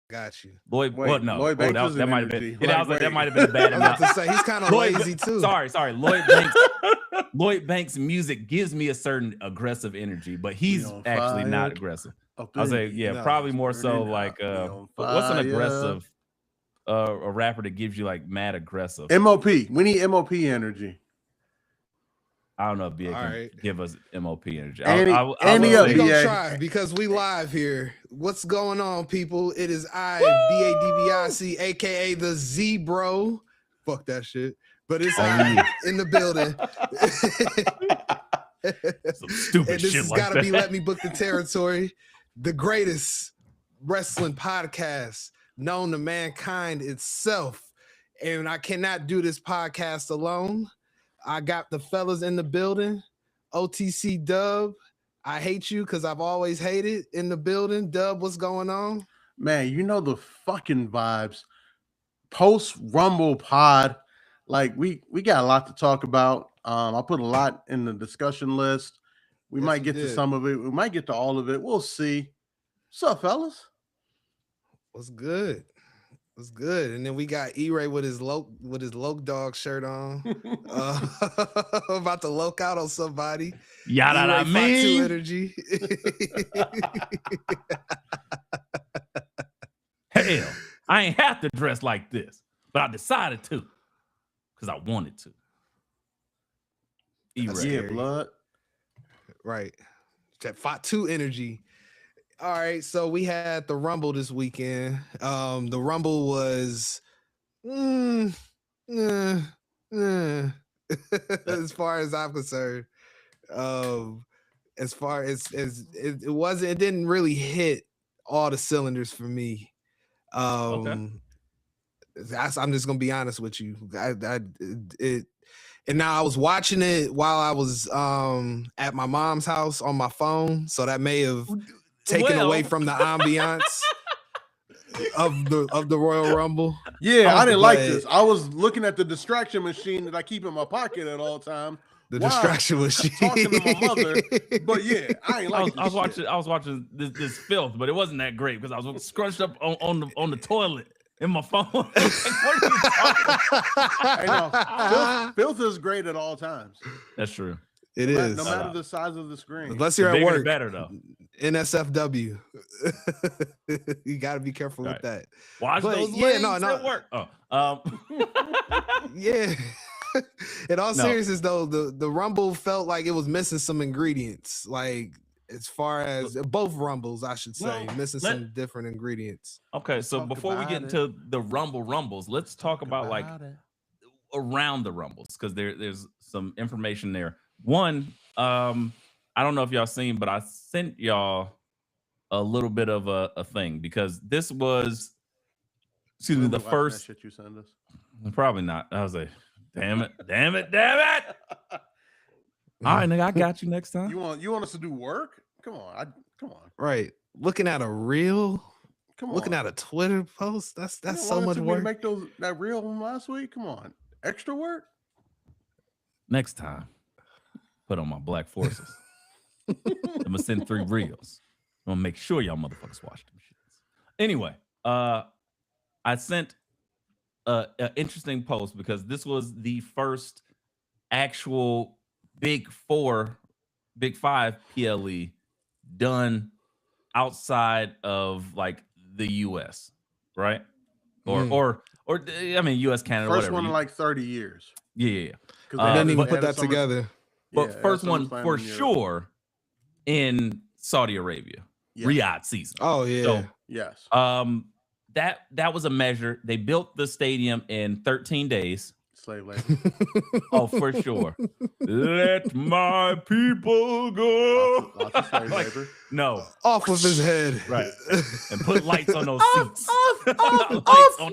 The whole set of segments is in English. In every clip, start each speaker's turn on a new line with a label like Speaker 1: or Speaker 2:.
Speaker 1: Got you.
Speaker 2: Lloyd,
Speaker 3: Wait,
Speaker 2: no,
Speaker 3: Lloyd Banks is
Speaker 2: that
Speaker 3: an
Speaker 2: might have been.
Speaker 3: energy.
Speaker 2: That might have been a bad
Speaker 1: I was about
Speaker 2: amount.
Speaker 1: to say he's kind of lazy too.
Speaker 2: Sorry. Lloyd Banks' music gives me a certain aggressive energy, but he's actually not aggressive. I'll say, probably more so like what's an aggressive a rapper that gives you like mad aggressive?
Speaker 3: MOP. We need MOP energy.
Speaker 2: I don't know if BA can give us MOP energy.
Speaker 1: We gonna try because we live here. What's going on, people? It is I, BADBIC, aka the Z Bro. Fuck that shit. But it's I in the building.
Speaker 2: Some stupid
Speaker 1: and this
Speaker 2: shit
Speaker 1: has
Speaker 2: like
Speaker 1: gotta
Speaker 2: that.
Speaker 1: be Let Me Book the Territory, the greatest wrestling podcast known to mankind itself. And I cannot do this podcast alone. I got the fellas in the building. OTC Dub, I hate you because I've always hated in the building. Dub, what's going on?
Speaker 3: Man, you know the fucking vibes. Post Rumble pod, like we got a lot to talk about. I put a lot in the discussion list. We might get to some of it. We might get to all of it. We'll see. What's up, fellas?
Speaker 1: What's good? What's good? And then we got E-Ray with his Loke Dog shirt on. About to loke out on somebody.
Speaker 2: Yada me
Speaker 1: energy.
Speaker 2: Hell, I ain't have to dress like this, but I decided to because I wanted to.
Speaker 3: E-Ray, blood.
Speaker 1: Right. That Fatu energy. All right, so we had the Rumble this weekend. The Rumble was as far as I'm concerned. As far as it didn't really hit all the cylinders for me. I'm just gonna be honest with you. And now I was watching it while I was at my mom's house on my phone, so that may have taken away from the ambiance of the Royal Rumble.
Speaker 3: Yeah, I didn't like this. I was looking at the distraction machine that I keep in my pocket at all times.
Speaker 1: The distraction machine.
Speaker 3: Talking to my mother, but yeah, I ain't like.
Speaker 2: I was watching this filth, but it wasn't that great because I was scrunched up on the toilet in my phone. Like, what are you talking
Speaker 3: about? Filth is great at all times.
Speaker 2: That's true.
Speaker 1: It is.
Speaker 3: No matter the size of the screen.
Speaker 1: Unless you're at work.
Speaker 2: Better though.
Speaker 1: NSFW. You got to be careful with that.
Speaker 2: Watch those legs at work.
Speaker 1: Yeah. In all seriousness, though, the Rumble felt like it was missing some ingredients. Like, as far as both Rumbles, I should say, missing some different ingredients.
Speaker 2: Okay, so before we get into the Rumbles, let's talk about like around the Rumbles, because there's some information there. One, I don't know if y'all seen, but I sent y'all a little bit of a thing because this was, the first.
Speaker 3: Shit you send us?
Speaker 2: Probably not. I was like, damn it. All right, nigga, I got you next time.
Speaker 3: You want us to do work? Come on.
Speaker 1: Right. Looking at a reel. Looking at a Twitter post. That's so much work.
Speaker 3: Make that reel from last week. Come on. Extra work?
Speaker 2: Next time. Put on my Black Forces. I'm gonna send 3 reels. I'm gonna make sure y'all motherfuckers watch them shits. Anyway, I sent an interesting post because this was the first actual Big 5 PLE done outside of like the US, right? Or I mean US, Canada,
Speaker 3: first
Speaker 2: whatever.
Speaker 3: One in like 30 years.
Speaker 2: Yeah.
Speaker 1: I didn't even put that together.
Speaker 2: But first one for sure in Saudi Arabia, Riyadh season.
Speaker 1: Oh yeah.
Speaker 3: So, yes.
Speaker 2: That was a measure. They built the stadium in 13 days.
Speaker 3: Slave labor.
Speaker 2: Oh, for sure. Let my people go.
Speaker 3: Lots of slave labor.
Speaker 2: No.
Speaker 1: Off of his head.
Speaker 2: Right. And put lights on those seats.
Speaker 3: Off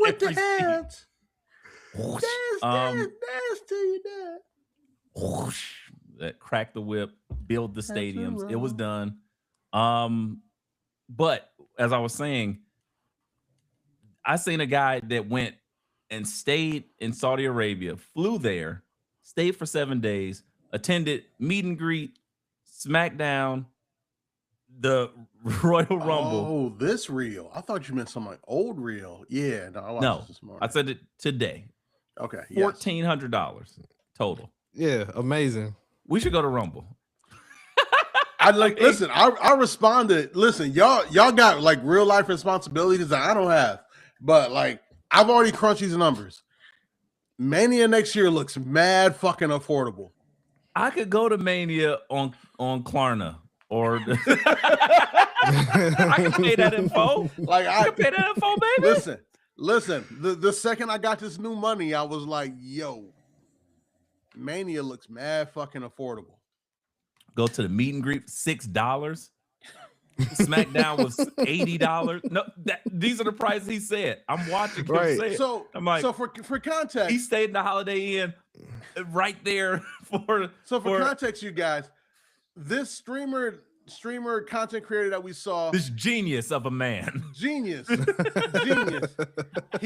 Speaker 3: with the hands. Dance till you die.
Speaker 2: That crack the whip, build the stadiums. It was done. But as I was saying, I seen a guy that went and stayed in Saudi Arabia, flew there, stayed for 7 days, attended meet and greet, SmackDown, the Royal Rumble.
Speaker 3: Oh, this reel. I thought you meant some like old reel. Yeah, no, I watched this morning.
Speaker 2: I said it today.
Speaker 3: Okay,
Speaker 2: $1,400 total.
Speaker 1: Yeah, amazing.
Speaker 2: We should go to Rumble.
Speaker 3: I like listen, I responded. Listen, y'all got like real life responsibilities that I don't have. But like I've already crunched these numbers. Mania next year looks mad fucking affordable.
Speaker 2: I could go to Mania on Klarna or I can pay that info.
Speaker 3: Like I
Speaker 2: can pay that info, baby.
Speaker 3: Listen. The second I got this new money, I was like, yo, Mania looks mad fucking affordable.
Speaker 2: Go to the meet and greet, $6. SmackDown was $80. No, these are the prices he said. I'm watching him say it.
Speaker 3: So
Speaker 2: I'm like,
Speaker 3: so for context,
Speaker 2: he stayed in the Holiday Inn right there for
Speaker 3: context, you guys, this streamer content creator that we saw,
Speaker 2: this genius of a man,
Speaker 3: genius. He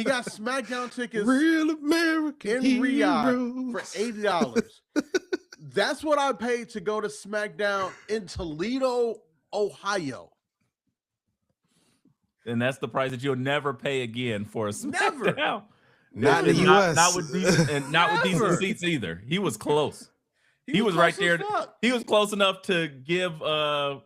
Speaker 3: got SmackDown tickets,
Speaker 1: Real American
Speaker 3: in Riyadh
Speaker 1: heroes.
Speaker 3: for $80. That's what I paid to go to SmackDown in Toledo, Ohio.
Speaker 2: and that's the price that you'll never pay again for a SmackDown.
Speaker 3: Never.
Speaker 1: Not in the US.
Speaker 2: Not with decent, and not with decent seats either. He was close. He was right there. He was close enough to give to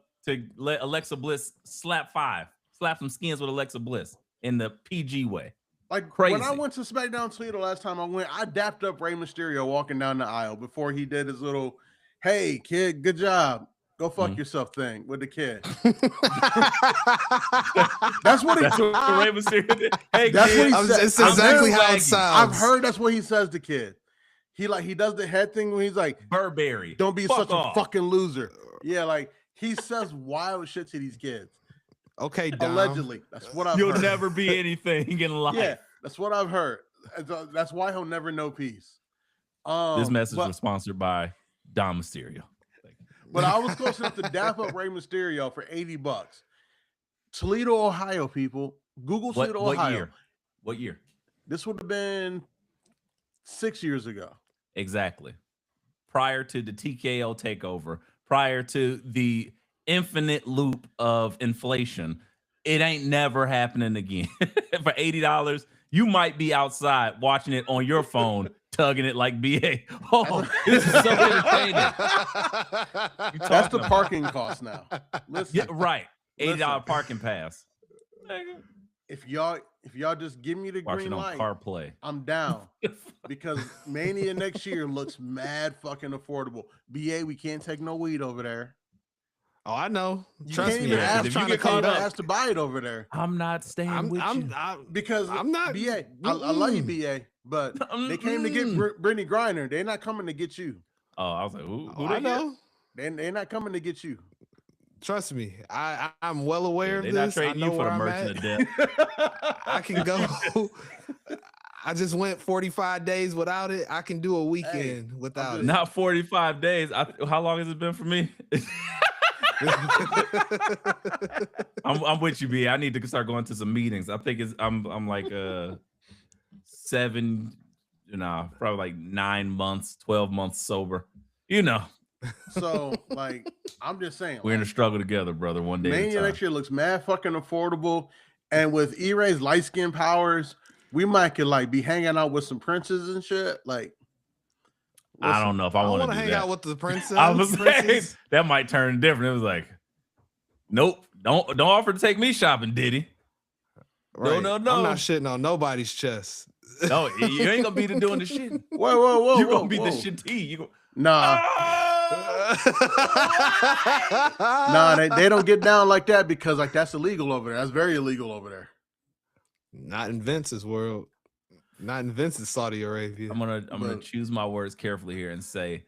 Speaker 2: let Alexa Bliss slap some skins with Alexa Bliss in the PG way.
Speaker 3: Like
Speaker 2: crazy.
Speaker 3: When I went to SmackDown Toledo last time I went, I dapped up Rey Mysterio walking down the aisle before he did his little, "Hey kid, good job, go fuck yourself" thing with the kid. That's what Rey
Speaker 2: Mysterio did. Hey,
Speaker 3: that's
Speaker 2: kid,
Speaker 3: what he said.
Speaker 1: It's exactly how it sounds.
Speaker 3: I've heard that's what he says to kid. He does the head thing when he's like,
Speaker 2: Burberry,
Speaker 3: don't be such a fucking loser. Yeah, like he says wild shit to these kids.
Speaker 1: Okay, Dom.
Speaker 3: Allegedly, that's what I've
Speaker 2: You'll
Speaker 3: heard.
Speaker 2: never be anything in life.
Speaker 3: Yeah, that's what I've heard. That's why he'll never know peace.
Speaker 2: This message was sponsored by Dom Mysterio.
Speaker 3: But I was close enough to dap up Rey Mysterio for $80. Toledo, Ohio, people. Google Toledo, Ohio.
Speaker 2: What year?
Speaker 3: This would have been 6 years ago.
Speaker 2: Exactly. Prior to the TKO takeover, prior to the infinite loop of inflation, it ain't never happening again. For $80, you might be outside watching it on your phone, tugging it like BA. Oh, this is so entertaining.
Speaker 3: That's the parking cost now. Listen,
Speaker 2: yeah, right. $80 parking pass.
Speaker 3: If y'all just give me the
Speaker 2: Watch
Speaker 3: green
Speaker 2: it on
Speaker 3: light,
Speaker 2: CarPlay.
Speaker 3: I'm down. Because Mania next year looks mad fucking affordable. BA, we can't take no weed over there.
Speaker 1: Oh, I know.
Speaker 3: You
Speaker 1: Trust
Speaker 3: can't
Speaker 1: me.
Speaker 3: even ask,
Speaker 2: if you
Speaker 3: trying
Speaker 2: get
Speaker 3: to come
Speaker 2: caught up,
Speaker 3: ask to buy it over there.
Speaker 2: I'm not staying with you.
Speaker 3: Because
Speaker 1: I'm not.
Speaker 3: BA. I love you, BA, but they came to get Brittany Griner. They're not coming to get you.
Speaker 2: Oh, I was like, who
Speaker 1: I know.
Speaker 3: They're not coming to get you.
Speaker 1: Trust me. I'm well aware of
Speaker 2: they're
Speaker 1: this.
Speaker 2: not trading
Speaker 1: I know
Speaker 2: you for
Speaker 1: where
Speaker 2: the
Speaker 1: I'm
Speaker 2: merchant
Speaker 1: at.
Speaker 2: of death.
Speaker 1: I can go. I just went 45 days without it. I can do a weekend without it.
Speaker 2: Not 45 days. How long has it been for me? I'm with you, B. I need to start going to some meetings. I think I'm like 7, probably like 9 months, 12 months sober.
Speaker 3: So like I'm just saying,
Speaker 2: we're in a struggle together, brother. One day.
Speaker 3: Mania next year looks mad fucking affordable, and with E-Ray's light skin powers, we might could like be hanging out with some princes and shit. Like,
Speaker 2: listen, I don't know if I want to
Speaker 1: hang out with the princess.
Speaker 2: I was saying that might turn different. It was like, nope, don't offer to take me shopping, Diddy.
Speaker 1: Right.
Speaker 2: No.
Speaker 1: I'm not shitting on nobody's chest.
Speaker 2: No, you ain't gonna be doing the shit.
Speaker 3: Whoa!
Speaker 2: You gonna be the shitty.
Speaker 3: Nah. Nah, they don't get down like that because like that's illegal over there. That's very illegal over there.
Speaker 1: Not in Vince's world. Not in Vince's Saudi Arabia.
Speaker 2: I'm gonna choose my words carefully here and say,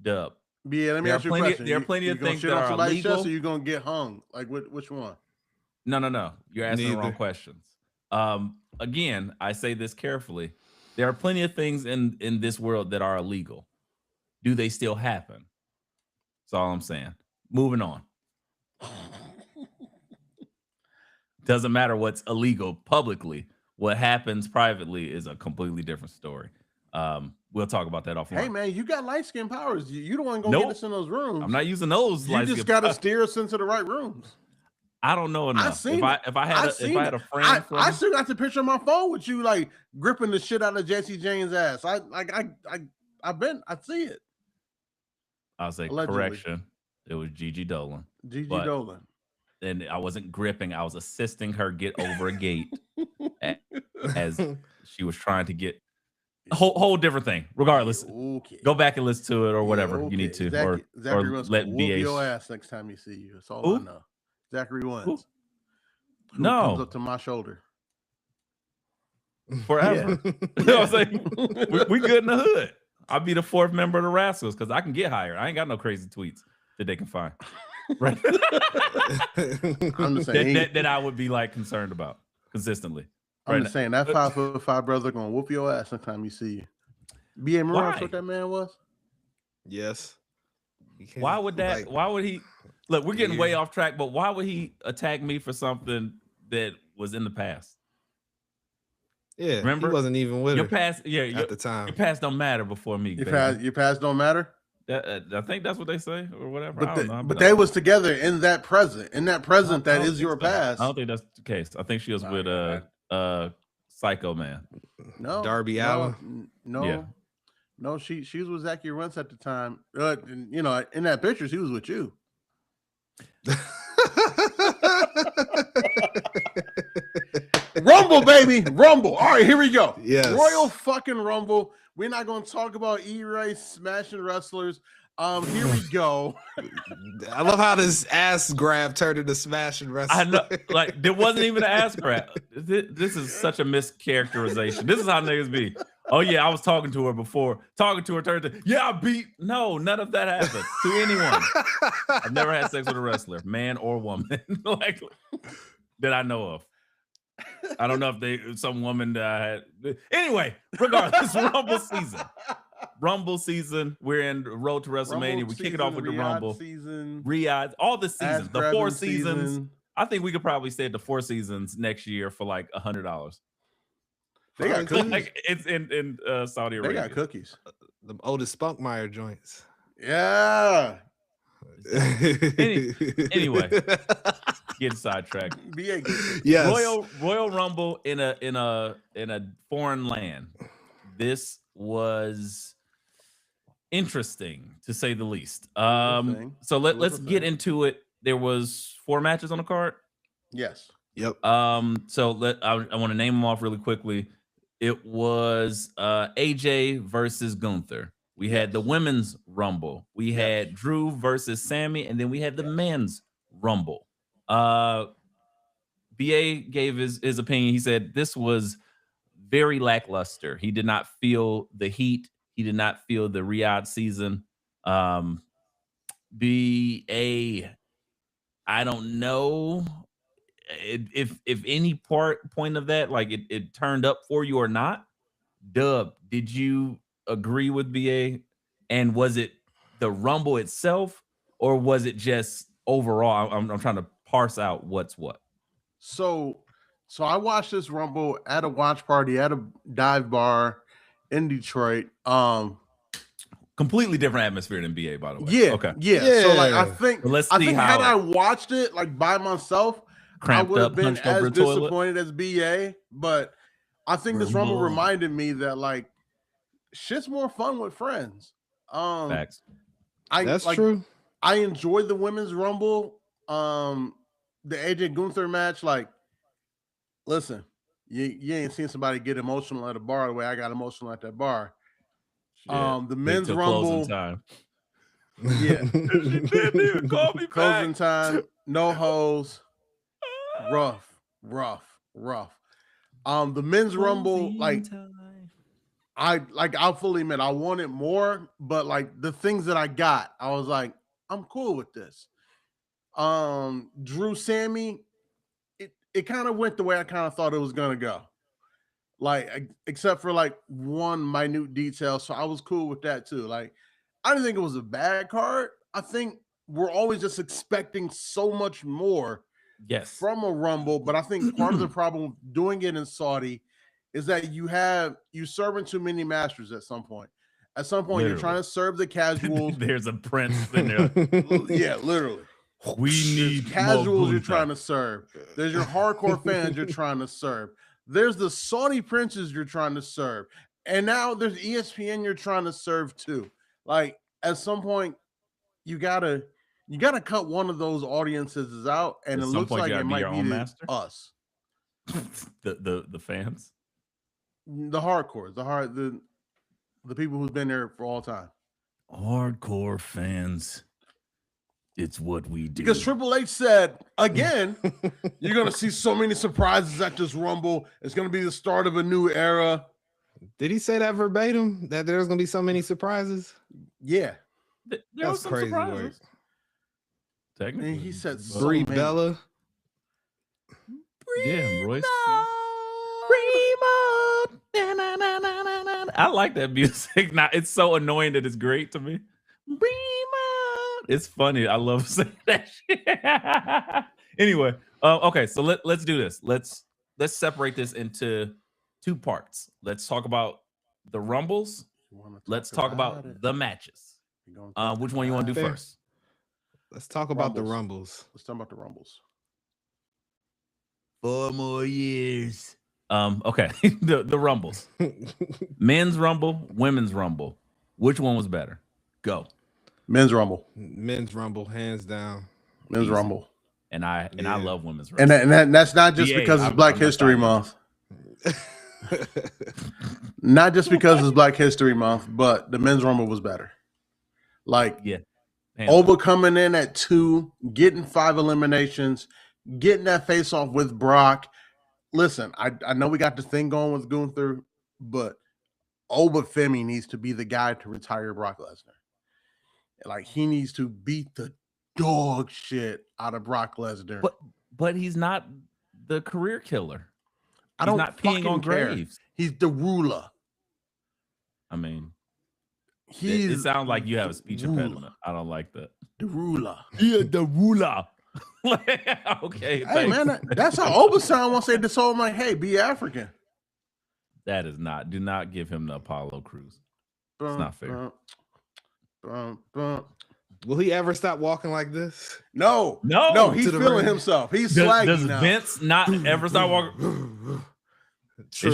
Speaker 2: Dub.
Speaker 3: Yeah, let me ask you a question.
Speaker 2: There are plenty of things that are
Speaker 3: illegal.
Speaker 2: illegal.
Speaker 3: Or you gonna get hung? Like which one?
Speaker 2: No. You're asking the wrong questions. Again, I say this carefully. There are plenty of things in this world that are illegal. Do they still happen? That's all I'm saying. Moving on. Doesn't matter what's illegal publicly. What happens privately is a completely different story. We'll talk about that offline.
Speaker 3: Hey man, you got light skin powers. You don't want to go get us in those rooms.
Speaker 2: I'm not using those.
Speaker 3: You just got to steer us into the right rooms.
Speaker 2: I don't know enough. If I had a friend,
Speaker 3: I still got the picture on my phone with you like gripping the shit out of Jesse James' ass. I see it.
Speaker 2: I'll say correction. It was Gigi Dolan.
Speaker 3: Dolan.
Speaker 2: And I wasn't gripping. I was assisting her get over a gate as she was trying to get a whole different thing. Regardless, go back and listen to it or whatever you need to,
Speaker 3: Zachary
Speaker 2: or let
Speaker 3: whoop
Speaker 2: BA
Speaker 3: your ass next time you see you. That's all I know. Zachary Wentz. Who
Speaker 2: no,
Speaker 3: comes up to my shoulder
Speaker 2: forever. You know what I'm saying? we good in the hood. I'll be the fourth member of the Rascals because I can get higher. I ain't got no crazy tweets that they can find. Right.
Speaker 3: I'm just saying
Speaker 2: that I would be like concerned about consistently.
Speaker 3: I'm just saying that 5'5" brother gonna whoop your ass next time you see you. B.A. Morales, what that man was?
Speaker 1: Yes.
Speaker 2: Why would that? Why would he? Look, we're getting way off track, but why would he attack me for something that was in the past?
Speaker 1: Yeah,
Speaker 2: remember,
Speaker 1: he wasn't even with
Speaker 2: your
Speaker 1: her
Speaker 2: past. Yeah,
Speaker 1: at the time.
Speaker 2: Your past don't matter before me.
Speaker 3: Your past don't matter.
Speaker 2: I think that's what they say, or whatever.
Speaker 3: But they was together in that present. In that present, that is your past.
Speaker 2: I don't think that's the case. I think she was with Psycho Man.
Speaker 3: No,
Speaker 1: Darby Allin.
Speaker 3: No, she was with Zachary Wentz at the time. You know, in that picture, she was with you. Rumble, baby, Rumble. All right, here we go.
Speaker 1: Yes.
Speaker 3: Royal fucking Rumble. We're not going to talk about E-Ray smashing wrestlers. Here we go.
Speaker 1: I love how this ass grab turned into smashing wrestling.
Speaker 2: I know, like there wasn't even an ass grab. This is such a mischaracterization. This is how niggas be. Oh yeah, I was talking to her before. Talking to her turned to I beat. No, none of that happened to anyone. I've never had sex with a wrestler, man or woman, like that I know of. I don't know if some woman that I had. Anyway, regardless, Rumble season. We're in Road to WrestleMania. We kick it off with the Rumble
Speaker 3: season.
Speaker 2: Riyadh, all the seasons, the 4 seasons. I think we could probably say the 4 seasons next year for like $100.
Speaker 3: They got cookies.
Speaker 2: Like it's in Saudi Arabia.
Speaker 3: They got cookies.
Speaker 1: The Otis Spunkmeyer joints.
Speaker 3: Yeah.
Speaker 2: Anyway, getting sidetracked.
Speaker 1: Yes.
Speaker 2: Royal Rumble in a foreign land. This was interesting to say the least. So let's get into it. There was 4 matches on the card.
Speaker 3: Yes.
Speaker 1: Yep.
Speaker 2: So I want to name them off really quickly. It was AJ versus Gunther. We had the women's Rumble. We had Drew versus Sammy, and then we had the men's Rumble. BA gave his opinion. He said this was very lackluster. He did not feel the heat. He did not feel the Riyadh season. BA, I don't know if any point of that, like it turned up for you or not. Dub, did you agree with BA? And was it the Rumble itself, or was it just overall? I'm trying to parse out what's what.
Speaker 3: So I watched this Rumble at a watch party at a dive bar in Detroit.
Speaker 2: Completely different atmosphere than BA, by the way.
Speaker 3: Yeah.
Speaker 2: Okay.
Speaker 3: Yeah. So like I think
Speaker 2: how
Speaker 3: I watched it like by myself, I would have been as disappointed as BA. But I think this Rumble reminded me that like shit's more fun with friends.
Speaker 2: Facts.
Speaker 1: That's true.
Speaker 3: I enjoyed the women's Rumble. The AJ Gunther match, like, listen, you ain't seen somebody get emotional at a bar the way I got emotional at that bar.
Speaker 2: Shit.
Speaker 3: The men's Rumble,
Speaker 2: time.
Speaker 3: Yeah,
Speaker 2: she didn't even call me
Speaker 3: closing
Speaker 2: back.
Speaker 3: time, no hoes, rough. The men's Rumble, like, I'll fully admit I wanted more, but like the things that I got, I was like, I'm cool with this. Drew Sammy, it kind of went the way I kind of thought it was gonna go. Like, except for like one minute detail. So I was cool with that too. Like, I didn't think it was a bad card. I think we're always just expecting so much more
Speaker 2: from
Speaker 3: a Rumble. But I think part of the problem with doing it in Saudi is that you serving too many masters at some point. At some point,
Speaker 2: Literally.
Speaker 3: you're trying to serve the casuals.
Speaker 2: There's a prince in there.
Speaker 3: Yeah, literally.
Speaker 2: We
Speaker 3: There's
Speaker 2: need
Speaker 3: casuals you're
Speaker 2: Mogunta.
Speaker 3: trying to serve. There's your hardcore fans you're trying to serve. There's the Saudi princes you're trying to serve. And now there's ESPN you're trying to serve too. Like at some point, you gotta cut one of those audiences out, and
Speaker 2: At
Speaker 3: it
Speaker 2: some
Speaker 3: looks
Speaker 2: point,
Speaker 3: like
Speaker 2: you
Speaker 3: it
Speaker 2: gotta be
Speaker 3: might
Speaker 2: your
Speaker 3: be
Speaker 2: own master?
Speaker 3: us.
Speaker 2: the fans.
Speaker 3: The hardcores, the people who've been there for all time.
Speaker 2: Hardcore fans. It's what we do.
Speaker 3: Because Triple H said, again, you're going to see so many surprises at this Rumble. It's going to be the start of a new era.
Speaker 1: Did he say that verbatim? That there's gonna be so many surprises?
Speaker 3: Yeah.
Speaker 2: There
Speaker 1: That's
Speaker 2: was some
Speaker 1: crazy
Speaker 2: surprises.
Speaker 1: work.
Speaker 2: Technically.
Speaker 3: And he said so
Speaker 1: Brie
Speaker 3: many.
Speaker 1: Bella.
Speaker 2: Yeah, Royce. I like that music. Now it's so annoying that it's great to me. It's funny. I love saying that shit. Anyway, okay, so let's do this. Let's separate this into two parts. Let's talk about the Rumbles. Let's talk about the matches. Which one you want to do
Speaker 1: Fair.
Speaker 2: first?
Speaker 1: Let's talk about the Rumbles.
Speaker 3: Let's talk about the Rumbles.
Speaker 2: 4 more years. Okay, the Rumbles. Men's Rumble, Women's Rumble. Which one was better? Go.
Speaker 3: Men's Rumble.
Speaker 1: Men's Rumble, hands down.
Speaker 3: Men's
Speaker 2: Easy.
Speaker 3: Rumble.
Speaker 2: And I
Speaker 1: Yeah.
Speaker 2: love Women's Rumble.
Speaker 3: And that's not just because it's Black
Speaker 2: I'm
Speaker 3: History
Speaker 2: excited.
Speaker 3: Month. Not just because it's Black History Month, but the Men's Rumble was better. Like,
Speaker 2: Yeah.
Speaker 3: Oba coming in at 2, getting 5 eliminations, getting that face off with Brock. Listen, I know we got this thing going with Gunther, but Oba Femi needs to be the guy to retire Brock Lesnar. Like, he needs to beat the dog shit out of Brock Lesnar.
Speaker 2: But he's not the career killer.
Speaker 3: I don't
Speaker 2: He's not peeing on
Speaker 3: care.
Speaker 2: graves.
Speaker 3: He's the ruler.
Speaker 2: I mean,
Speaker 3: He's
Speaker 2: it sounds like you have a speech impediment. I don't like that.
Speaker 3: the ruler.
Speaker 2: Yeah, the ruler. Okay.
Speaker 3: Hey, man, that's how Oba sound once they told him, like, hey, be African.
Speaker 2: That is not. Do not give him the Apollo cruise. It's not fair.
Speaker 1: Will he ever stop walking like this?
Speaker 3: No, he's
Speaker 1: To the
Speaker 3: feeling
Speaker 1: ring.
Speaker 3: himself. He's
Speaker 2: Does
Speaker 3: swaggy now.
Speaker 2: Vince not ever stop walking?
Speaker 1: True.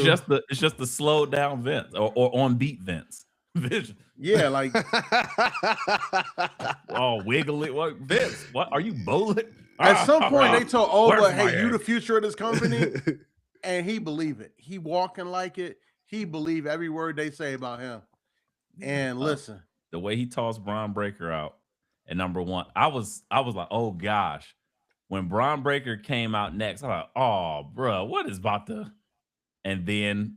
Speaker 2: It's just the slowed down Vince or on beat Vince.
Speaker 3: Yeah, like
Speaker 2: Oh, wiggly. What Vince? What are you bowling?
Speaker 3: at some point they told Oba,
Speaker 2: Where's my
Speaker 3: hey, you
Speaker 2: egg?
Speaker 3: the future of this company. And he believe it. He walking like it. He believe every word they say about him. And listen,
Speaker 2: The way he tossed Braun Breaker out at number 1, I was like, oh gosh. When Braun Breaker came out next, I was like, oh, bro, what is about to? And then,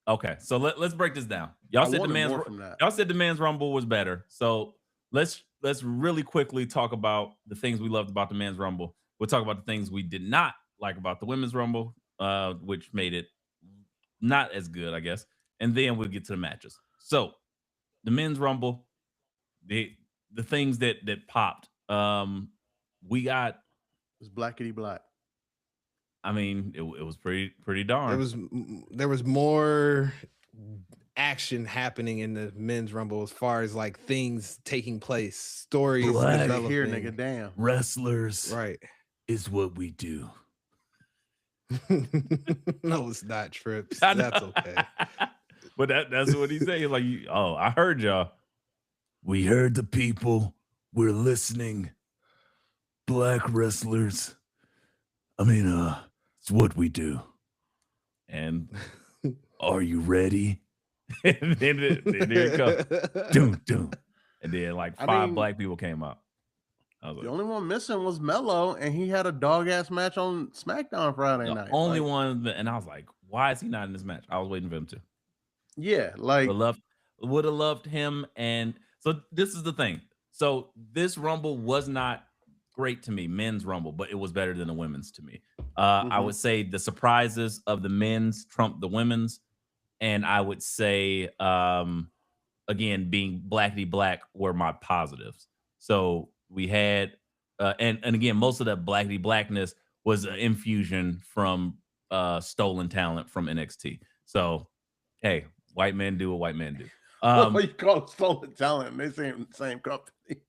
Speaker 2: okay, so let's break this down. Y'all said the men's Rumble was better. So let's really quickly talk about the things we loved about the men's Rumble. We'll talk about the things we did not like about the women's Rumble, which made it not as good, I guess. And then we'll get to the matches. So the men's Rumble, the things that popped. We got.
Speaker 3: it's blackity black.
Speaker 2: I mean, it was pretty darn.
Speaker 1: There was more action happening in the men's Rumble as far as like things taking place, stories
Speaker 2: Black
Speaker 1: developing.
Speaker 3: Here, nigga, damn.
Speaker 2: Wrestlers
Speaker 1: Right.
Speaker 2: is what we do.
Speaker 1: No, it's not Trips.
Speaker 2: I know.
Speaker 1: That's okay.
Speaker 2: But that's what he said. He's like, I heard y'all. We heard the people. We're listening. Black wrestlers. I mean, it's what we do. And are you ready? And then there it comes. Doom. And then like 5 black people came out. I was
Speaker 3: The
Speaker 2: like,
Speaker 3: only one missing was Mello, and he had a dog ass match on SmackDown Friday
Speaker 2: the
Speaker 3: night.
Speaker 2: only
Speaker 3: Like,
Speaker 2: one, and I was like, why is he not in this match? I was waiting for him to.
Speaker 3: Yeah, like
Speaker 2: Would have loved him. And so this is the thing. So this Rumble was not great to me, men's Rumble, but it was better than the women's to me. I would say the surprises of the men's trumped the women's. And I would say, again, being blackity black were my positives. So we had, and again, most of that blackity blackness was an infusion from stolen talent from NXT. So, hey, white men do what white men do.
Speaker 3: What you call it stolen talent? They same company.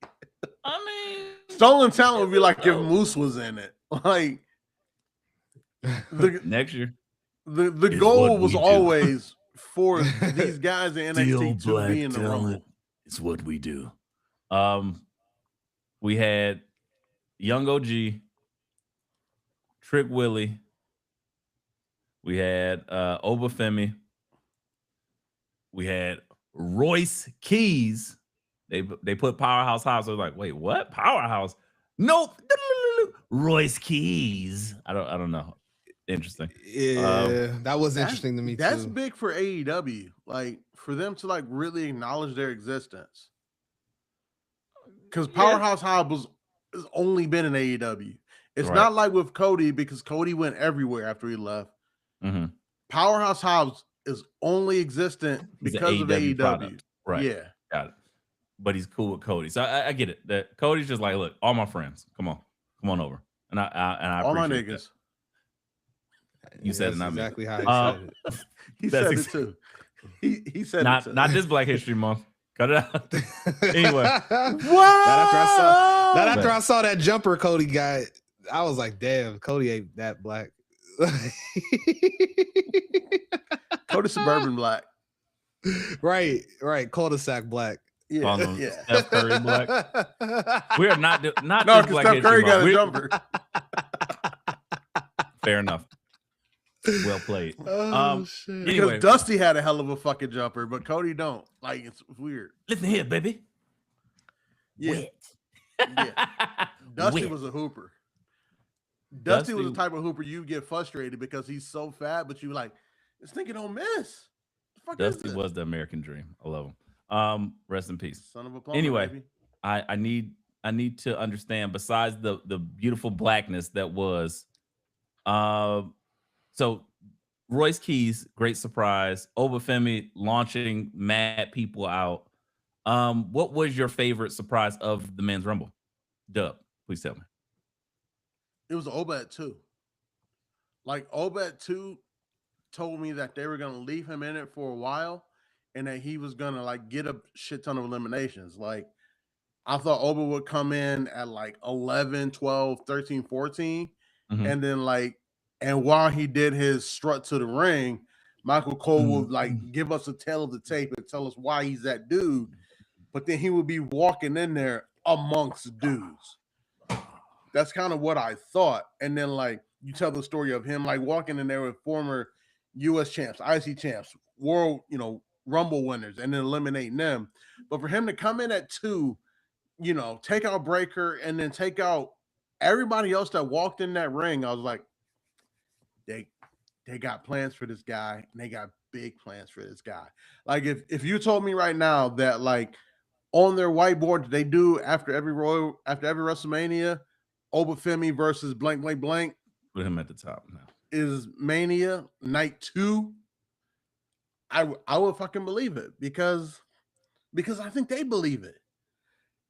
Speaker 2: I mean,
Speaker 3: Stolen talent would be like if Moose was in it. Like
Speaker 2: next year.
Speaker 3: The goal was always for these guys in NXT to be in the Rumble.
Speaker 2: It's what we do. We had Young OG, Trick Willie. We had Obafemi. We had Royce Keys. They put Powerhouse Hobbs. I was like, wait, what? Powerhouse? Nope. Royce Keys. I don't know. Interesting.
Speaker 1: Yeah, that was interesting to me too.
Speaker 3: That's big for AEW. Like for them to like really acknowledge their existence. Because Powerhouse Hobbs has only been in AEW. It's not like with Cody because Cody went everywhere after he left.
Speaker 2: Mm-hmm.
Speaker 3: Powerhouse Hobbs is only existent because of AEW.
Speaker 2: Product. Right.
Speaker 3: Yeah.
Speaker 2: Got it. But he's cool with Cody. So I get it. That Cody's just like, look, all my friends, come on over. And I
Speaker 3: all my
Speaker 2: appreciate
Speaker 3: niggas.
Speaker 2: That. You said it, not
Speaker 1: exactly
Speaker 2: me.
Speaker 1: how he said it.
Speaker 3: He said it too. He said it too.
Speaker 2: Not this Black History Month. Cut it out. Anyway.
Speaker 3: What?
Speaker 1: After I saw that jumper Cody got, I was like, damn, Cody ain't that black.
Speaker 3: Cody Suburban black.
Speaker 1: Right. Cul-de-sac black.
Speaker 3: Yeah.
Speaker 2: Steph Curry black. We are not
Speaker 3: no,
Speaker 2: this Black
Speaker 3: Steph Curry got a
Speaker 2: Month.
Speaker 3: jumper.
Speaker 2: Fair enough. Well played.
Speaker 1: Shit.
Speaker 3: Because
Speaker 2: Anyway,
Speaker 3: Dusty had a hell of a fucking jumper, but Cody don't. Like it's weird.
Speaker 2: listen here, baby.
Speaker 3: Yeah. Dusty was a hooper. Dusty was the type of hooper you get frustrated because he's so fat, but you like, this nigga don't miss.
Speaker 2: Dusty was the American dream. I love him. Rest in peace.
Speaker 3: Son of a plumber,
Speaker 2: anyway,
Speaker 3: baby.
Speaker 2: I need to understand, besides the beautiful blackness that was, so Royce Keys, great surprise. Obafemi launching mad people out. What was your favorite surprise of the Men's Rumble? Dub, please tell me.
Speaker 3: It was Obed 2. Like Obed 2 told me that they were gonna leave him in it for a while and that he was gonna like get a shit ton of eliminations. Like I thought Obed would come in at like 11, 12, 13, 14.
Speaker 2: Mm-hmm.
Speaker 3: And then like, and while he did his strut to the ring, Michael Cole would like give us a tale of the tape and tell us why he's that dude. But then he would be walking in there amongst dudes. That's kind of what I thought. And then like you tell the story of him like walking in there with former US champs, IC champs, world, Rumble winners, and then eliminating them. But for him to come in at 2, take out Breaker and then take out everybody else that walked in that ring, I was like, they got plans for this guy, and they got big plans for this guy. Like if you told me right now that like on their whiteboard they do after every WrestleMania, Obafemi versus blank blank blank,
Speaker 2: put him at the top now.
Speaker 3: Is Mania night 2? I would fucking believe it because I think they believe it.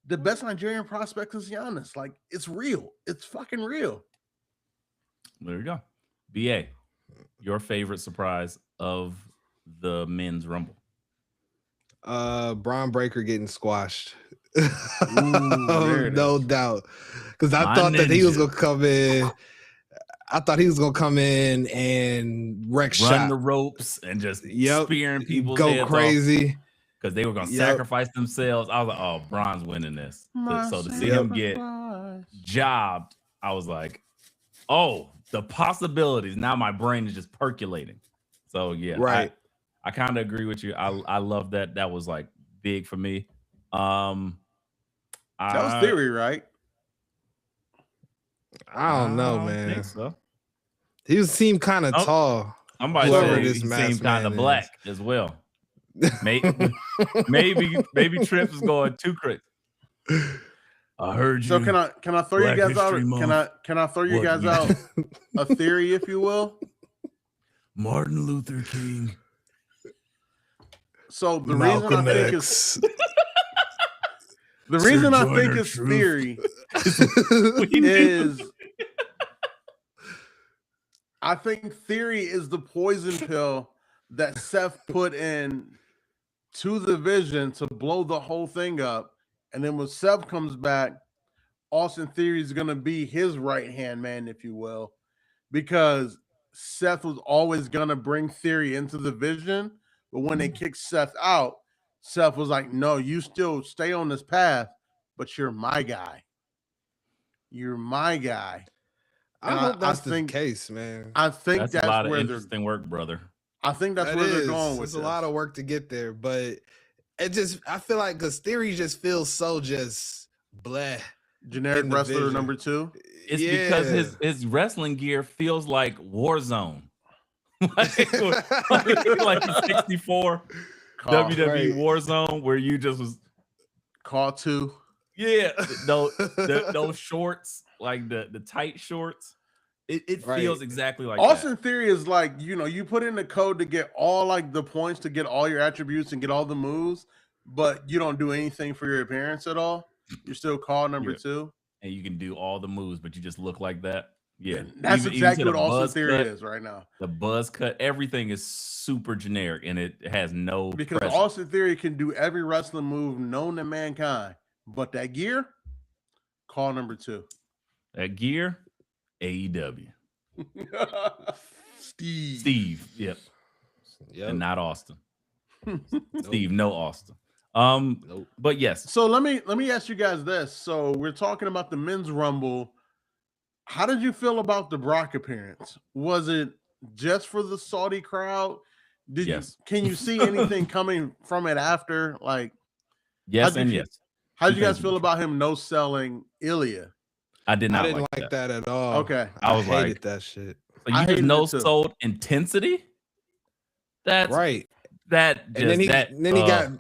Speaker 3: The best Nigerian prospect is Giannis. Like it's real. It's fucking real.
Speaker 2: There you go. BA, your favorite surprise of the Men's Rumble?
Speaker 1: Braun Breaker getting squashed.
Speaker 3: Ooh,
Speaker 1: no doubt. Because I thought that he was gonna come in. I thought he was gonna come in and wreck
Speaker 2: run the ropes and just spearing people,
Speaker 1: go crazy
Speaker 2: because they were gonna sacrifice themselves. I was like, oh, Braun's winning this. So to see him get jobbed, I was like, oh, the possibilities. Now my brain is just percolating. So yeah,
Speaker 1: right.
Speaker 2: I kind of agree with you. I love that. That was like big for me. That
Speaker 3: was Theory, right?
Speaker 1: I don't know, man.
Speaker 2: I think so.
Speaker 1: He seemed kind of tall.
Speaker 2: I'm about to say he seemed kind of black as well. Maybe Trips is going too crazy. I heard you.
Speaker 3: So can I throw you guys out? Can I throw you guys out a theory, if you will?
Speaker 2: Martin Luther King.
Speaker 3: So the reason I think it's theory is I think Theory is the poison pill that Seth put in to the Vision to blow the whole thing up. And then when Seth comes back, Austin Theory is going to be his right-hand man, if you will, because Seth was always going to bring Theory into the Vision. But when they kicked Seth out, Seth was like, no, you still stay on this path, but you're my guy. You're my guy.
Speaker 1: I hope that's the case, man.
Speaker 3: I think
Speaker 2: that's a lot of
Speaker 3: where
Speaker 2: interesting work, brother.
Speaker 3: I think that's where they're going with
Speaker 1: It's a lot of work to get there, but I feel like because Theory just feels so just bleh.
Speaker 3: Generic wrestler number 2.
Speaker 2: It's because his wrestling gear feels like Warzone. like 64 WWE Warzone, where you just was
Speaker 3: Call 2.
Speaker 2: Yeah, those shorts, like the tight shorts. It feels exactly like
Speaker 3: Austin Theory is like, you put in the code to get all like the points to get all your attributes and get all the moves, but you don't do anything for your appearance at all. You're still called number 2.
Speaker 2: And you can do all the moves, but you just look like that. Yeah.
Speaker 3: That's exactly what Austin Theory is right now.
Speaker 2: The buzz cut, everything is super generic and it has no
Speaker 3: because presence. Austin Theory can do every wrestling move known to mankind, but that gear, call number 2.
Speaker 2: That gear, AEW. Steve. Yep. And not Austin. Steve, no Austin.
Speaker 1: Nope.
Speaker 2: But yes.
Speaker 3: So let me ask you guys this. So we're talking about the men's rumble. How did you feel about the Brock appearance? Was it just for the Saudi crowd? Can you see anything coming from it after? Like,
Speaker 2: yes and yes.
Speaker 3: How did you guys feel about him no selling Ilya?
Speaker 2: I didn't
Speaker 1: like that at all.
Speaker 3: Okay.
Speaker 1: I hated that shit.
Speaker 2: So you just no sold intensity? That's
Speaker 3: right.
Speaker 2: And
Speaker 1: then he got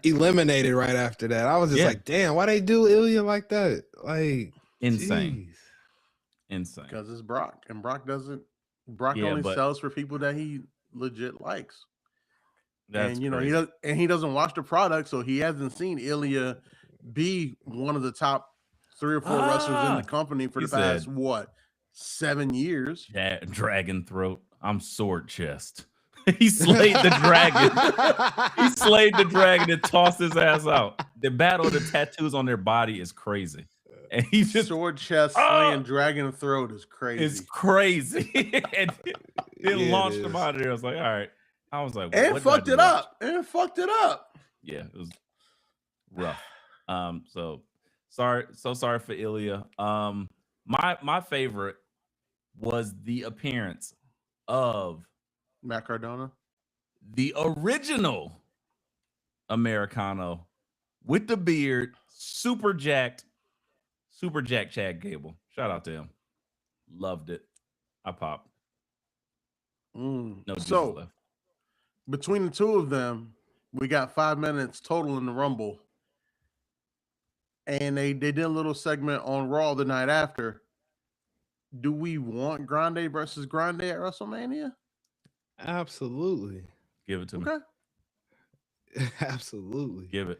Speaker 1: eliminated right after that. I was just like, damn, why they do Ilya like that? Like,
Speaker 2: insane.
Speaker 1: Geez.
Speaker 2: Insane.
Speaker 3: Because it's Brock. And Brock only sells for people that he legit likes.
Speaker 2: That's
Speaker 3: and he doesn't watch the product, so he hasn't seen Ilya be one of the top 3 or 4 wrestlers in the company for the past 7 years.
Speaker 2: Yeah, dragon throat. I'm sword chest. He slayed the dragon. He slayed the dragon and tossed his ass out. The battle of the tattoos on their body is crazy. And he just
Speaker 3: sword chest slaying dragon throat is crazy.
Speaker 2: It's crazy. And then launched him out of there. I was like, all right. I was like,
Speaker 3: and fucked it up.
Speaker 2: Yeah, it was rough. So sorry for Ilya. My favorite was the appearance of
Speaker 3: Matt Cardona,
Speaker 2: the original Americano with the beard, super jacked Chad Gable. Shout out to him. Loved it. I popped. No juice left.
Speaker 3: Between the two of them, we got 5 minutes total in the Rumble. And they did a little segment on Raw the night after. Do we want Grande versus Grande at WrestleMania?
Speaker 1: Absolutely.
Speaker 2: Give it to me.
Speaker 1: Absolutely.
Speaker 2: Give it.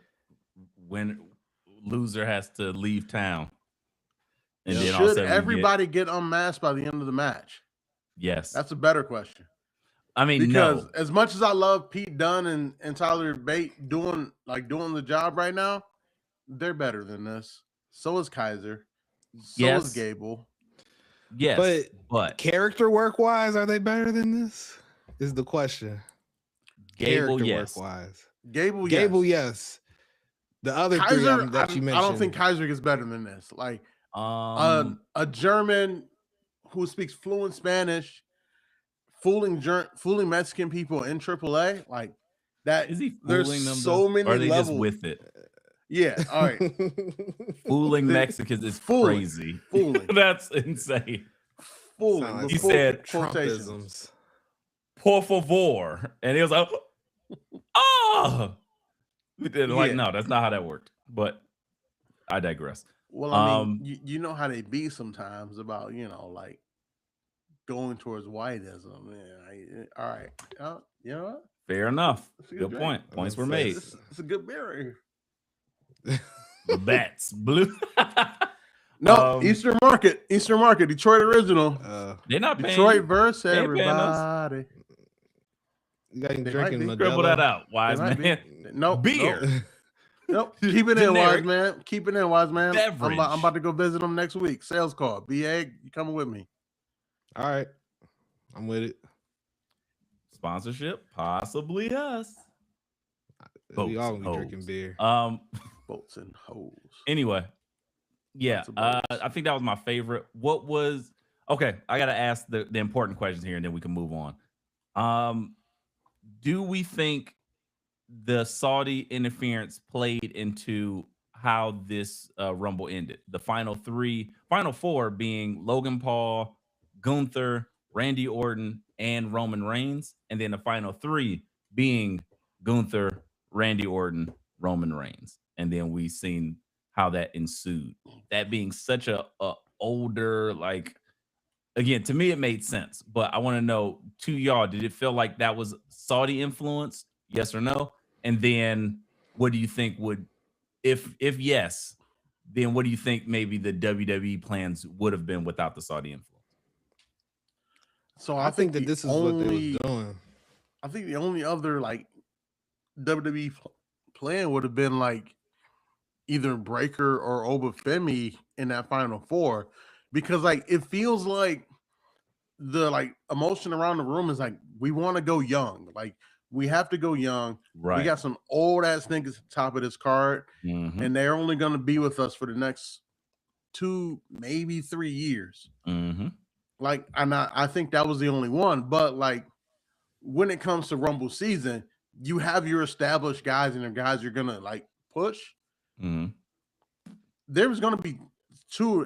Speaker 2: When loser has to leave town.
Speaker 3: And then should everybody get unmasked by the end of the match?
Speaker 2: Yes.
Speaker 3: That's a better question.
Speaker 2: I mean,
Speaker 3: because as much as I love Pete Dunne and Tyler Bate doing the job right now, they're better than this. So is Kaiser. So is Gable.
Speaker 2: Yes.
Speaker 1: But character work wise, are they better than this? Is the question.
Speaker 2: Gable,
Speaker 1: character
Speaker 2: yes.
Speaker 1: work wise.
Speaker 3: Gable,
Speaker 1: yes. The other
Speaker 3: Kaiser,
Speaker 1: three that you mentioned.
Speaker 3: I don't think Kaiser gets better than this. Like a German who speaks fluent Spanish, fooling Mexican people in AAA, like that.
Speaker 2: Is he fooling
Speaker 3: there's
Speaker 2: them?
Speaker 3: So many
Speaker 2: or are they
Speaker 3: levels
Speaker 2: just with it?
Speaker 3: Yeah, all right.
Speaker 2: Fooling Mexicans is crazy.
Speaker 3: Fooling.
Speaker 2: That's insane.
Speaker 3: Fooling.
Speaker 2: Like he said
Speaker 1: Trumpisms.
Speaker 2: Por favor, and he was like, "Oh." No, that's not how that worked. But I digress.
Speaker 3: Well, I mean, you know how they be sometimes about like going towards whiteism. Yeah, all right. You know what?
Speaker 2: Fair enough. Good point. Points were made.
Speaker 3: It's a good beer.
Speaker 2: The bats blue.
Speaker 3: No, Eastern Market, Detroit original.
Speaker 2: They're not paying.
Speaker 3: Detroit versus everybody.
Speaker 1: You ain't
Speaker 3: They
Speaker 1: drinking
Speaker 3: might be.
Speaker 2: Scribble that out, wise
Speaker 3: They might be.
Speaker 2: man.
Speaker 3: Nope.
Speaker 2: Beer.
Speaker 3: Nope. Keep it in, wise
Speaker 2: Generic
Speaker 3: man. Keep it in, wise man.
Speaker 2: beverage.
Speaker 3: I'm about to go visit them next week. Sales call. BA, you coming with me?
Speaker 1: All right, I'm with it.
Speaker 2: Sponsorship, possibly us.
Speaker 1: We all
Speaker 2: Boats,
Speaker 1: be drinking beer.
Speaker 3: Boats and hoes.
Speaker 2: Anyway, yeah,
Speaker 3: Lots of boats.
Speaker 2: I think that was my favorite. What was okay? I got to ask the important questions here, and then we can move on. Do we think the Saudi interference played into how this Rumble ended? The final four being Logan Paul, Gunther, Randy Orton, and Roman Reigns, and then the final three being Gunther, Randy Orton, Roman Reigns, and then we seen how that ensued. That being such a older, like, again, to me it made sense, but I want to know to y'all, did it feel like that was Saudi influence? Yes or no? And then what do you think would, if yes, then what do you think maybe the WWE plans would have been without the Saudi influence?
Speaker 3: So
Speaker 1: I think that this is what they was doing.
Speaker 3: I think the only other like WWE plan would have been like either Breaker or Obafemi in that final four, because like it feels like the like emotion around the room is like we want to go young, like we have to go young.
Speaker 2: Right.
Speaker 3: We got some old ass niggas at the top of this card, and they're only going to be with us for the next 2, maybe 3 years. Like, and I think that was the only one. But like when it comes to Rumble season, you have your established guys and the guys you're gonna like push. There's gonna be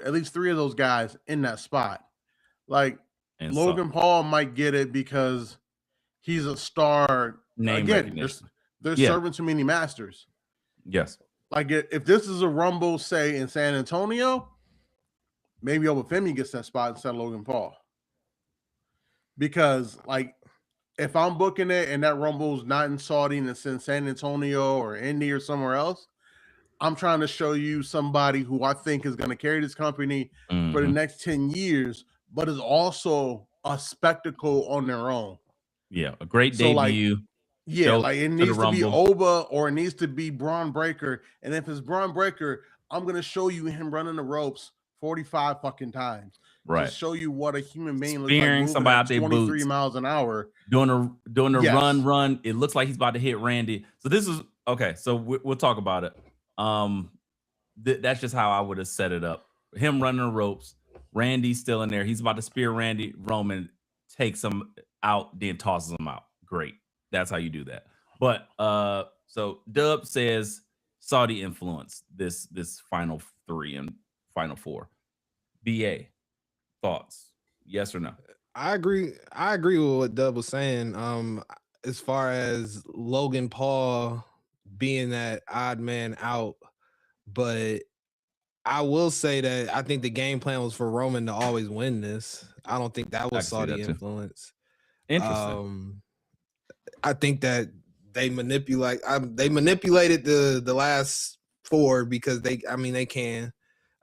Speaker 3: at least 3 of those guys in that spot. Like and Logan Paul might get it because he's a star.
Speaker 2: Name
Speaker 3: again, they're serving too many masters.
Speaker 2: Yes.
Speaker 3: Like if this is a Rumble, say in San Antonio, maybe Obafemi gets that spot instead of Logan Paul. Because like if I'm booking it and that Rumble's not in Saudi and it's in San Antonio or Indy or somewhere else, I'm trying to show you somebody who I think is going to carry this company for the next 10 years, but is also a spectacle on their own.
Speaker 2: Yeah, a great debut.
Speaker 3: Like, yeah, like it needs to be Oba or it needs to be Braun Breaker. And if it's Braun Breaker, I'm going to show you him running the ropes 45 fucking times.
Speaker 2: Right.
Speaker 3: To show you what a human being looks
Speaker 2: Spearing
Speaker 3: like,
Speaker 2: somebody out there
Speaker 3: 23 miles an hour.
Speaker 2: Doing a run. It looks like he's about to hit Randy. So this is okay. So we'll talk about it. That's just how I would have set it up. Him running the ropes, Randy's still in there. He's about to spear Randy. Roman takes him out, then tosses him out. Great. That's how you do that. But so Dub says Saudi influence this final 3 and final 4. BA, thoughts? Yes or no?
Speaker 1: I agree with what Dub was saying. As far as Logan Paul being that odd man out, but I will say that I think the game plan was for Roman to always win this. I don't think that was Saudi influence.
Speaker 2: Interesting.
Speaker 1: I think that they manipulated the last 4 because they can.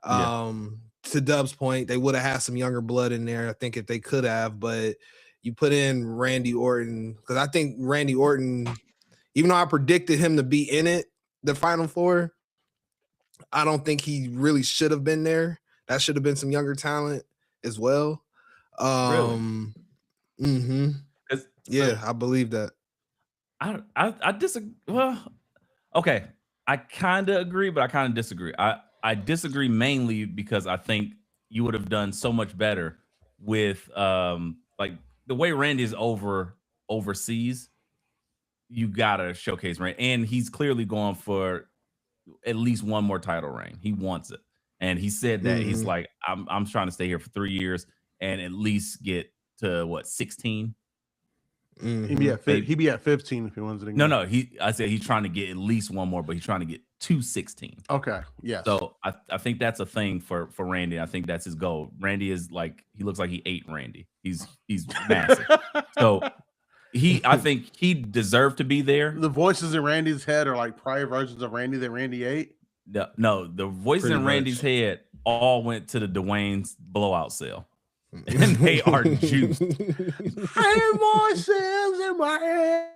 Speaker 1: To Dub's point, they would have had some younger blood in there, I think, if they could have, but you put in Randy Orton, because I think Randy Orton, even though I predicted him to be in it, the final 4, I don't think he really should have been there. That should have been some younger talent as well.
Speaker 2: Really?
Speaker 1: Yeah, I believe that.
Speaker 2: I disagree. Well, okay. I kind of agree, but I kind of disagree. I disagree mainly because I think you would have done so much better with like the way Randy is overseas. You gotta showcase Randy, and he's clearly going for at least one more title reign. He wants it, and he said that he's like, I'm trying to stay here for 3 years and at least get to what 16.
Speaker 3: He'd be at 15 if he wins it again.
Speaker 2: No. I said he's trying to get at least one more, but he's trying to get to 16.
Speaker 3: Okay. Yeah.
Speaker 2: So I think that's a thing for Randy. I think that's his goal. Randy is like, he looks like he ate Randy. He's massive. So I think he deserved to be there.
Speaker 3: The voices in Randy's head are like prior versions of Randy that Randy ate.
Speaker 2: No, the voices in Randy's head all went to the Dwayne's blowout sale. and they are juiced.
Speaker 3: I hear voices in my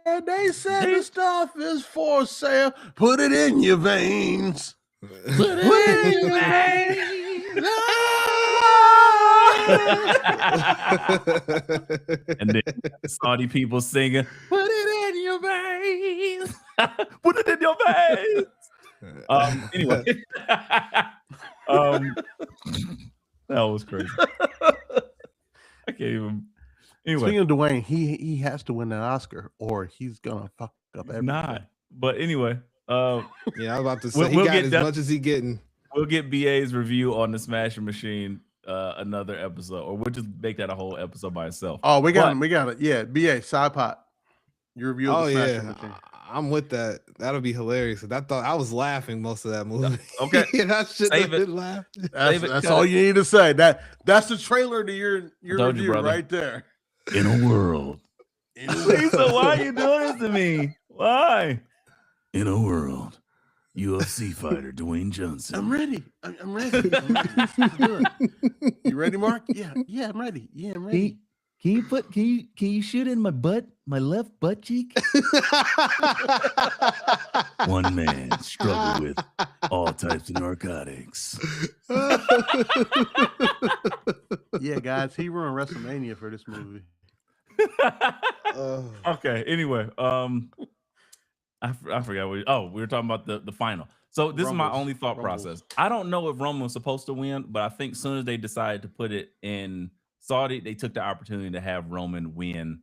Speaker 3: head. They said the stuff is for sale. Put it in your veins. Put it in your veins.
Speaker 2: And then Saudi people singing, "Put it in your veins, put it in your veins." Anyway, that was crazy. I can't even. Anyway,
Speaker 3: Speaking of Dwayne, he has to win that Oscar, or he's gonna fuck up everything.
Speaker 2: not. But anyway,
Speaker 1: yeah, I was about to say
Speaker 2: We'll
Speaker 1: he got
Speaker 2: get
Speaker 1: as
Speaker 2: that-
Speaker 1: much as he getting.
Speaker 2: we'll get BA's review on the Smashing Machine another episode, or we'll just make that a whole episode by itself.
Speaker 3: Oh, we got it. Yeah, BA side pot. Your review of
Speaker 1: Oh
Speaker 3: the Smashing
Speaker 1: yeah,
Speaker 3: Machine.
Speaker 1: I'm with that. That'll be hilarious. I thought I was laughing most of that movie.
Speaker 2: Okay,
Speaker 1: and I should
Speaker 2: Save
Speaker 1: have
Speaker 2: it.
Speaker 1: been laughing.
Speaker 3: That's all you need to say. That's the trailer to your
Speaker 2: told you,
Speaker 3: review
Speaker 2: brother.
Speaker 3: right there.
Speaker 2: In a world. Lisa, why are you doing this to me? Why? In a world, UFC fighter Dwayne Johnson.
Speaker 3: I'm ready. I'm ready. Let's do it. You ready, Mark? Yeah, I'm ready. Yeah, I'm ready.
Speaker 2: Can you shoot in my butt, my left butt cheek? One man struggled with all types of narcotics.
Speaker 3: Yeah, guys, he ruined WrestleMania for this movie.
Speaker 2: Okay. Anyway, I forgot what. We were talking about the final. So this is my only thought process. I don't know if Roman was supposed to win, but I think as soon as they decided to put it in Saudi, they took the opportunity to have Roman win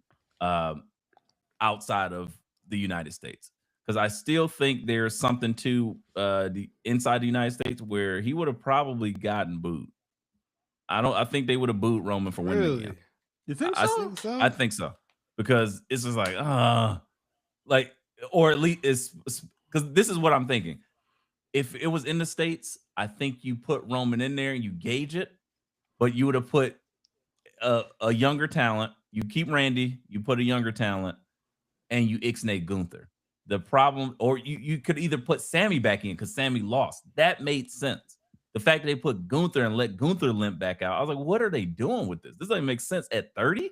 Speaker 2: outside of the United States, because I still think there's something to the inside the United States where he would have probably gotten booed. I think they would have booed Roman for winning
Speaker 1: Really?
Speaker 2: again.
Speaker 3: You think
Speaker 1: I
Speaker 3: so?
Speaker 1: think so.
Speaker 2: I think so, because it's just like, or at least it's because this is what I'm thinking. If it was in the States, I think you put Roman in there and you gauge it, but you would have put a younger talent. You keep Randy, you put a younger talent, and you ixnay Gunther. The problem, or you could either put Sammy back in because Sammy lost. That made sense. The fact that they put Gunther and let Gunther limp back out, I was like, what are they doing with this? This doesn't make sense at 30.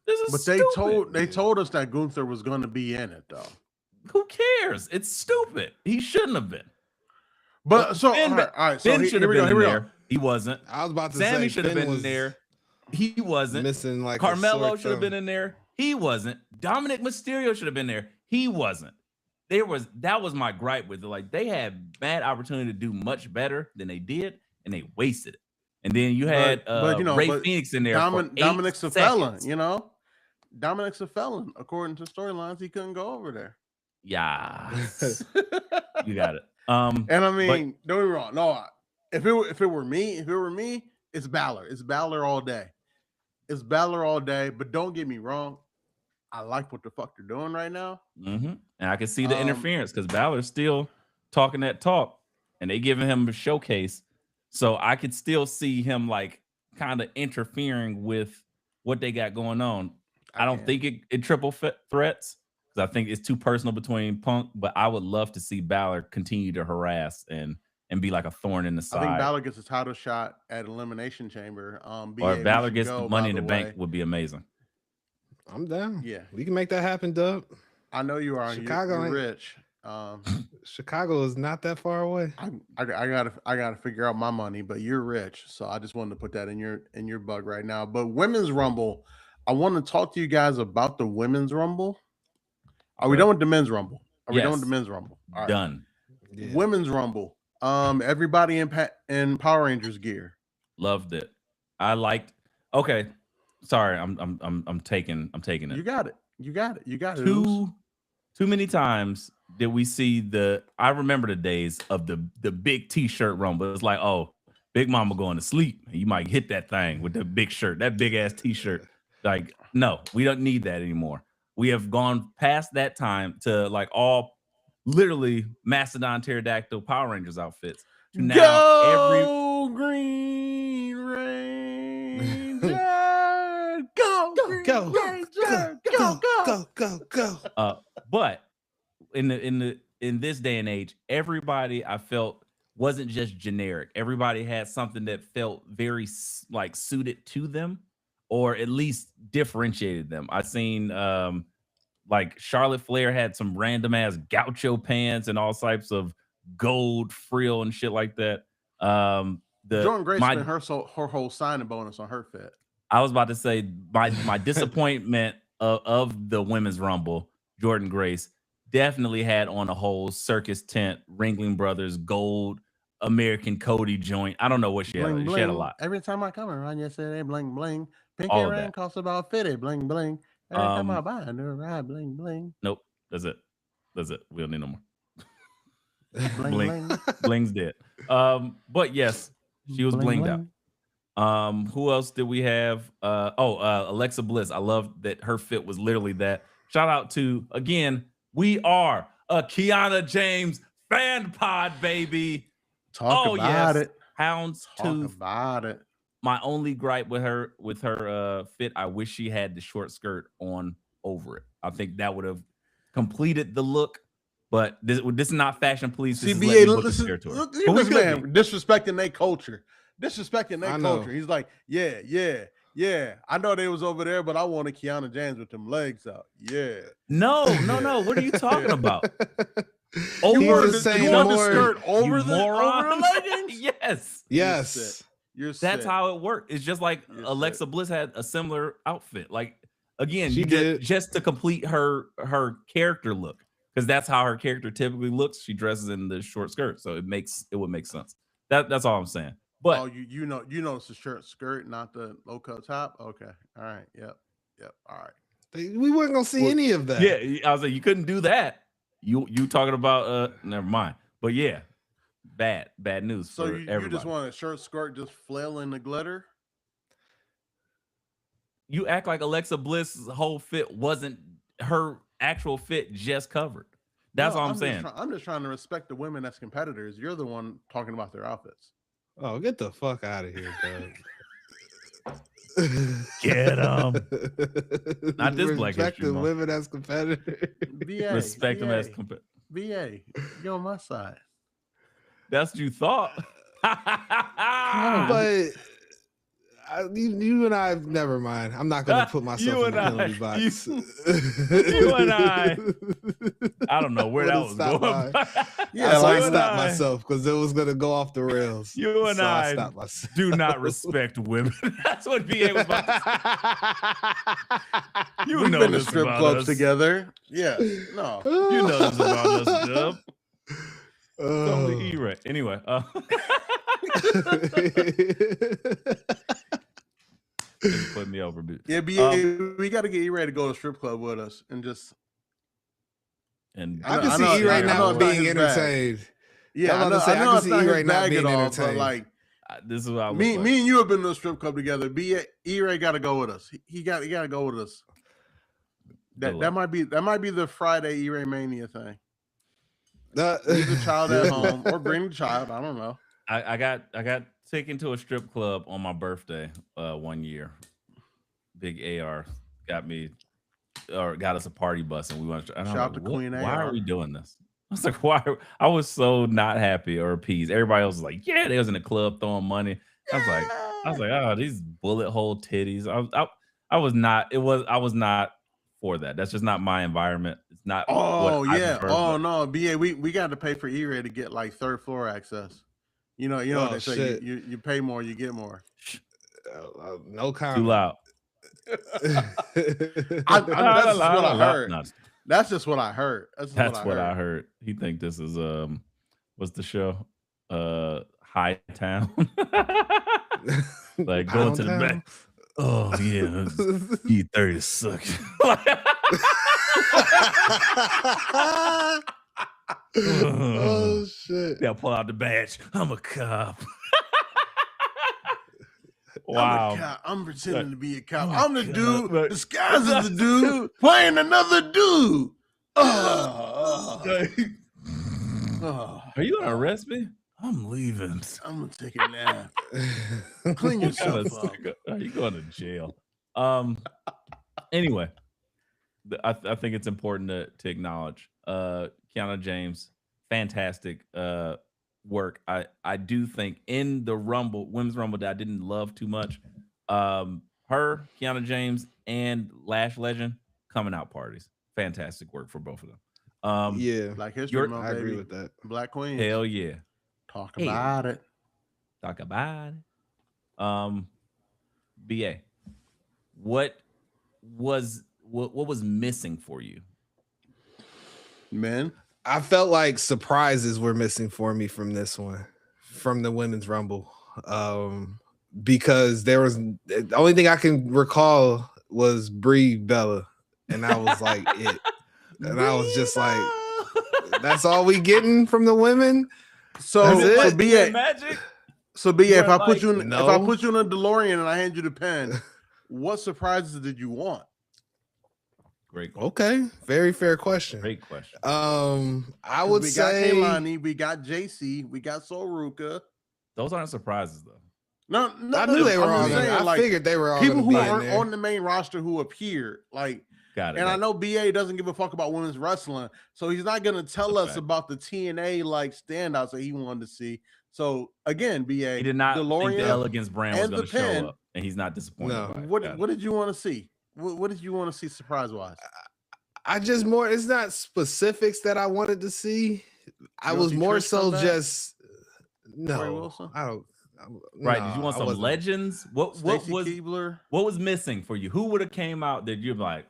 Speaker 2: This is
Speaker 3: But
Speaker 2: stupid.
Speaker 3: they told us that Gunther was going to be in it, though.
Speaker 2: Who cares? It's stupid. He shouldn't have been.
Speaker 3: But so
Speaker 2: Ben,
Speaker 3: all right. So
Speaker 2: Ben should have been in there. He wasn't.
Speaker 1: I was about to
Speaker 2: Sammy
Speaker 1: say
Speaker 2: should have
Speaker 1: Finn
Speaker 2: been in
Speaker 1: was
Speaker 2: there. He wasn't.
Speaker 1: missing like a
Speaker 2: Carmelo
Speaker 1: sore
Speaker 2: should have been
Speaker 1: thumb.
Speaker 2: in there. He wasn't. Dominic Mysterio should have been there. He wasn't. That was my gripe with it. Like, they had bad opportunity to do much better than they did, and they wasted it. And then you had Ray Phoenix in there.
Speaker 3: Dominic's a felon,
Speaker 2: seconds.
Speaker 3: you know. Dominic's a felon. According to storylines, he couldn't go over there.
Speaker 2: Yeah. You got it.
Speaker 3: And I mean, don't get me wrong. No, if it were me, it's Balor. It's Balor all day. It's Balor all day. But don't get me wrong, I like what the fuck they're doing right now.
Speaker 2: Mm-hmm. And I can see the interference because Balor's still talking that talk, and they giving him a showcase. So I could still see him like kind of interfering with what they got going on. I don't think it triple threats, because I think it's too personal between Punk. But I would love to see Balor continue to harass and be like a thorn in the side.
Speaker 3: I think Balor gets a title shot at Elimination Chamber.
Speaker 2: Or if Balor gets the Money in the Bank, would be amazing.
Speaker 1: I'm down.
Speaker 3: Yeah,
Speaker 1: we can make that happen, Dub.
Speaker 3: I know you are.
Speaker 1: Chicago
Speaker 3: you're rich.
Speaker 1: Chicago is not that far away.
Speaker 3: I gotta figure out my money, but you're rich, so I just wanted to put that in your bug right now. But Women's Rumble, I want to talk to you guys about the Women's Rumble. Are we done with the Men's Rumble? Are we done with the Men's Rumble?
Speaker 2: All right. Done.
Speaker 1: Yeah.
Speaker 3: Women's Rumble. Everybody in Power Rangers gear.
Speaker 2: Loved it. I liked. Okay, sorry, I'm taking it.
Speaker 3: You got it.
Speaker 2: Too many times did we see I remember the days of the big T-shirt Rumble. It's like, oh, Big Mama going to sleep. You might hit that thing with the big shirt, that big ass T-shirt. Like, no, we don't need that anymore. We have gone past that time to like all literally Mastodon Pterodactyl Power Rangers outfits. To now
Speaker 3: go Green Ranger,
Speaker 2: go. But in this day and age, everybody I felt wasn't just generic. Everybody had something that felt very like suited to them. or at least differentiated them. I seen like Charlotte Flair had some random ass gaucho pants and all types of gold frill and shit like that.
Speaker 3: Jordan Grace spent her whole signing bonus on her fit.
Speaker 2: I was about to say my disappointment of the women's rumble, Jordan Grace definitely had on a whole circus tent, Ringling Brothers gold American Cody joint. I don't know what she had. She had a lot.
Speaker 3: Every time I come around, you say they bling bling. Pinky ring costs about 50. Bling bling. Every time I buy a new ride, bling bling.
Speaker 2: Nope, that's it. We don't need no more.
Speaker 3: Bling bling.
Speaker 2: Bling's dead. But yes, she was blinged out. Who else did we have? Alexa Bliss. I love that her fit was literally that. Shout out to, again, we are a Kiana James fan pod, baby.
Speaker 3: Talk about it.
Speaker 2: Houndstooth.
Speaker 3: Talk about it.
Speaker 2: My only gripe with her fit, I wish she had the short skirt on over it. I think that would have completed the look. But this is not fashion police. This
Speaker 3: CBA,
Speaker 2: is territory.
Speaker 3: Look this man disrespecting their culture. Disrespecting their culture. He's like, yeah. I know they was over there, but I wanted Kiana James with them legs out. Yeah.
Speaker 2: No. What are you talking about?
Speaker 3: You want the skirt over the leggings?
Speaker 2: Yes.
Speaker 3: You're
Speaker 2: That's
Speaker 3: sick.
Speaker 2: how it worked. It's just like Alexa Bliss had a similar outfit. Like, again,
Speaker 1: She did.
Speaker 2: just to complete her character look, because that's how her character typically looks. She dresses in the short skirt, so it would make sense. That's all I'm saying. But
Speaker 3: you know it's the short skirt, not the low cut top. Okay, all right, yep, all right.
Speaker 1: We weren't gonna see any of that.
Speaker 2: Yeah, I was like, you couldn't do that. You talking about never mind. But yeah, bad news.
Speaker 3: So
Speaker 2: for everybody.
Speaker 3: You just want a short skirt just flailing the glitter?
Speaker 2: You act like Alexa Bliss's whole fit wasn't her actual fit, just covered. That's all I'm saying.
Speaker 3: I'm just trying to respect the women as competitors. You're the one talking about their outfits.
Speaker 1: Oh, get the fuck out of here, Doug.
Speaker 2: Get them. Not this Black
Speaker 1: Respect
Speaker 2: History
Speaker 1: the
Speaker 2: Month.
Speaker 1: women as competitors.
Speaker 2: Respect them as competitors.
Speaker 3: VA, you're on my side.
Speaker 2: That's what you thought.
Speaker 1: But you and I, never mind. I'm not going to put myself in the penalty box.
Speaker 2: You and I don't know where that was going.
Speaker 1: So I stopped myself because it was going to go off the rails.
Speaker 2: You and I
Speaker 1: stopped myself.
Speaker 2: do not respect women. That's what VA was about to say.
Speaker 3: We've been to strip clubs together. Yeah, no.
Speaker 2: You know this about us, Dub. It's only E-Ray. Anyway. Put me over, dude.
Speaker 3: Yeah, we got to get E-Ray to go to strip club with us and just.
Speaker 2: And
Speaker 1: I can see E-Ray not being entertained.
Speaker 3: Yeah, I can see E-Ray not being entertained. But like,
Speaker 2: this is what
Speaker 3: me and you have been to a strip club together. E-Ray got to go with us. He got to go with us. That might be the Friday E-Ray Mania thing. Leave the child at home or bring the child. I don't know.
Speaker 2: I got taken to a strip club on my birthday 1 year. Big AR got us a party bus, and we went. Shout
Speaker 3: out to Queen AR.
Speaker 2: Why are we doing this? I was like, why? I was so not happy or appeased. Everybody else was like, yeah, they was in the club throwing money. I was like, oh, these bullet hole titties. I was not for that. That's just not my environment. It's not.
Speaker 3: Oh yeah. No, BA. We got to pay for E-Ray to get like third floor access. You know what they say. You pay more, you get more.
Speaker 1: No comment.
Speaker 2: Too loud.
Speaker 3: That's just what I heard.
Speaker 2: That's what I heard. He think this is what's the show? High Town. Like going to the back. Oh yeah, E30 sucks.
Speaker 1: Oh shit!
Speaker 2: They'll pull out the badge. I'm a cop. Wow.
Speaker 3: I'm pretending to be a cop. I'm the dude disguised as the dude playing another dude.
Speaker 2: Are you gonna arrest me? I'm leaving.
Speaker 3: I'm gonna take a nap. Clean yourself up.
Speaker 2: Are you going to jail? Anyway, I think it's important to acknowledge Kiana James, fantastic work. I do think in the Rumble, Women's Rumble, that I didn't love too much. her, Kiana James, and Lash Legend coming out parties. Fantastic work for both of them.
Speaker 1: Yeah,
Speaker 3: Black History Month,
Speaker 1: I agree
Speaker 3: baby.
Speaker 1: with that.
Speaker 3: Black Queens.
Speaker 2: Hell yeah.
Speaker 3: Talk
Speaker 2: Hell
Speaker 3: about it.
Speaker 2: Talk about it. BA, what was missing for you?
Speaker 3: Men.
Speaker 1: I felt like surprises were missing for me from this one, from the Women's Rumble. Because there was the only thing I can recall was Brie Bella, and I was like it. And I was just like, that's all we getting from the women.
Speaker 3: So
Speaker 1: That's it?
Speaker 3: BA
Speaker 2: Magic.
Speaker 3: So BA, if I put
Speaker 2: like,
Speaker 3: you in
Speaker 1: no.
Speaker 3: if I put you in a DeLorean and I hand you the pen, what surprises did you want?
Speaker 2: Great question.
Speaker 1: Okay, very fair question.
Speaker 2: Great question.
Speaker 1: I would say
Speaker 3: we got Kaylani, we got JC, we got Soruka.
Speaker 2: Those aren't surprises though.
Speaker 3: No,
Speaker 1: I knew they were
Speaker 3: I'm
Speaker 1: all
Speaker 3: just
Speaker 1: gonna,
Speaker 3: saying,
Speaker 1: I
Speaker 3: like,
Speaker 1: figured they were all
Speaker 3: people
Speaker 1: gonna
Speaker 3: who
Speaker 1: be
Speaker 3: aren't
Speaker 1: in there.
Speaker 3: on the main roster who appear, like,
Speaker 2: Got it.
Speaker 3: and I know BA doesn't give a fuck about women's wrestling, so he's not gonna tell us about the TNA like standouts that he wanted to see. So again, BA,
Speaker 2: he did not think the
Speaker 3: DeLorean
Speaker 2: Elegance brand was
Speaker 3: and
Speaker 2: going
Speaker 3: the
Speaker 2: to show
Speaker 3: pen.
Speaker 2: up, and he's not disappointed.
Speaker 1: No.
Speaker 2: by it.
Speaker 3: What did you want to see? What did you want to see surprise wise?
Speaker 1: I just more. It's not specifics that I wanted to see. I was more so just no. I don't.
Speaker 2: Right?
Speaker 1: No,
Speaker 2: did you want
Speaker 1: I
Speaker 2: some
Speaker 1: wasn't.
Speaker 2: legends? What
Speaker 3: Stacey
Speaker 2: was
Speaker 3: Keibler?
Speaker 2: What was missing for you? Who would have came out that you're like?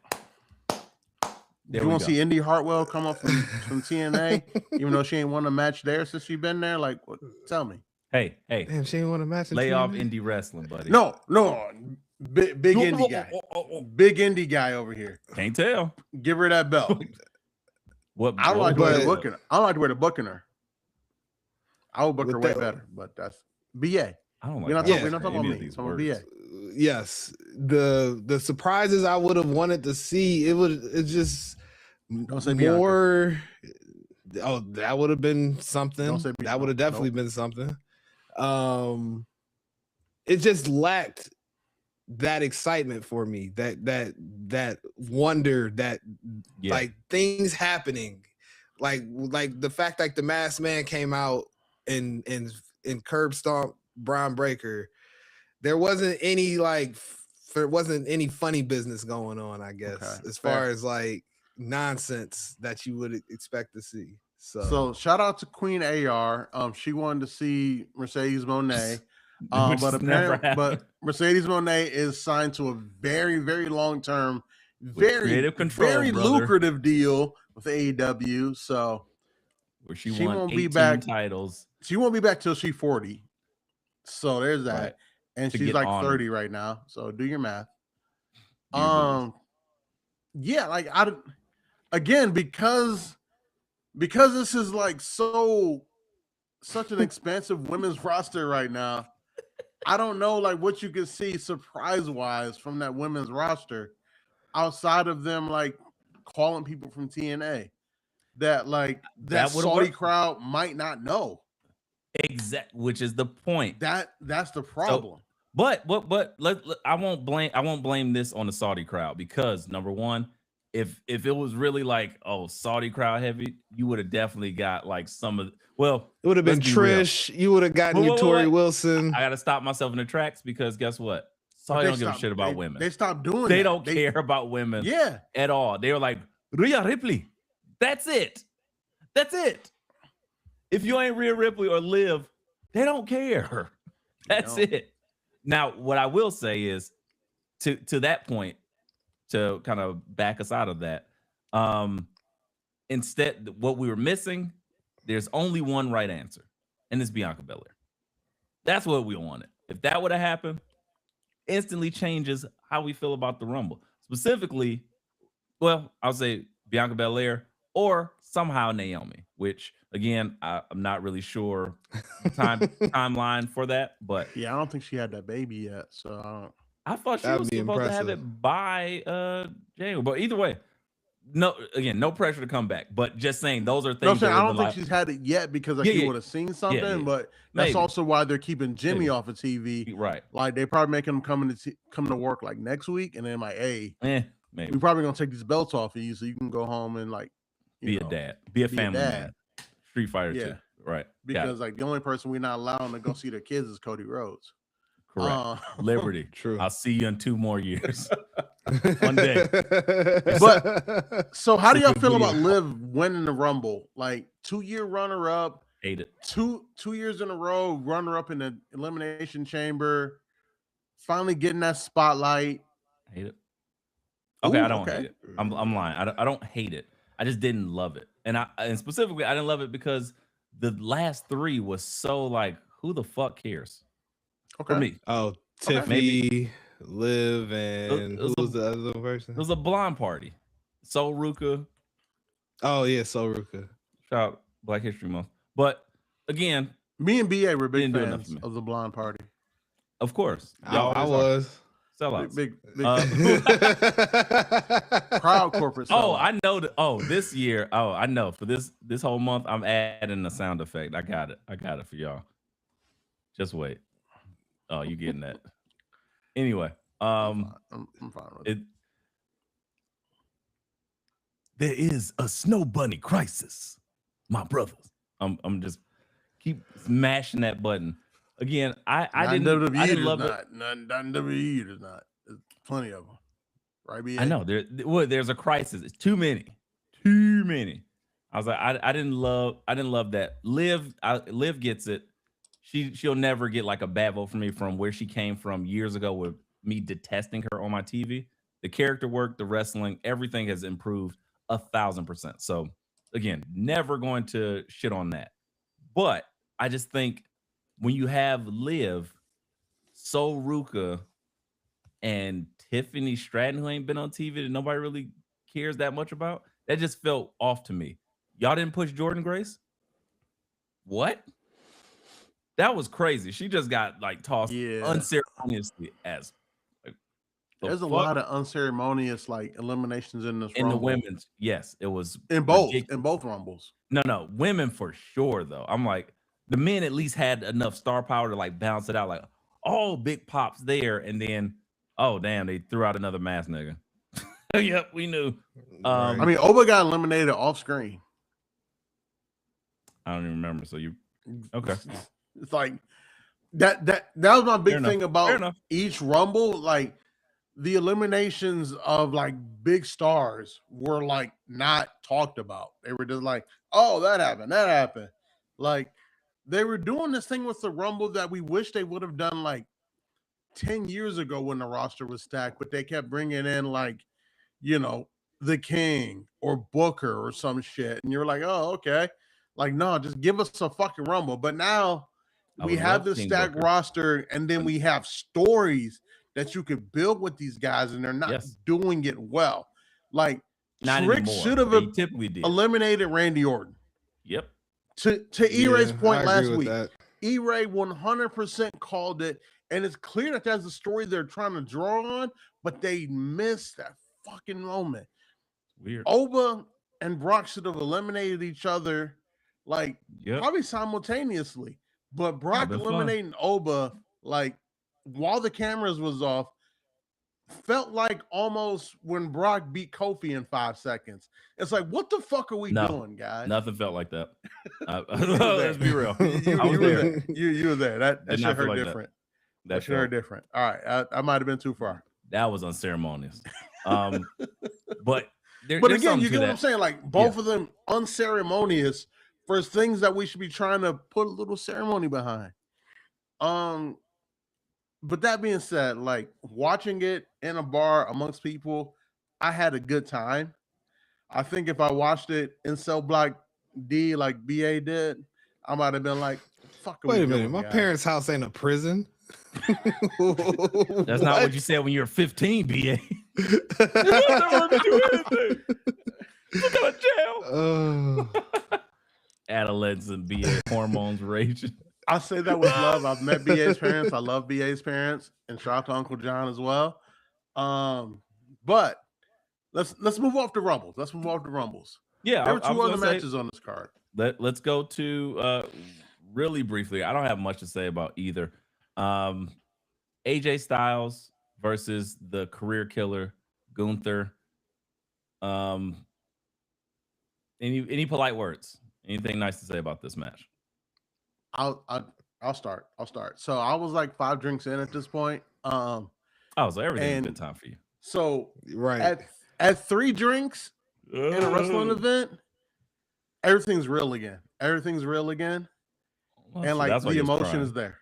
Speaker 3: Do you want to see Indy Hartwell come up from TNA, even though she ain't won a match there since she's been there? Like, what? Tell me.
Speaker 2: Hey,
Speaker 1: Damn, she ain't won a match.
Speaker 2: lay off indie wrestling, buddy.
Speaker 3: No, big indie guy, big indie guy over here.
Speaker 2: Can't tell.
Speaker 3: Give her that belt. I don't like to wear the booking. I don't like to wear the booking her. I would book her way better, but that's BA.
Speaker 2: I don't like.
Speaker 3: We're not talking about me.
Speaker 2: These
Speaker 3: talking BA.
Speaker 1: Yes, the surprises I would have wanted to see. It's just
Speaker 3: don't say
Speaker 1: more. Bianca. Oh, that would have been something.
Speaker 3: Don't say
Speaker 1: that would have definitely been something. It just lacked that excitement for me. That wonder. That like things happening. Like the fact like the Masked Man came out and curb stomp Braun Breaker. There wasn't any funny business going on, I guess, as far as like nonsense that you would expect to see. So
Speaker 3: shout out to Queen AR. She wanted to see Mercedes Moné. But Mercedes Moné is signed to a very, very long-term, very lucrative deal with AEW. So
Speaker 2: where she won 18 titles.
Speaker 3: She won't be back till she's 40. So there's that.
Speaker 2: Right.
Speaker 3: And she's like 30 right now. So do your math. Yeah, like because this is like such an expensive women's roster right now. I don't know like what you could see surprise-wise from that women's roster outside of them like calling people from TNA that Saudi crowd might not know.
Speaker 2: Which is the point.
Speaker 3: That's the problem.
Speaker 2: So, but I won't blame this on the Saudi crowd because number one, if it was really like Saudi crowd heavy, you would have definitely got like some of it would have been
Speaker 1: Trish. You would have gotten your Tori Wilson.
Speaker 2: I got to stop myself in the tracks because guess what? Saudi don't give a shit about women.
Speaker 3: They stopped doing that.
Speaker 2: They don't care about women at all. They were like, Rhea Ripley. That's it. If you ain't Rhea Ripley or Liv, they don't care. That's it. Now, what I will say is to that point, to kind of back us out of that, instead, what we were missing, there's only one right answer, and it's Bianca Belair. That's what we wanted. If that would have happened, instantly changes how we feel about the Rumble. Specifically, I'll say Bianca Belair or somehow Naomi, which again, I'm not really sure timeline for that, but
Speaker 3: yeah, I don't think she had that baby yet. So
Speaker 2: I thought she was supposed to have it by January. But either way, no pressure to come back. But just saying those are things.
Speaker 3: I don't think she's had it yet because you would have seen something. But that's also why they're keeping Jimmy off of TV.
Speaker 2: Right.
Speaker 3: Like they probably making him come to work like next week, and then like, hey,
Speaker 2: maybe
Speaker 3: we're probably gonna take these belts off of you so you can go home and like
Speaker 2: be a dad, be a family man. Street Fighter 2. Right.
Speaker 3: Because like the only person we're not allowing to go see their kids is Cody Rhodes.
Speaker 2: Correct. Liberty.
Speaker 1: True.
Speaker 2: I'll see you in 2 more years. One day.
Speaker 3: But so how do y'all
Speaker 1: Good
Speaker 3: feel
Speaker 1: video.
Speaker 3: about Liv winning the Rumble? Like 2-year runner up,
Speaker 2: Hate it.
Speaker 3: two years in a row, runner up in the Elimination Chamber, finally getting that spotlight.
Speaker 2: Hate it. Okay,
Speaker 3: Ooh,
Speaker 2: I don't
Speaker 3: okay.
Speaker 2: hate it. I'm lying. I don't hate it. I just didn't love it. And specifically, I didn't love it because the last 3 was so like, who the fuck cares?
Speaker 3: Okay.
Speaker 2: For me.
Speaker 1: Oh,
Speaker 3: Okay.
Speaker 1: Tiffy, Liv, and
Speaker 2: It
Speaker 1: who
Speaker 2: was
Speaker 1: was the other person?
Speaker 2: It was a blonde party. Soul Ruka.
Speaker 1: Oh yeah, Soruka.
Speaker 2: Shout out Black History Month. But again,
Speaker 3: Me and BA were big
Speaker 2: Didn't do enough
Speaker 3: fans
Speaker 2: for me.
Speaker 3: of the blonde party.
Speaker 2: of course,
Speaker 1: I
Speaker 2: y'all always are.
Speaker 1: was.
Speaker 2: Sellouts.
Speaker 3: Big
Speaker 2: Uh,
Speaker 3: proud corporate.
Speaker 2: Oh,
Speaker 3: sellout.
Speaker 2: I know. This year. Oh, I know. For this whole month, I'm adding a sound effect. I got it. I got it for y'all. Just wait. Oh, you getting that? Anyway,
Speaker 3: I'm fine with it.
Speaker 2: There is a snow bunny crisis, my brothers. I'm just keep smashing that button again. I didn't love it.
Speaker 3: Not WWE. There's not. There's plenty of them. Right, BA?
Speaker 2: I know there's a crisis. It's too many. I was like, I didn't love that. Liv gets it. She'll never get like a bad vote from me from where she came from years ago with me detesting her on my TV. The character work, the wrestling, everything has improved 1,000%. So again, never going to shit on that. But I just think when you have Liv, Soul Ruka, and Tiffany Stratton, who ain't been on TV that nobody really cares that much about, that just felt off to me. Y'all didn't push Jordan Grace? What? That was crazy. She just got like tossed unceremoniously as like,
Speaker 3: There's a lot of unceremonious like eliminations in this
Speaker 2: in
Speaker 3: Rumble.
Speaker 2: the women's. Yes, it was
Speaker 3: in both
Speaker 2: ridiculous.
Speaker 3: Rumbles.
Speaker 2: No, women for sure though. I'm like, the men at least had enough star power to like balance it out. Like, oh, big pops there, and then oh damn, they threw out another mass nigga. Yep, we knew.
Speaker 3: I mean, Oba got eliminated off screen.
Speaker 2: I don't even remember. So you okay?
Speaker 3: It's like that was my big thing
Speaker 2: Fair
Speaker 3: about
Speaker 2: enough.
Speaker 3: each Rumble. Like the eliminations of like big stars were like not talked about. They were just like, oh, that happened. Like they were doing this thing with the Rumble that we wish they would have done like 10 years ago when the roster was stacked, but they kept bringing in like, you know, the King or Booker or some shit. And you're like, oh, okay. Like, no, just give us a fucking Rumble. But now we have this stacked roster, and then we have stories that you could build with these guys, and they're not doing it well. Like, Trick should have eliminated Randy Orton.
Speaker 2: Yep.
Speaker 3: To E-Ray's point last week, E-Ray 100% called it, and it's clear that that's the story they're trying to draw on, but they missed that fucking moment.
Speaker 2: Weird.
Speaker 3: Oba and Brock should have eliminated each other like probably simultaneously, but Brock eliminating Oba like while the cameras was off felt like almost when Brock beat Kofi in 5 seconds. It's like, what the fuck are we doing, guys?
Speaker 2: Nothing felt like that. Let's be real.
Speaker 3: You were there. That shit hurt
Speaker 2: like
Speaker 3: different. That shit hurt different. All right, I might have been too far.
Speaker 2: That was unceremonious. But
Speaker 3: again, you get what I'm saying? Like both of them unceremonious for things that we should be trying to put a little ceremony behind. But that being said, like watching it in a bar amongst people, I had a good time. I think if I watched it in Cell Block D like BA did, I might have been like, fuck.
Speaker 1: Wait a minute, my parents' house ain't a prison.
Speaker 2: That's not what you said when you were 15, BA. You never do anything. Look at jail. Adolescent BA hormones raging.
Speaker 3: I say that with love. I've met BA's parents. I love BA's parents, and shout out to Uncle John as well. But let's move off the Rumbles.
Speaker 2: Yeah,
Speaker 3: there were two other matches on this card.
Speaker 2: Let's go to really briefly. I don't have much to say about either. AJ Styles versus the career killer Gunther. Any polite words? Anything nice to say about this match?
Speaker 3: I'll start. So I was like 5 drinks in at this point.
Speaker 2: Oh, so everything's a
Speaker 3: And
Speaker 2: good time for you.
Speaker 3: so
Speaker 1: Right.
Speaker 3: at 3 drinks in a wrestling event, everything's real again. Everything's real again.
Speaker 2: Well,
Speaker 3: And
Speaker 2: shit,
Speaker 3: like
Speaker 2: that's why
Speaker 3: the
Speaker 2: you was
Speaker 3: emotion
Speaker 2: crying.
Speaker 3: is there.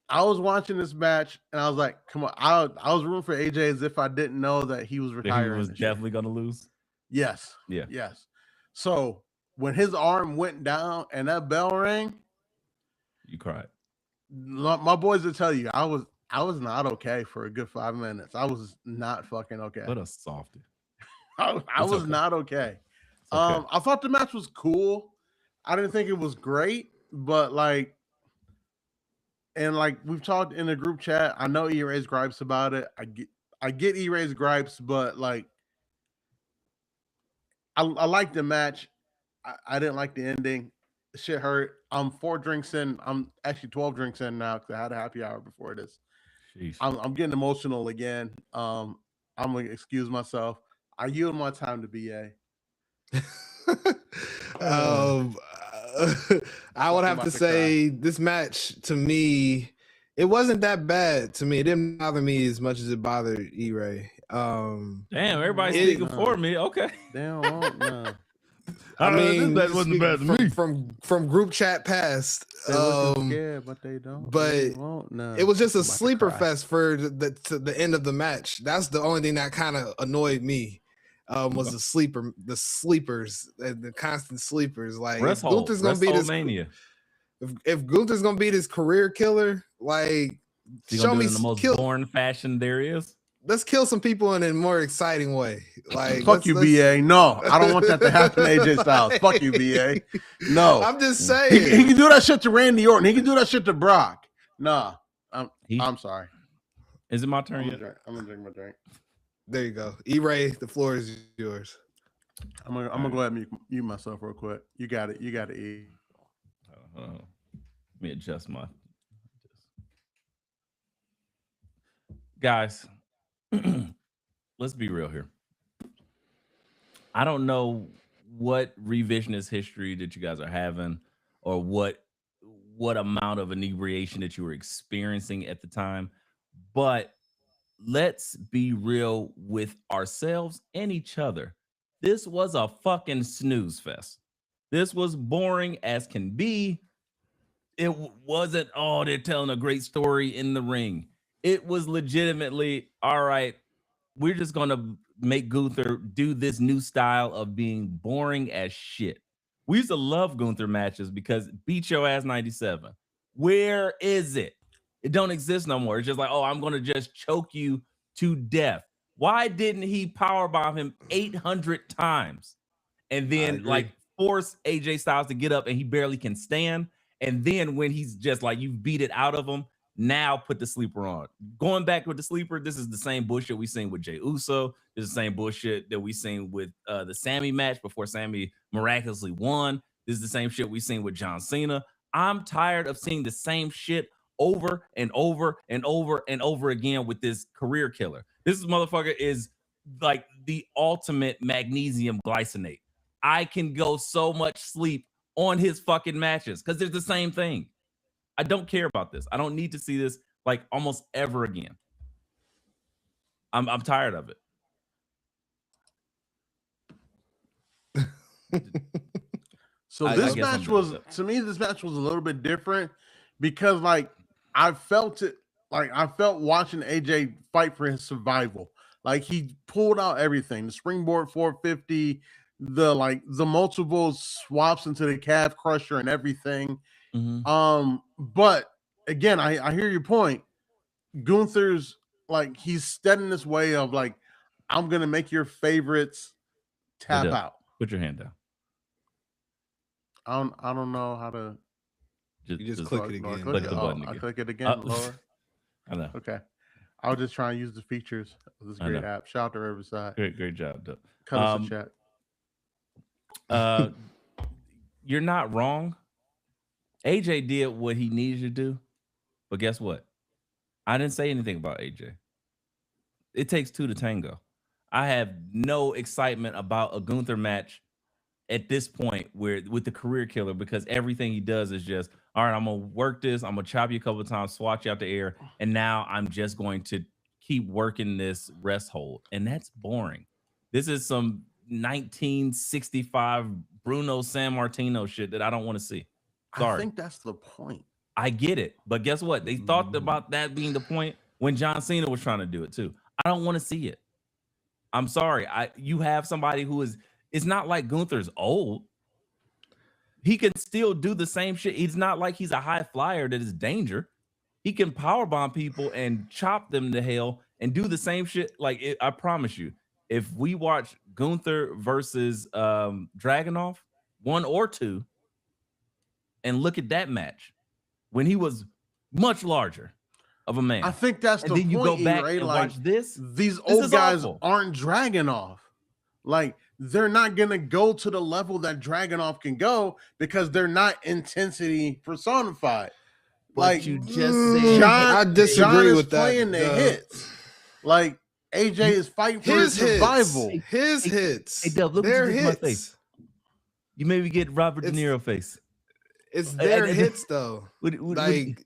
Speaker 3: I was watching this match and I was like, come on. I was rooting for AJ as if I didn't know that he was
Speaker 2: That
Speaker 3: retiring.
Speaker 2: he was
Speaker 3: this year.
Speaker 2: definitely gonna lose.
Speaker 3: Yes.
Speaker 2: Yeah.
Speaker 3: Yes. So when his arm went down and that bell rang,
Speaker 2: You cried.
Speaker 3: my boys will tell you I was not okay for a good 5 minutes. I was not fucking okay.
Speaker 2: What a softie.
Speaker 3: I was
Speaker 2: okay.
Speaker 3: not okay.
Speaker 2: Okay.
Speaker 3: I thought the match was cool. I didn't think it was great, but like, and like we've talked in the group chat, I know E-Ray's gripes about it. I get E-Ray's gripes, but like, I like the match. I didn't like the ending. Shit hurt. I'm 4 drinks in. I'm actually 12 drinks in now because I had a happy hour before this.
Speaker 2: Sheesh.
Speaker 3: I'm getting emotional again. I'm gonna excuse myself. I yield my time to BA.
Speaker 1: I would have to say this match to me, it wasn't that bad to me. It didn't bother me as much as it bothered E-Ray.
Speaker 2: Damn, everybody's speaking for me. Okay.
Speaker 3: Damn, no.
Speaker 1: I mean,
Speaker 2: that wasn't bad to me.
Speaker 1: From group chat past.
Speaker 3: Yeah, but they don't.
Speaker 1: But it was just a sleeper
Speaker 3: cry.
Speaker 1: fest for the end of the match. That's the only thing that kind of annoyed me. Was the sleepers, the constant sleepers. Like if Gunther's gonna beat if Gunther's gonna beat his career killer, like
Speaker 2: show me in the most boring fashion there is.
Speaker 1: Let's kill some people in a more exciting way. Like
Speaker 3: fuck you, BA. No, I don't want that to happen to AJ Styles. Fuck you, BA. No,
Speaker 1: I'm just saying
Speaker 3: he can do that shit to Randy Orton. He can do that shit to Brock. Nah, I'm sorry.
Speaker 2: Is it my turn
Speaker 3: yet? I'm gonna drink my drink.
Speaker 1: There you go. E-Ray, the floor is yours.
Speaker 3: I'm gonna go ahead and mute myself real quick. You got it. You got to eat.
Speaker 2: Let me adjust my. Guys, let's be real here. I don't know what revisionist history that you guys are having, or what amount of inebriation that you were experiencing at the time, but let's be real with ourselves and each other. This was a fucking snooze fest. This was boring as can be. It wasn't, oh, they're telling a great story in the ring. It was legitimately, all right, we're just going to make Gunther do this new style of being boring as shit. We used to love Gunther matches because beat your ass 97. Where is it? It don't exist no more. It's just like, oh, I'm going to just choke you to death. Why didn't he powerbomb him 800 times and then like force AJ Styles to get up and he barely can stand? And then when he's just like, you beat it out of him, now put the sleeper on. Going back with the sleeper, this is the same bullshit we seen with Jey Uso. This is the same bullshit that we seen with the Sammy match before Sammy miraculously won. This is the same shit we seen with John Cena. I'm tired of seeing the same shit over and over and over and over again with this career killer. This motherfucker is like the ultimate magnesium glycinate. I can go so much sleep on his fucking matches because they're the same thing. I don't care about this. I don't need to see this like almost ever again. I'm tired of it.
Speaker 3: So this match was, to me, this match was a little bit different because like I felt watching AJ fight for his survival. Like he pulled out everything, the springboard 450, the multiple swaps into the calf crusher and everything.
Speaker 2: Mm-hmm.
Speaker 3: But again, I hear your point. Gunther's like, he's stead in this way of like, I'm gonna make your favorites tap out.
Speaker 2: Put your hand down.
Speaker 3: I don't know how to.
Speaker 1: You just click it again.
Speaker 2: Click the button again.
Speaker 3: I click it again. Lower.
Speaker 2: I know.
Speaker 3: Okay. I was just trying to use the features of this great app. Shout out to Riverside.
Speaker 2: Great job, Doug.
Speaker 3: Cut us a check.
Speaker 2: You're not wrong. AJ did what he needed to do, but guess what? I didn't say anything about AJ. It takes two to tango. I have no excitement about a Gunther match at this point where with the career killer, because everything he does is just, all right, I'm gonna work this, I'm gonna chop you a couple of times, swat you out the air, and now I'm just going to keep working this rest hold. And that's boring. This is some 1965 Bruno Sammartino shit that I don't want to see. Sorry.
Speaker 3: I think that's the point.
Speaker 2: I get it. But guess what? They thought about that being the point when John Cena was trying to do it too. I don't want to see it. I'm sorry. You have somebody who is, it's not like Gunther's old. He can still do the same shit. He's not like he's a high flyer that is danger. He can powerbomb people and chop them to hell and do the same shit. Like I promise you, if we watch Gunther versus Dragunov 1 or 2 and look at that match when he was much larger of a man,
Speaker 3: I think that's
Speaker 2: and
Speaker 3: the
Speaker 2: then
Speaker 3: point.
Speaker 2: You go back
Speaker 3: right?
Speaker 2: and
Speaker 3: like,
Speaker 2: watch this.
Speaker 3: These old guys
Speaker 2: awful.
Speaker 3: aren't Dragunov. Like they're not gonna go to the level that Dragunov can go because they're not intensity personified.
Speaker 2: But
Speaker 3: like
Speaker 2: you just said,
Speaker 1: I disagree with that.
Speaker 3: Playing the hits. Like AJ is fighting for his survival.
Speaker 1: His hits.
Speaker 2: Hey, Dub, look what you did to my face. You made me get Robert De Niro face.
Speaker 1: It's their hits though. Like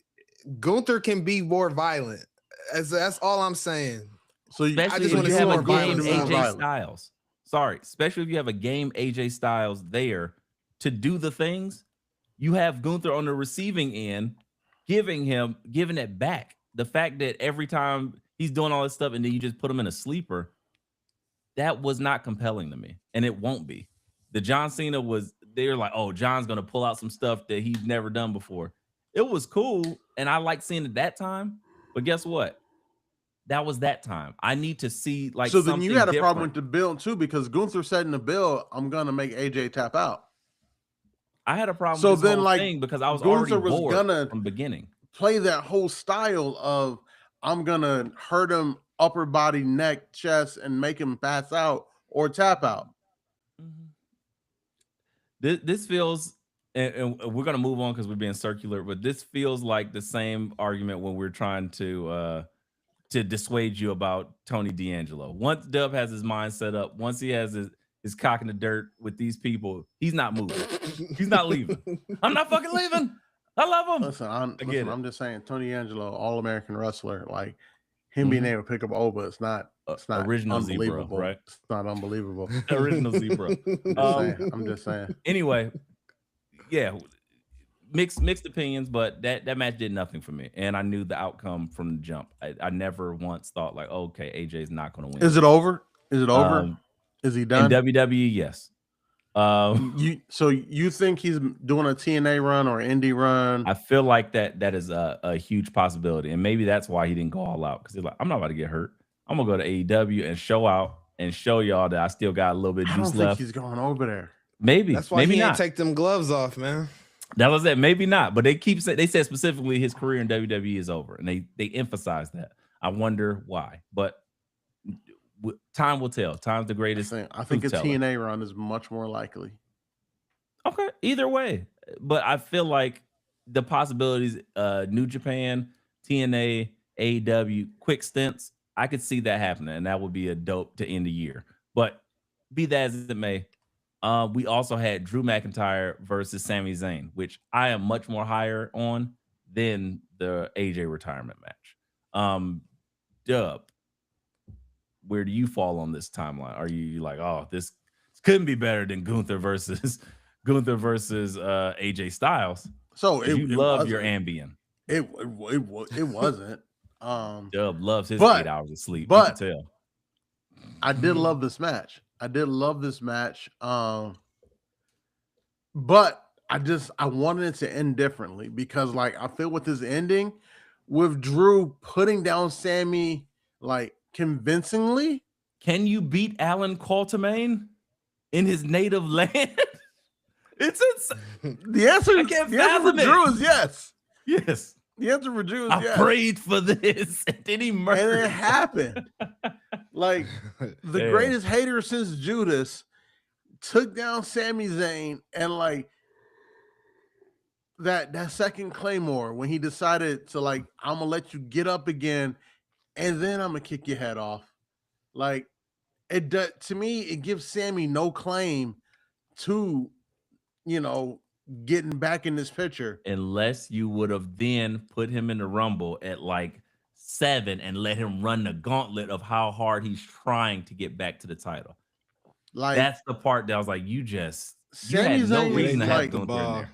Speaker 1: Gunther can be more violent. That's all I'm saying.
Speaker 2: So I just want to see more violence. AJ Styles. Sorry, especially if you have a game AJ Styles there to do the things. You have Gunther on the receiving end, giving it back. The fact that every time he's doing all this stuff and then you just put him in a sleeper, that was not compelling to me, and it won't be. The John Cena was, they're like, oh, John's gonna pull out some stuff that he's never done before. It was cool, and I like seeing it that time. But guess what? That was that time. I need to see like.
Speaker 3: So then you had a
Speaker 2: different.
Speaker 3: problem with the build too, because Gunther said in the build, "I'm gonna make AJ tap out."
Speaker 2: I had a problem.
Speaker 3: So
Speaker 2: with this
Speaker 3: then,
Speaker 2: whole
Speaker 3: like,
Speaker 2: thing because I was
Speaker 3: Gunther
Speaker 2: already bored
Speaker 3: gonna
Speaker 2: from the beginning.
Speaker 3: Play that whole style of I'm gonna hurt him upper body, neck, chest, and make him pass out or tap out.
Speaker 2: This feels, and we're gonna move on because we're being circular, but this feels like the same argument when we're trying to dissuade you about Tony D'Angelo. Once Dub has his mind set up, once he has his cock in the dirt with these people, he's not moving. He's not leaving. I'm not fucking leaving. I love him.
Speaker 3: Listen, I'm just saying, Tony D'Angelo, All-American wrestler, like him being able to pick up Oba, it's not
Speaker 2: original
Speaker 3: unbelievable,
Speaker 2: zebra, right?
Speaker 3: It's not unbelievable.
Speaker 2: Original zebra.
Speaker 3: I'm just saying.
Speaker 2: Anyway, yeah, mixed opinions, but that match did nothing for me, and I knew the outcome from the jump. I never once thought like, okay, AJ's not going to win.
Speaker 3: Is it over? Is it over? Is he done?
Speaker 2: In WWE, yes.
Speaker 3: So you think he's doing a TNA run or indie run?
Speaker 2: I feel like that is a huge possibility, and maybe that's why he didn't go all out, because he's like, I'm not about to get hurt. I'm gonna go to AEW and show out and show y'all that I still got a little bit of juice left.
Speaker 3: I don't think he's going over there.
Speaker 2: Maybe
Speaker 1: that's why
Speaker 2: maybe
Speaker 1: he
Speaker 2: not.
Speaker 1: ain't take them gloves off, man.
Speaker 2: That was it. Maybe not, but they said specifically his career in WWE is over, and they emphasize that. I wonder why, but time will tell. Time's the greatest.
Speaker 3: I think a TNA run is much more likely.
Speaker 2: Okay, either way, but I feel like the possibilities, New Japan, TNA, AEW, quick stints, I could see that happening, and that would be a dope to end the year. But be that as it may, we also had Drew McIntyre versus Sami Zayn, which I am much more higher on than the AJ retirement match. Dub, where do you fall on this timeline? Are you like, oh, this couldn't be better than Gunther versus AJ Styles?
Speaker 3: So
Speaker 2: you love your Ambien.
Speaker 3: It wasn't.
Speaker 2: Dub loves his 8 hours of sleep.
Speaker 3: But
Speaker 2: you can tell.
Speaker 3: I did love this match. But I wanted it to end differently, because like I feel with this ending, with Drew putting down Sammy like convincingly.
Speaker 2: Can you beat Alan Quatermain in his native land? It's
Speaker 3: the answer.
Speaker 2: I can't
Speaker 3: fathom it. Drew is yes.
Speaker 2: Yes.
Speaker 3: The answer for Drew is yes.
Speaker 2: I prayed for this, and then he murdered.
Speaker 3: And it happened. Like the greatest hater since Judas took down Sami Zayn, and like that second Claymore when he decided to like, I'm gonna let you get up again, and then I'm gonna kick your head off. Like it does to me, it gives Sammy no claim to, getting back in this picture.
Speaker 2: Unless you would have then put him in the Rumble at like 7 and let him run the gauntlet of how hard he's trying to get back to the title.
Speaker 3: Like,
Speaker 2: that's the part that I was like, you
Speaker 3: Sami
Speaker 2: had no
Speaker 3: Zayn
Speaker 2: reason to
Speaker 3: is
Speaker 2: have
Speaker 3: like-
Speaker 2: Gunther in there.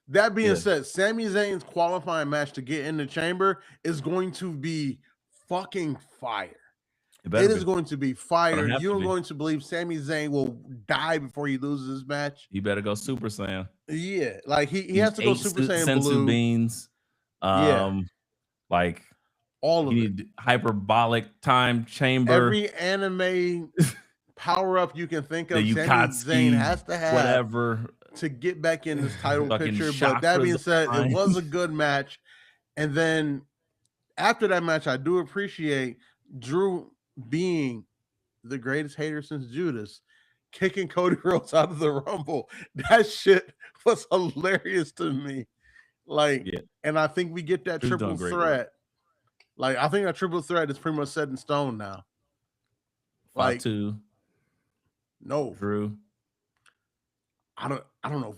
Speaker 3: That being
Speaker 2: Yeah.
Speaker 3: said, Sami Zayn's qualifying match to get in the chamber is going to be fucking fire. It is going to be fire.
Speaker 2: have to
Speaker 3: You're
Speaker 2: be.
Speaker 3: going to believe Sami Zayn will die before he loses this match.
Speaker 2: You better go Super Saiyan.
Speaker 3: Yeah, like he has to go
Speaker 2: Ate
Speaker 3: Super Saiyan
Speaker 2: sensu
Speaker 3: Blue.
Speaker 2: beans.
Speaker 3: Yeah.
Speaker 2: Like
Speaker 3: All of
Speaker 2: you
Speaker 3: it.
Speaker 2: need hyperbolic time chamber.
Speaker 3: Every anime power up you can think of,
Speaker 2: the
Speaker 3: Sami
Speaker 2: Yukatsuki,
Speaker 3: Zayn has to have
Speaker 2: whatever.
Speaker 3: to get back in this title
Speaker 2: Fucking
Speaker 3: picture. But that being
Speaker 2: chakras
Speaker 3: said,
Speaker 2: behind.
Speaker 3: it was a good match. And then after that match, I do appreciate Drew being the greatest hater since Judas, kicking Cody Rhodes out of the Rumble. That shit was hilarious to me. Like,
Speaker 2: Yeah.
Speaker 3: and I think we get that
Speaker 2: Drew's
Speaker 3: triple
Speaker 2: done great
Speaker 3: threat. Like, I think that triple threat is pretty much set in stone now. Like,
Speaker 2: 5-2,
Speaker 3: no,
Speaker 2: Drew.
Speaker 3: I don't know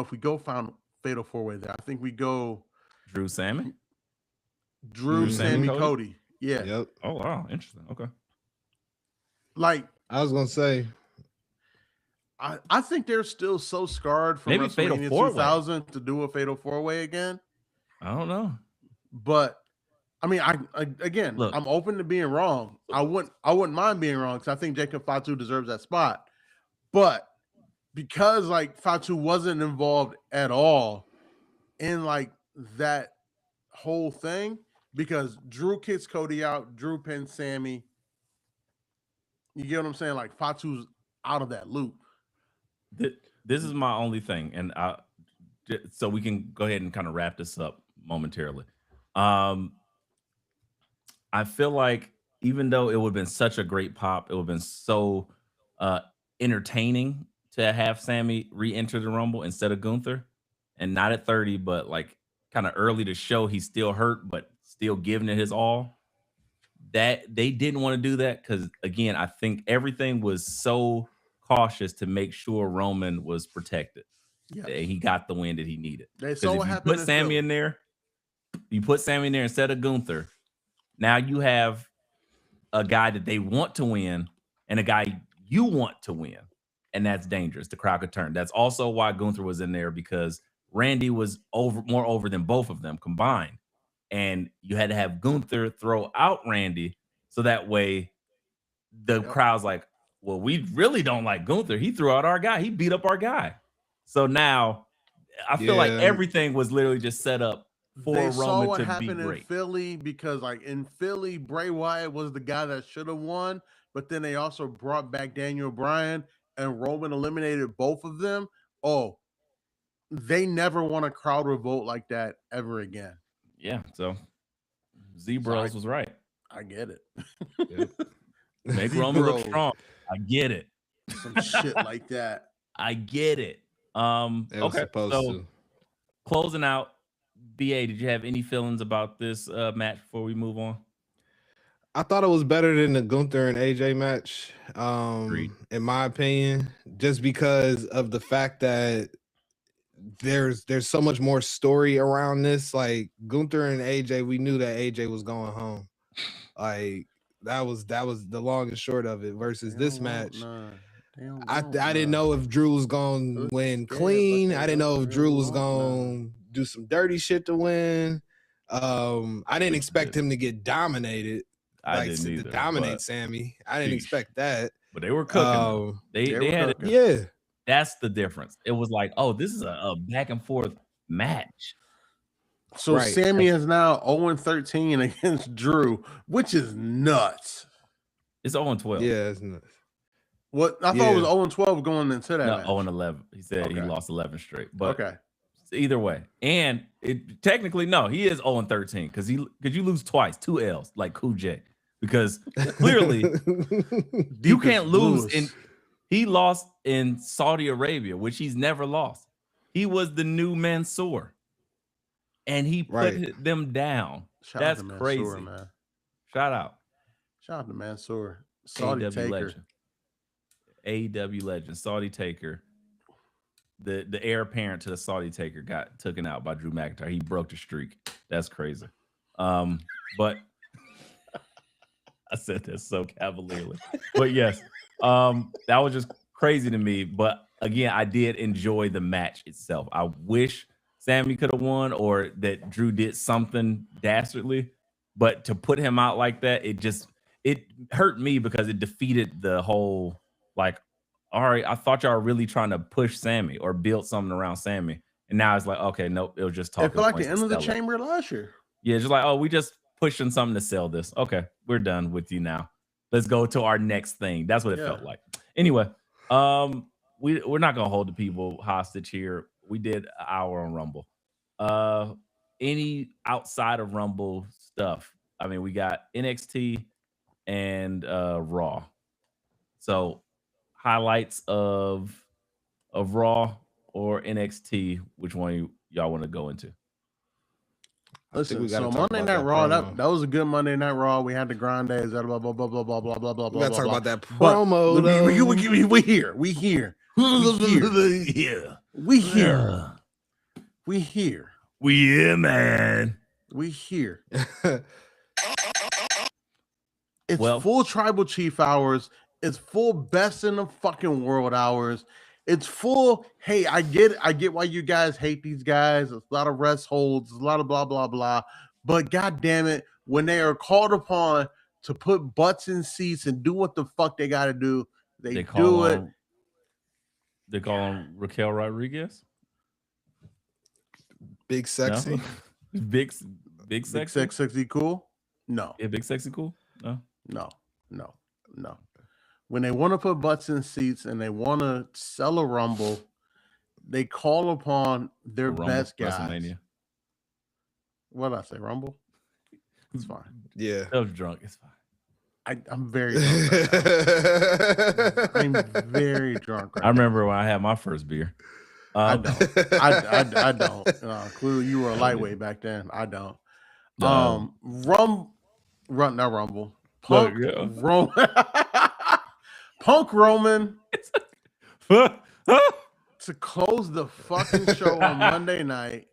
Speaker 3: if we go find fatal 4-way there. I think we go
Speaker 2: Drew Sammy.
Speaker 3: Drew,
Speaker 2: Sammy,
Speaker 3: Sammy,
Speaker 2: Cody?
Speaker 3: Cody. Yeah.
Speaker 1: Yep.
Speaker 2: Oh wow, interesting. Okay.
Speaker 3: Like,
Speaker 1: I was gonna say,
Speaker 3: I think they're still so scarred from
Speaker 2: Maybe Fatal
Speaker 3: WrestleMania
Speaker 2: 4-way.
Speaker 3: 2000 to do a Fatal 4-way again.
Speaker 2: I don't know.
Speaker 3: But I mean, I again,
Speaker 2: Look.
Speaker 3: I'm open to being wrong. I wouldn't mind being wrong because I think Jacob Fatu deserves that spot. But because like Fatu wasn't involved at all in like that whole thing, because Drew kicks Cody out, Drew pins Sammy. You get what I'm saying? Like Fatu's out of that loop.
Speaker 2: This is my only thing, and so we can go ahead and kind of wrap this up momentarily. I feel like even though it would have been such a great pop, it would have been so entertaining to have Sammy re-enter the Rumble instead of Gunther, and not at 30, but like kind of early to show he's still hurt, but still giving it his all. That they didn't want to do that because, again, I think everything was so cautious to make sure Roman was protected.
Speaker 3: Yeah,
Speaker 2: He got the win that he needed.
Speaker 3: They
Speaker 2: 'Cause
Speaker 3: saw
Speaker 2: if
Speaker 3: what
Speaker 2: you
Speaker 3: happened.
Speaker 2: put Sammy in there, you put Sammy in there instead of Gunther. Now you have a guy that they want to win and a guy you want to win, and that's dangerous. The crowd could turn. That's also why Gunther was in there, because Randy was more over than both of them combined, and you had to have Gunther throw out Randy so that way the crowd's like, well, we really don't like Gunther. He threw out our guy. He beat up our guy. So now I feel like everything was literally just set up for
Speaker 3: They saw
Speaker 2: Roman
Speaker 3: what
Speaker 2: to be
Speaker 3: happened in
Speaker 2: great.
Speaker 3: Philly, because like in Philly, Bray Wyatt was the guy that should have won, but then they also brought back Daniel Bryan and Roman eliminated both of them. Oh, they never want a crowd revolt like that ever again.
Speaker 2: Yeah, so Z-Bros was right.
Speaker 3: I get it.
Speaker 1: Yep.
Speaker 2: Make Roman look
Speaker 3: Z-Bros.
Speaker 2: strong. I get it.
Speaker 3: Some shit like that.
Speaker 2: I get it.
Speaker 1: They was
Speaker 2: Okay,
Speaker 1: supposed
Speaker 2: so
Speaker 1: to.
Speaker 2: closing out, BA, did you have any feelings about this match before we move on?
Speaker 1: I thought it was better than the Gunther and AJ match,
Speaker 2: Agreed.
Speaker 1: in my opinion, just because of the fact that there's so much more story around this. Like Gunther and AJ, we knew that AJ was going home. Like that was the long and short of it. Versus this match, I didn't know if Drew was going to win clean. I didn't know if Drew was going to do some dirty shit to win. I didn't expect him to get dominated.
Speaker 2: I didn't
Speaker 1: to
Speaker 2: either,
Speaker 1: dominate
Speaker 2: but
Speaker 1: Sammy. I didn't
Speaker 2: sheesh.
Speaker 1: expect that.
Speaker 2: But they were cooking. They had it.
Speaker 1: Yeah.
Speaker 2: That's the difference. It was like, oh, this is a back and forth match.
Speaker 3: So Sammy is now 0-13 against Drew, which is nuts.
Speaker 2: It's 0-12.
Speaker 1: Yeah, it's nuts.
Speaker 3: What I thought it was 0-12 going into that match.
Speaker 2: 0-11. He said he lost 11 straight. But
Speaker 3: okay.
Speaker 2: Either way. And it technically, no, he is 0-13 because you lose twice, 2 L's, like Cool J. Because clearly you can't lose. He lost in Saudi Arabia, which he's never lost. He was the new Mansoor. And he put them down. That's crazy.
Speaker 3: Mansoor, man.
Speaker 2: Shout out
Speaker 3: to Mansoor. Saudi
Speaker 2: AW
Speaker 3: Taker.
Speaker 2: legend. AW legend. Saudi Taker. the heir apparent to the Saudi taker got taken out by Drew McIntyre. He broke the streak. That's crazy. But I said that so cavalierly. But yes, that was just crazy to me. But again, I did enjoy the match itself. I wish Sammy could have won or that Drew did something dastardly. But to put him out like that, it hurt me because it defeated the whole, like, all right, I thought y'all were really trying to push Sammy or build something around Sammy. And now it's like, okay, nope, it was just talking.
Speaker 3: It felt like the end of the chamber last year.
Speaker 2: Yeah, just like, oh, we just pushing something to sell this. Okay, we're done with you now. Let's go to our next thing. That's what it felt like. Anyway, we're not gonna hold the people hostage here. We did an hour on Rumble. Any outside of Rumble stuff? I mean, we got NXT and Raw. So highlights of Raw or NXT, which one y'all want to go into?
Speaker 3: Listen, so Monday Night Raw, that was a good Monday Night Raw. We had the grind days, blah, blah, blah, blah, blah, blah, blah, blah, blah.
Speaker 1: We gotta talk about that promo.
Speaker 3: We here. We here.
Speaker 2: We here, man.
Speaker 3: We here. It's full tribal chief hours. It's full best in the fucking world hours. It's full, hey, I get why you guys hate these guys. It's a lot of rest holds, a lot of blah, blah, blah. But god damn it, when they are called upon to put butts in seats and do what the fuck they got to do, they do it.
Speaker 2: They call him Raquel Rodriguez?
Speaker 1: Big Sexy?
Speaker 2: No? Big Sexy
Speaker 3: Cool? No.
Speaker 2: Yeah, Big Sexy Cool?
Speaker 3: No. When they want to put butts in seats and they want to sell a Rumble, they call upon their best guys. What did I say? Rumble? It's fine.
Speaker 2: Yeah. I was drunk. It's fine.
Speaker 3: I'm very drunk right I'm very drunk right
Speaker 2: I remember when I had my first beer.
Speaker 3: I don't. I don't. Clearly, you were a lightweight back then. I don't. Not Rumble. Punk Roman. Punk Roman to close the fucking show on Monday night.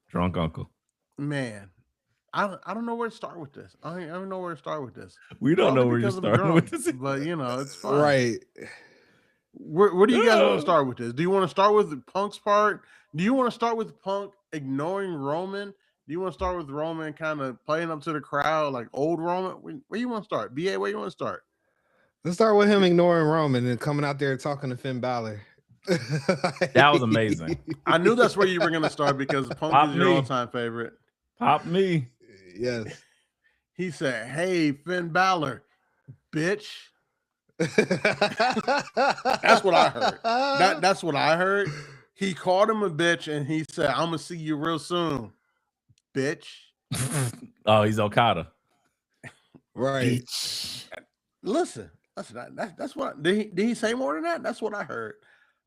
Speaker 2: Drunk uncle.
Speaker 3: Man, I don't know where to start with this. I don't know where to start with this.
Speaker 2: We don't know where you're starting with this.
Speaker 3: But it's fine.
Speaker 1: Right.
Speaker 3: Where do you guys want to start with this? Do you want to start with the Punk's part? Do you want to start with Punk ignoring Roman? Do you want to start with Roman kind of playing up to the crowd like old Roman? Where you want to start? BA, where you want to start?
Speaker 1: Let's start with him ignoring Roman and coming out there talking to Finn Balor.
Speaker 2: That was amazing.
Speaker 3: I knew that's where you were going to start because Punk is your all-time favorite.
Speaker 2: Pop me.
Speaker 1: Yes.
Speaker 3: He said, hey, Finn Balor, bitch. That's what I heard. That's what I heard. He called him a bitch and he said, I'm going to see you real soon, bitch.
Speaker 2: Oh, he's Okada.
Speaker 1: Right.
Speaker 3: Bitch. Listen, that's what did he say more than that? That's what I heard.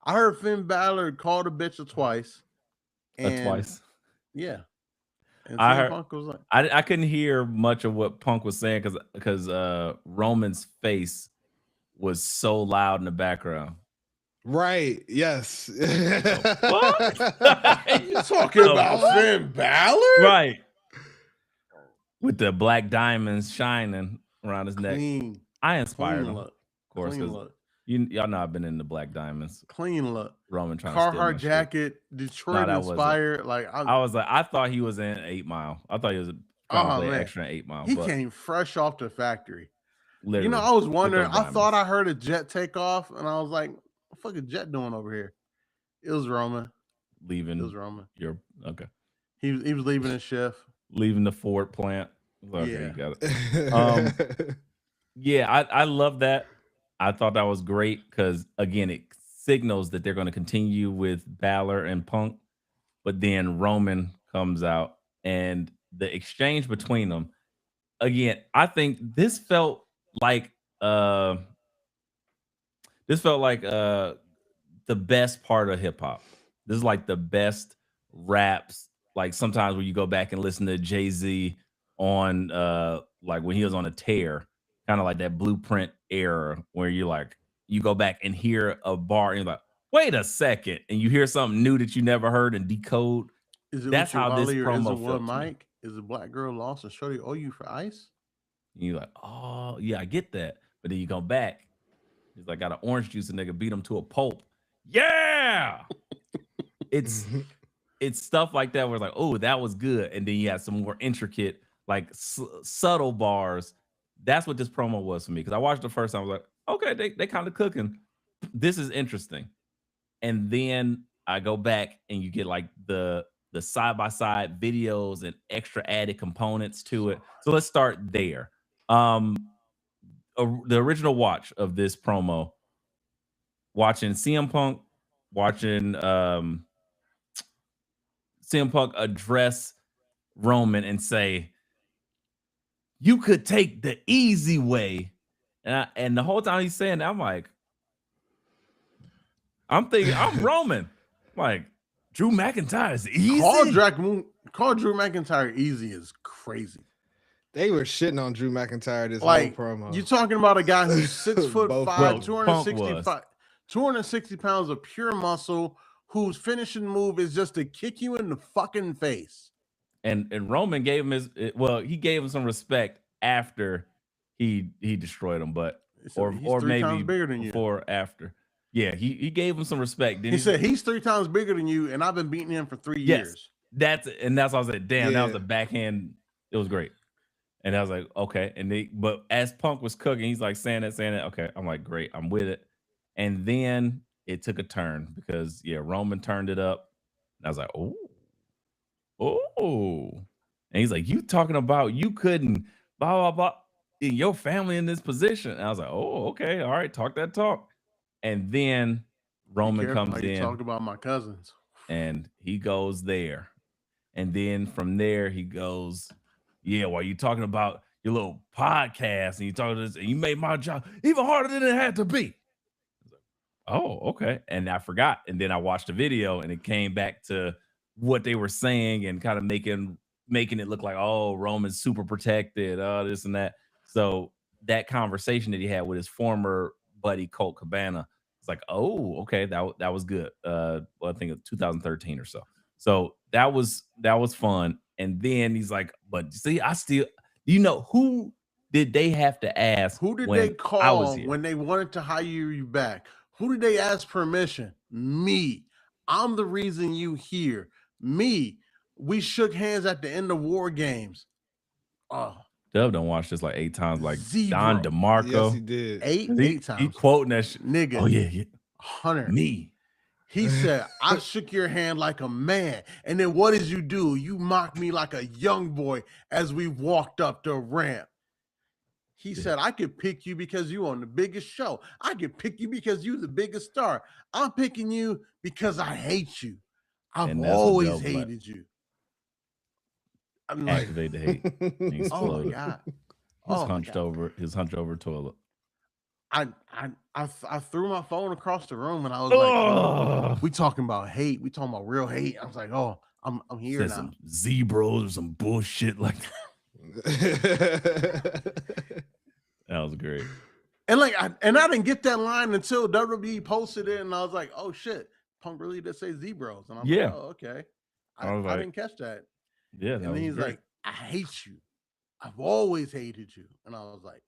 Speaker 3: I heard Finn Balor called a bitch twice.
Speaker 2: Twice.
Speaker 3: Yeah. And
Speaker 2: I heard,
Speaker 3: Punk was like,
Speaker 2: I couldn't hear much of what Punk was saying because Roman's face was so loud in the background.
Speaker 1: Right. Yes.
Speaker 3: What? You talking about Finn Balor?
Speaker 2: Right. With the black diamonds shining around his neck. I inspired him, of course. Y'all know I've been in the black diamonds.
Speaker 3: Clean look.
Speaker 2: Roman trying
Speaker 3: Carhartt
Speaker 2: to
Speaker 3: jacket, Detroit inspired.
Speaker 2: I thought he was in 8 Mile. I thought he was probably extra in 8 Mile.
Speaker 3: He came fresh off the factory.
Speaker 2: Literally,
Speaker 3: I was wondering. I thought I heard a jet take off, and I was like, "What the fuck is jet doing over here?" It was Roman
Speaker 2: leaving.
Speaker 3: It was Roman.
Speaker 2: Okay.
Speaker 3: He was leaving his shift,
Speaker 2: leaving the Ford plant. Okay,
Speaker 3: yeah.
Speaker 2: You got it. Yeah, I love that. I thought that was great because again, it signals that they're going to continue with Balor and Punk, but then Roman comes out and the exchange between them. Again, I think this felt like the best part of hip hop. This is like the best raps. Like sometimes when you go back and listen to Jay-Z on like when he was on a tear, kind of like that Blueprint era where you go back and hear a bar and you're like, wait a second, and you hear something new that you never heard and decode.
Speaker 3: Is it
Speaker 2: That's
Speaker 3: with you,
Speaker 2: how this
Speaker 3: Ollie, or is
Speaker 2: promo
Speaker 3: it
Speaker 2: felt
Speaker 3: one
Speaker 2: to me.
Speaker 3: Mike? Is it black girl lost and shorty owe you for ice?
Speaker 2: And you're like, oh yeah, I get that. But then you go back, he's like, got an orange juice and nigga beat him to a pulp. Yeah, it's stuff like that where it's like, oh, that was good, and then you have some more intricate, like subtle bars. That's what this promo was for me, because I watched the first time, I was like, okay, they kind of cooking. This is interesting. And then I go back and you get like the side-by-side videos and extra added components to it. So let's start there. The original watch of this promo, watching CM Punk, watching CM Punk address Roman and say, you could take the easy way. And the whole time he's saying that, I'm like, I'm thinking, I'm Roman. Like, Drew McIntyre is easy.
Speaker 3: Call Drew McIntyre easy is crazy.
Speaker 1: They were shitting on Drew McIntyre this whole promo.
Speaker 3: You're talking about a guy who's 6'5", 260 pounds of pure muscle, whose finishing move is just to kick you in the fucking face.
Speaker 2: And Roman gave him he gave him some respect after he destroyed him, but or maybe bigger than before you. After. Yeah, he gave him some respect.
Speaker 3: He said he's 3 times bigger than you, and I've been beating him for 3 years.
Speaker 2: That's why I was like, damn, that was a backhand. It was great. And I was like, okay. But as Punk was cooking, he's like saying that. Okay, I'm like, great, I'm with it. And then it took a turn because Roman turned it up. And I was like, oh. And he's like, you talking about you couldn't blah blah blah in your family in this position. And I was like, oh, okay, all right, talk that talk. And then Roman comes in.
Speaker 3: Talked about my cousins.
Speaker 2: And he goes there. And then from there he goes, while you talking about your little podcast and you talking this, and you made my job even harder than it had to be. Oh, okay. And I forgot. And then I watched the video and it came back to what they were saying and kind of making it look like, oh, Roman's super protected, this and that. So that conversation that he had with his former buddy Colt Cabana, it's like, oh, okay, that was good. I think it's 2013 or so. So that was fun. And then he's like, but see, who did they have to ask?
Speaker 3: Who did they call when they wanted to hire you back? Who did they ask permission? Me. I'm the reason you here. Me. We shook hands at the end of War Games. Oh.
Speaker 2: Dub done watched this like 8 times, like Don DeMarco.
Speaker 1: Yes, he did.
Speaker 3: Eight times.
Speaker 2: He quoting that shit.
Speaker 3: Nigga.
Speaker 2: Oh, yeah.
Speaker 3: Hunter.
Speaker 2: Me.
Speaker 3: He said, I shook your hand like a man. And then what did you do? You mocked me like a young boy as we walked up the ramp. He said, I could pick you because you on the biggest show. I could pick you because you the biggest star. I'm picking you because I hate you. I've always hated you. I'm like,
Speaker 2: activate the hate.
Speaker 3: Oh my God.
Speaker 2: His hunched over toilet.
Speaker 3: I threw my phone across the room and I was like, oh, we talking about hate. We talking about real hate. I was like, oh, I'm here now.
Speaker 2: Some zebras or some bullshit like that. That was great.
Speaker 3: And I didn't get that line until WWE posted it, and I was like, oh shit, Punk really did say zebras. And I'm like, oh, okay. I didn't catch that.
Speaker 2: Yeah.
Speaker 3: And then he's like, I hate you. I've always hated you. And I was like,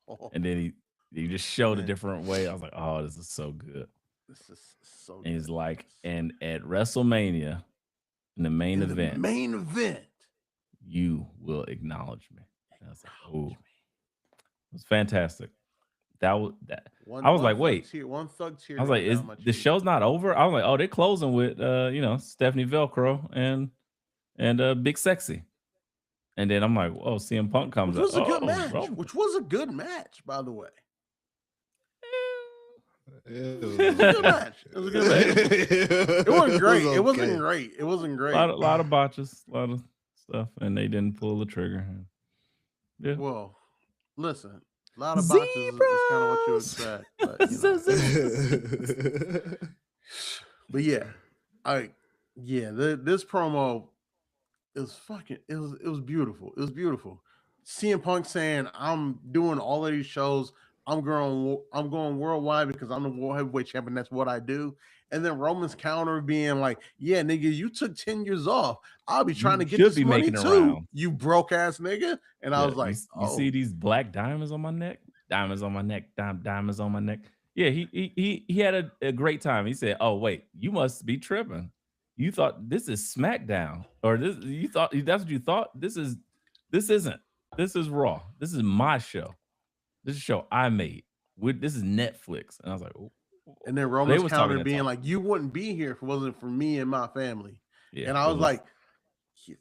Speaker 3: oh.
Speaker 2: And then he just showed a different way. I was like, oh, this is so good.
Speaker 3: This is so good.
Speaker 2: And he's like, and at WrestleMania, in the main event, you will acknowledge me. And I was like, oh, it was fantastic. I was like, wait.
Speaker 3: One thug tear.
Speaker 2: I was like, is the show's not over? I was like, oh, they're closing with Stephanie Velcro and Big Sexy. And then I'm like, oh, CM Punk comes up.
Speaker 3: Which was a good match. Which was a good match, by the way. It was a good match. It was a good match. It wasn't great. It wasn't great. It wasn't great.
Speaker 2: A lot of botches, a lot of stuff, and they didn't pull the trigger. Yeah.
Speaker 3: Well, listen, a lot of botches is kind of what you expect. But this promo is fucking. It was beautiful. It was beautiful. CM Punk saying, "I'm doing all of these shows. I'm going worldwide because I'm the world heavyweight champion. That's what I do. And then Roman's counter being like, yeah, nigga, you took 10 years off. I'll be trying to get this money too, you broke ass nigga. And I was like,
Speaker 2: you see these black diamonds on my neck? Diamonds on my neck, diamonds on my neck. Yeah, he had a great time. He said, oh, wait, you must be tripping. You thought this is SmackDown. Or you thought that's what you thought? This isn't. This is Raw. This is my show. This is a show I made. This is Netflix. And I was like, oh.
Speaker 3: And then Roman's counter being like, you wouldn't be here if it wasn't for me and my family. Yeah, and I was like, he's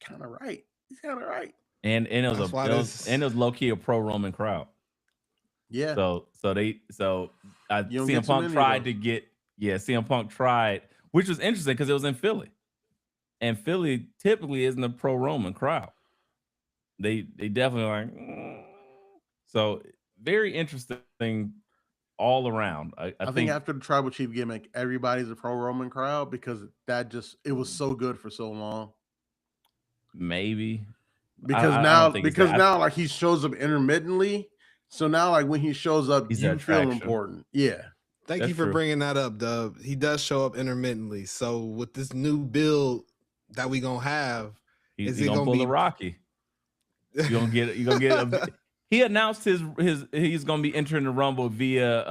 Speaker 3: kind of right. He's kind of right.
Speaker 2: And it was low key a pro Roman crowd.
Speaker 3: Yeah.
Speaker 2: So CM Punk tried to get CM Punk tried, which was interesting because it was in Philly, and Philly typically isn't a pro Roman crowd. They definitely like. So very interesting all around. I think
Speaker 3: after the Tribal Chief gimmick, everybody's a pro Roman crowd because it was so good for so long.
Speaker 2: Maybe
Speaker 3: because now like he shows up intermittently. So now like when he shows up, you feel important. Yeah.
Speaker 1: Thank you for bringing that up, Dub. He does show up intermittently. So with this new build that we gonna have,
Speaker 2: is he gonna pull the Rocky? You gonna get it. He announced he's gonna be entering the Rumble via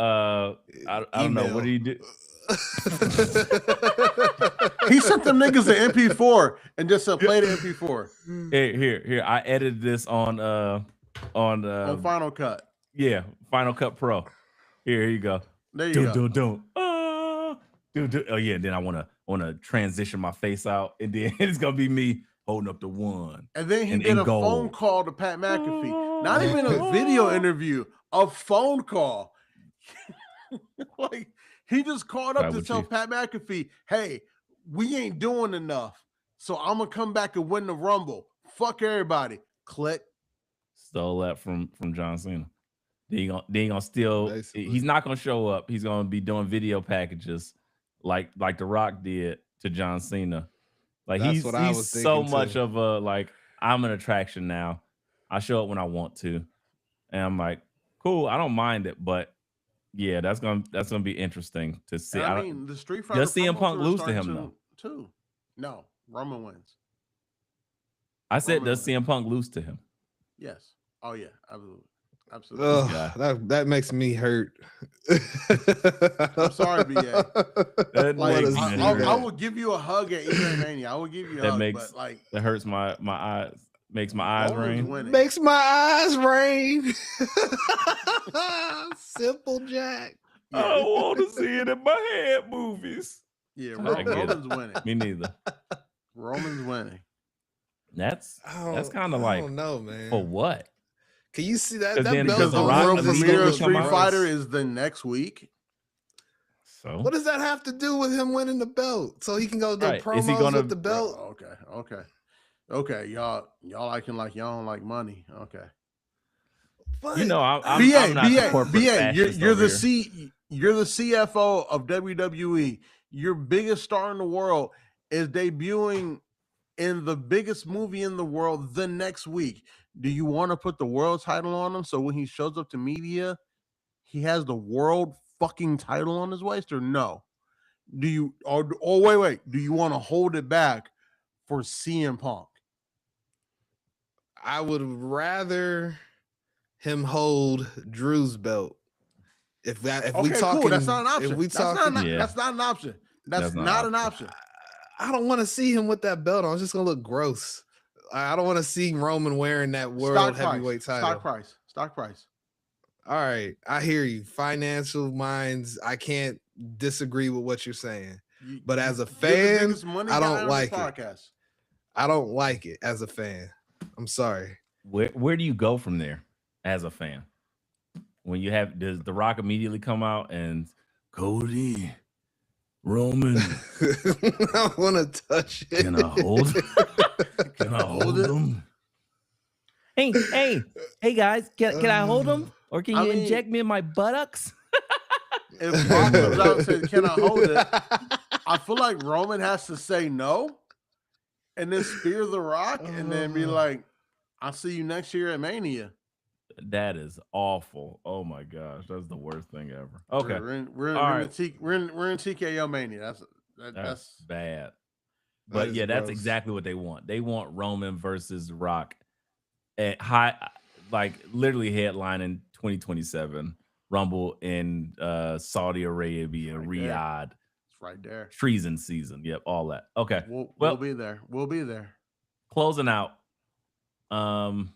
Speaker 2: I don't know, what did he do?
Speaker 3: He sent them niggas an MP4 and just play the MP4.
Speaker 2: Here. I edited this on
Speaker 3: Final Cut.
Speaker 2: Yeah, Final Cut Pro. Here you go.
Speaker 3: There you go.
Speaker 2: Don't. Oh yeah. And then I wanna transition my face out, and then it's gonna be me holding up the one.
Speaker 3: And then he did a phone call to Pat McAfee. Not even a video interview, a phone call. Like he just called up to tell Pat McAfee, hey, we ain't doing enough. So I'm gonna come back and win the Rumble. Fuck everybody. Click.
Speaker 2: Stole that from John Cena. They gonna steal. Basically. He's not gonna show up. He's gonna be doing video packages like The Rock did to John Cena. Like he's so much of a like, I'm an attraction now. I show up when I want to, and I'm like, cool. I don't mind it, but yeah, that's gonna be interesting to see.
Speaker 3: I mean, the Street Fighter
Speaker 2: does CM Punk lose to him though?
Speaker 3: Too. No, Roman wins.
Speaker 2: I said, does CM Punk lose to him?
Speaker 3: Yes. Oh yeah, absolutely.
Speaker 1: That makes me hurt.
Speaker 3: I'm sorry, BA. I will give you a hug at Mania. I will give you a hug, but like
Speaker 2: that hurts my eyes. Makes my eyes rain.
Speaker 1: Winning. Makes my eyes rain. Simple Jack.
Speaker 2: I don't want to see it in my head movies.
Speaker 3: Yeah, Roman's winning.
Speaker 2: Me neither.
Speaker 3: Roman's winning.
Speaker 2: That's kind of like, I don't know, man. For what?
Speaker 1: Can you see that?
Speaker 3: Because the world premiere of Street Fighter is the next week.
Speaker 2: So
Speaker 1: what does that have to do with him winning the belt? So he can go do promos with the belt.
Speaker 3: Okay. Y'all acting like y'all don't like money. Okay.
Speaker 2: But, I'm not the corporate fascist.
Speaker 3: You're the CFO of WWE. Your biggest star in the world is debuting in the biggest movie in the world the next week. Do you want to put the world title on him so when he shows up to media, he has the world fucking title on his waist, or no? Do you wait? Do you want to hold it back for CM Punk?
Speaker 1: I would rather him hold Drew's belt. If we talking,
Speaker 3: cool. That's not an option. That's not an option. That's not an option.
Speaker 1: I don't want to see him with that belt on. It's just gonna look gross. I don't want to see Roman wearing that world heavyweight title.
Speaker 3: Stock price.
Speaker 1: All right, I hear you. Financial minds, I can't disagree with what you're saying. But as a fan, I don't like it. I don't like it as a fan. I'm sorry.
Speaker 2: Where do you go from there as a fan? When you does The Rock immediately come out and Cody, Roman?
Speaker 1: I want to touch it.
Speaker 2: Can I hold? Can I hold him? Hey guys, can I hold him? Or can you inject me in my buttocks?
Speaker 3: If Rock comes out and says, "Can I hold it?" I feel like Roman has to say no, and then spear The Rock, and then be like, "I'll see you next year at Mania."
Speaker 2: That is awful. Oh my gosh, that's the worst thing ever. Okay,
Speaker 3: We're
Speaker 2: all
Speaker 3: in
Speaker 2: right,
Speaker 3: we're in TKO mania.
Speaker 2: that's
Speaker 3: That's
Speaker 2: bad.
Speaker 1: That
Speaker 2: But
Speaker 1: is
Speaker 2: yeah, that's
Speaker 1: gross.
Speaker 2: exactly what they want. They want Roman versus Rock at high, like literally headlining 2027 Rumble in Saudi Arabia,
Speaker 3: right there.
Speaker 2: Riyadh,
Speaker 3: it's right there.
Speaker 2: treason season. Yep, all that. Okay,
Speaker 3: We'll
Speaker 2: well,
Speaker 3: be there. We'll be there.
Speaker 2: closing out. NXT.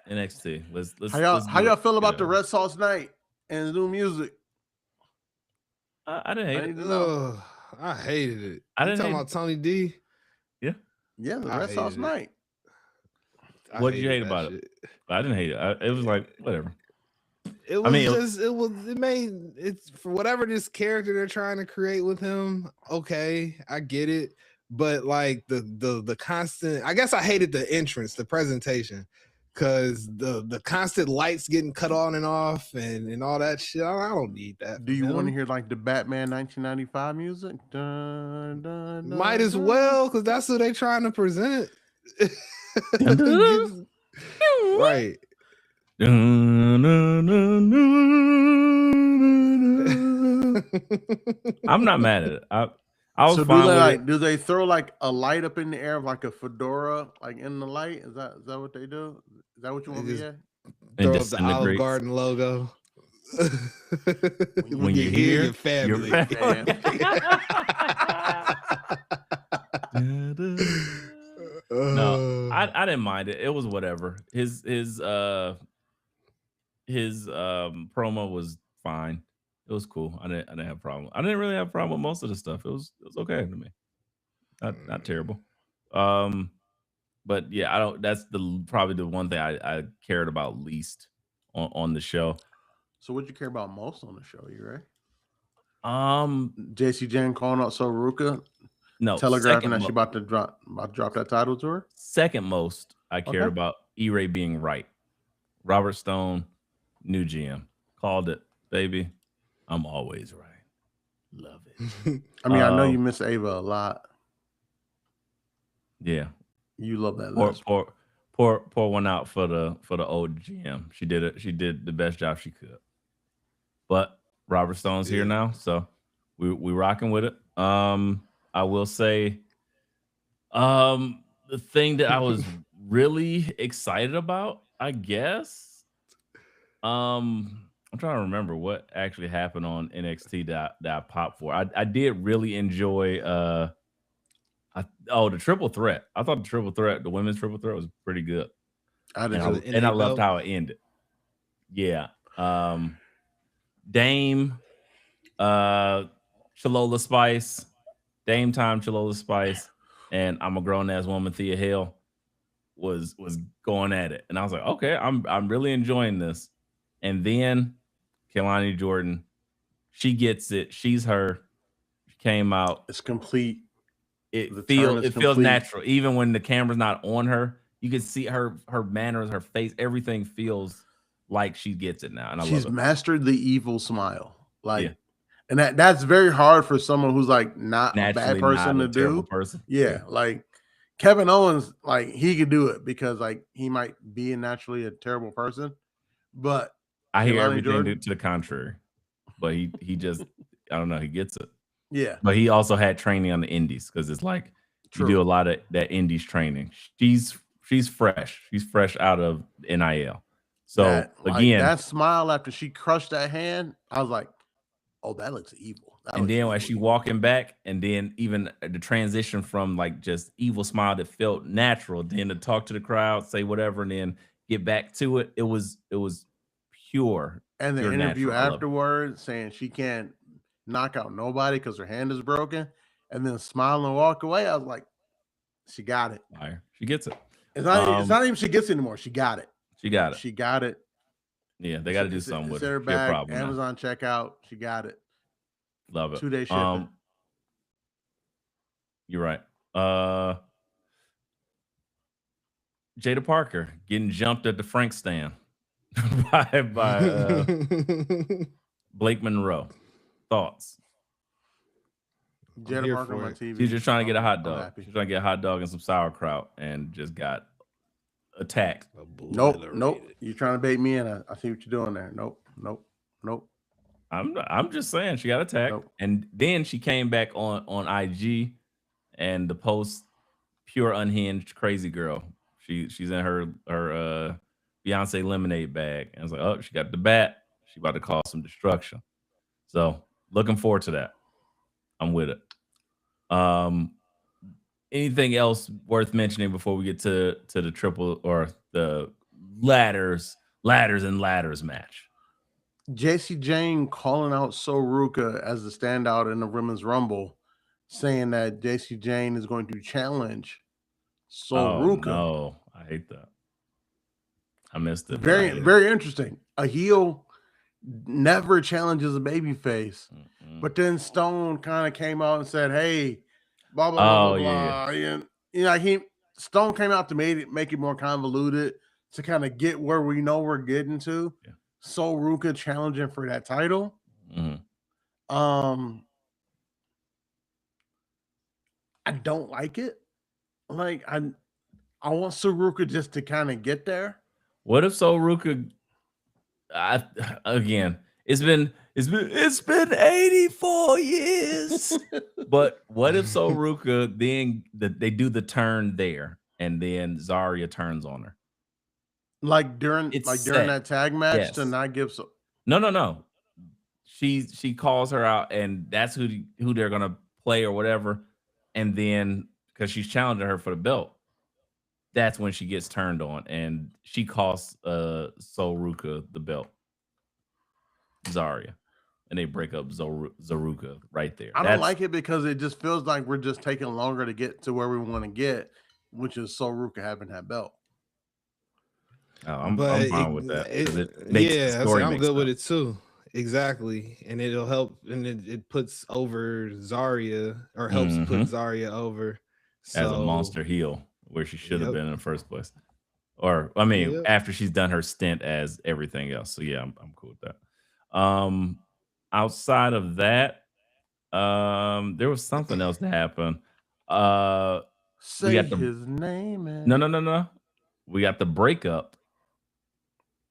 Speaker 2: NXT. Let's
Speaker 3: How
Speaker 2: get
Speaker 3: y'all
Speaker 2: it.
Speaker 3: feel about
Speaker 2: Get
Speaker 3: the
Speaker 2: it.
Speaker 3: Red Sauce Night and the new music?
Speaker 2: I didn't hate
Speaker 3: I
Speaker 2: it.
Speaker 3: need to know.
Speaker 1: Ugh, I hated it.
Speaker 2: I
Speaker 1: You
Speaker 2: didn't
Speaker 1: talking
Speaker 2: hate
Speaker 1: about Tony D?
Speaker 2: Yeah.
Speaker 3: Yeah, the
Speaker 1: I
Speaker 3: Red Sauce
Speaker 1: hated it.
Speaker 3: Night.
Speaker 2: What did you hate
Speaker 1: that
Speaker 2: about
Speaker 1: shit.
Speaker 2: it? I didn't hate it. It was like whatever.
Speaker 1: It was just it made it's for whatever this character they're trying to create with him. Okay, I get it, but like the constant, I guess I hated the entrance, the presentation, because the constant lights getting cut on and off and all that shit. I don't need that.
Speaker 3: Do you want to hear like the Batman 1995 music? Dun, dun, dun,
Speaker 1: Might as
Speaker 3: dun.
Speaker 1: well, because that's what they're trying to present.
Speaker 2: Dun, dun.
Speaker 1: Right.
Speaker 2: I'm not mad at it. I was
Speaker 3: So
Speaker 2: fine with it.
Speaker 3: do they throw like a light up in the air like a fedora, like in the light? Is that what they do? Is that what you want
Speaker 1: They
Speaker 3: me
Speaker 1: just
Speaker 3: at?
Speaker 1: throw
Speaker 2: And
Speaker 1: up the Olive
Speaker 2: disintegrates.
Speaker 1: Garden logo.
Speaker 2: When you hear
Speaker 1: your family.
Speaker 2: No, I didn't mind it. It was whatever. His promo was fine. It was cool. I didn't have a problem. I didn't really have a problem with most of the stuff. It was okay to me. Not terrible. But yeah, I don't. That's probably the one thing I cared about least on the show.
Speaker 3: So what you care about most on the show? You right?
Speaker 2: JC
Speaker 3: JC Jane calling out Soruka,
Speaker 2: no,
Speaker 3: telegraphing that she about to drop that title to her.
Speaker 2: Second most, I cared
Speaker 3: Okay.
Speaker 2: about E-Ray being right. Robert Stone, new GM, called it, baby. I'm always right. Love it.
Speaker 3: I mean, I know you miss Ava a lot.
Speaker 2: Yeah,
Speaker 3: You love that list.
Speaker 2: pour one out for the old GM. She did it. She did the best job she could. But Robert Stone's here now, so we rocking with it. I will say, the thing that I was really excited about, I guess, I'm trying to remember what actually happened on NXT that I popped for. I did really enjoy the triple threat. I thought the women's triple threat was pretty good.
Speaker 3: I did too.
Speaker 2: And I loved how it ended. Yeah. Dame, Chalola Spice, Dame Time, Chalola Spice, and I'm a grown ass woman, Thea Hale, was going at it, and I was like, okay, I'm really enjoying this. And then Kelani Jordan, she gets it. She's her. She came out.
Speaker 3: It's complete.
Speaker 2: It feels natural, even when the camera's not on her. You can see her manners, her face, everything feels like she gets it now, and
Speaker 3: she's
Speaker 2: love it.
Speaker 3: Mastered the evil smile, and that's very hard for someone who's like not
Speaker 2: naturally
Speaker 3: a bad person to do.
Speaker 2: Person.
Speaker 3: Yeah, like Kevin Owens, like he could do it because like he might be naturally a terrible person, but
Speaker 2: I hear everything to the contrary. But he just I don't know, he gets it.
Speaker 3: Yeah,
Speaker 2: but he also had training on the indies because it's like you do a lot of that indies training. She's fresh. She's fresh out of NIL. So again,
Speaker 3: that smile after she crushed that hand, I was like, oh, that looks evil.
Speaker 2: And then as she walking back, and then even the transition from like just evil smile that felt natural, then to talk to the crowd, say whatever, and then get back to it. It was pure.
Speaker 3: And the interview afterwards saying she can't knock out nobody because her hand is broken, and then smile and walk away. I was like, she got it.
Speaker 2: She gets it.
Speaker 3: It's not even she gets it anymore. She got it.
Speaker 2: She got it.
Speaker 3: She got it.
Speaker 2: Yeah, they got to do something with it.
Speaker 3: Her bag, Amazon checkout. She got it.
Speaker 2: Love it.
Speaker 3: 2-day shipping.
Speaker 2: You're right. Jada Parker getting jumped at the Frank stand by Blake Monroe. Thoughts?
Speaker 3: Jada
Speaker 1: here
Speaker 3: Parker on
Speaker 1: for
Speaker 3: my
Speaker 1: it.
Speaker 3: TV.
Speaker 2: She's just trying to get a hot
Speaker 3: I'm
Speaker 2: dog.
Speaker 3: happy.
Speaker 2: She's trying to get a hot dog and some sauerkraut and just got attacked.
Speaker 3: Nope. You're trying to bait me in. I see what you're doing there. Nope.
Speaker 2: I'm just saying she got attacked.
Speaker 3: Nope.
Speaker 2: And then she came back on IG and the post pure unhinged crazy girl. She's in her Beyonce lemonade bag. And I was like, oh, she got the bat. She about to cause some destruction. So looking forward to that. I'm with it. Anything else worth mentioning before we get to the triple or the ladders match?
Speaker 3: JC Jane calling out Soruka as the standout in the Women's Rumble, saying that JC Jane is going to challenge Soruka.
Speaker 2: Oh, no, I hate that. I missed it.
Speaker 3: Very interesting. A heel never challenges a babyface, but then Stone kind of came out and said, "Hey, blah blah blah blah." And Stone came out to make it more convoluted to kind of get where we know we're getting to.
Speaker 2: Yeah.
Speaker 3: Soruka challenging for that title. I don't like it. Like I want Soruka just to kind of get there.
Speaker 2: What if Soruka? Again, it's been 84 years. But what if Soruka then they do the turn there and then Zarya turns on her?
Speaker 3: Like during that tag match to not give
Speaker 2: No. She calls her out and that's who they're gonna play or whatever. And then because she's challenging her for the belt, that's when she gets turned on and she costs Soruka the belt. Zarya. And they break up Zaruka right there.
Speaker 3: I don't like it because it just feels like we're just taking longer to get to where we want to get, which is Soruka having that belt.
Speaker 2: Oh, I'm fine with that.
Speaker 1: I'm good with it too. Exactly. And it'll help and it puts over Zarya or helps put Zarya over
Speaker 2: as a monster heel where she should have been in the first place. Or I mean, after she's done her stint as everything else. So yeah, I'm cool with that. Outside of that, there was something else that happened.
Speaker 3: Say his name.
Speaker 2: No. We got the breakup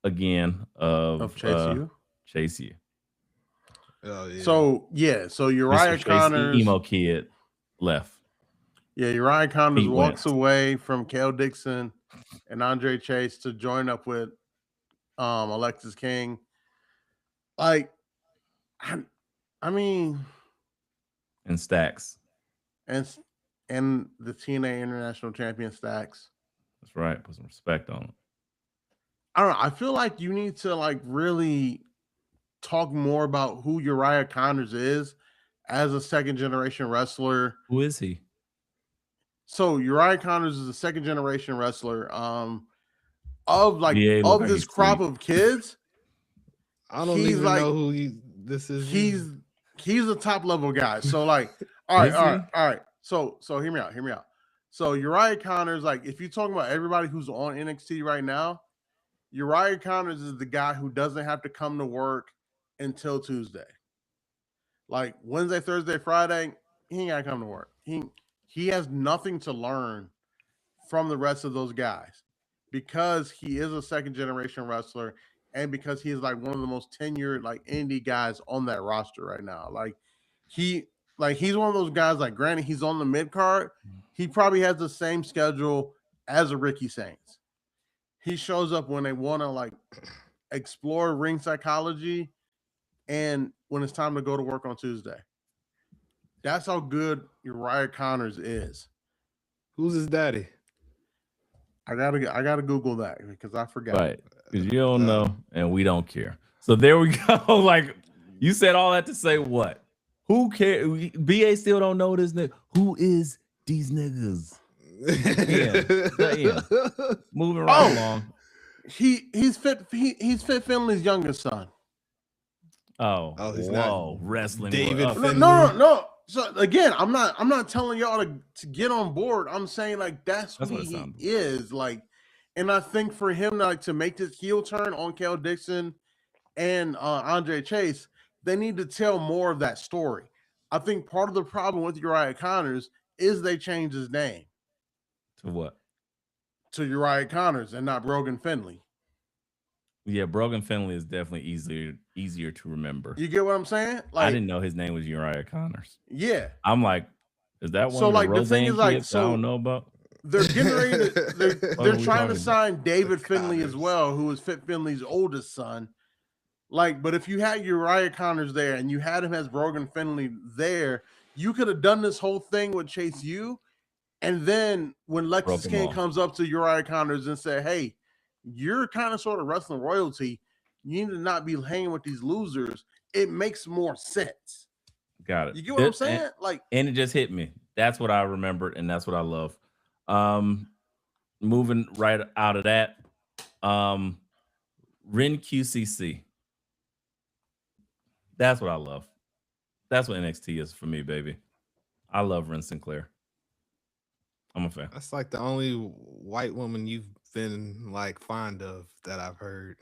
Speaker 2: again of Chase U.
Speaker 3: Oh yeah. So Uriah Connors,
Speaker 2: emo kid, left.
Speaker 3: Yeah, Uriah Connors walks away from Kel Dixon and Andre Chase to join up with Alexis King. Like, I mean,
Speaker 2: and Stacks,
Speaker 3: and the TNA International Champion Stacks.
Speaker 2: That's right. Put some respect on it.
Speaker 3: I don't know. I feel like you need to really talk more about who Uriah Connors is as a second generation wrestler.
Speaker 2: Who is he?
Speaker 3: So Uriah Connors is a second generation wrestler. Of this crop of kids.
Speaker 1: I don't even know who this is.
Speaker 3: He's a top level guy. So all right. So hear me out. So Uriah Connors, if you're talking about everybody who's on NXT right now, Uriah Connors is the guy who doesn't have to come to work until Tuesday. Like Wednesday, Thursday, Friday, he ain't gotta come to work. He has nothing to learn from the rest of those guys because he is a second generation wrestler. And because he's one of the most tenured indie guys on that roster right now. He's one of those guys, granted he's on the mid card, he probably has the same schedule as a Ricky Saints. He shows up when they want to explore ring psychology and when it's time to go to work on Tuesday. That's how good Uriah Connors is.
Speaker 1: Who's his daddy?
Speaker 3: I gotta Google that because I forgot.
Speaker 2: Right. Because you don't know and we don't care. So there we go. You said all that to say what? Who cares? BA still don't know this nigga. Who is these niggas? Yeah. Moving right along.
Speaker 3: He's Fit Finley's youngest son.
Speaker 2: He's not wrestling.
Speaker 1: David Finley.
Speaker 3: No. So again, I'm not telling y'all to get on board. I'm saying that's who he is. And I think for him to make this heel turn on Kel Dixon and Andre Chase, they need to tell more of that story. I think part of the problem with Uriah Connors is they changed his name
Speaker 2: To what?
Speaker 3: to Uriah Connors and not Brogan Finley.
Speaker 2: Yeah, Brogan Finley is definitely easier to remember.
Speaker 3: You get what I'm saying?
Speaker 2: I didn't know his name was Uriah Connors.
Speaker 3: Yeah.
Speaker 2: I'm like, is that one
Speaker 3: So
Speaker 2: of the
Speaker 3: like the thing
Speaker 2: Roseanne
Speaker 3: is like
Speaker 2: kids I don't know about?
Speaker 3: they're getting ready to they're
Speaker 2: What are we
Speaker 3: trying to
Speaker 2: talking
Speaker 3: sign David Finley as
Speaker 1: Connors.
Speaker 3: well, who is Fit Finley's oldest son. Like, but if you had Uriah Connors there and you had him as Brogan Finley there, you could have done this whole thing with Chase U. And then when
Speaker 2: Broke
Speaker 3: Lexus
Speaker 2: 'em
Speaker 3: King
Speaker 2: off.
Speaker 3: comes up to Uriah Connors and say, hey, you're kind of sort of wrestling royalty. You need to not be hanging with these losers. It makes more sense.
Speaker 2: Got it.
Speaker 3: You get what I'm saying? Like,
Speaker 2: and it just hit me. That's what I remembered, and that's what I love. Moving right out of that, Ren QCC. That's what I love. That's what NXT is for me, baby. I love Ren Sinclair. I'm a fan.
Speaker 1: That's like the only white woman you've been like fond of that I've heard.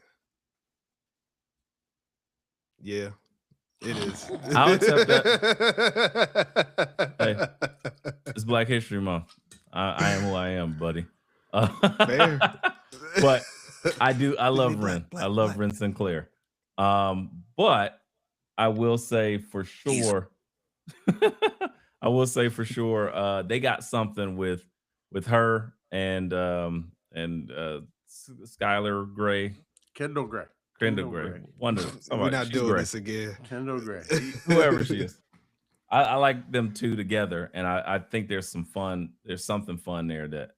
Speaker 1: Yeah, it is.
Speaker 2: I'll accept It's Black History Month. I am who I am, buddy.
Speaker 1: Fair.
Speaker 2: But I love
Speaker 1: Black,
Speaker 2: Ren.
Speaker 1: black,
Speaker 2: I love
Speaker 1: black.
Speaker 2: Ren Sinclair. But I will say for sure, they got something with her and Skylar Gray.
Speaker 3: Kendall Gray.
Speaker 2: Kendall Gray.
Speaker 1: We're not doing this again.
Speaker 3: Kendall Gray.
Speaker 2: Whoever she is. I like them two together, and I think there's some fun. There's something fun there that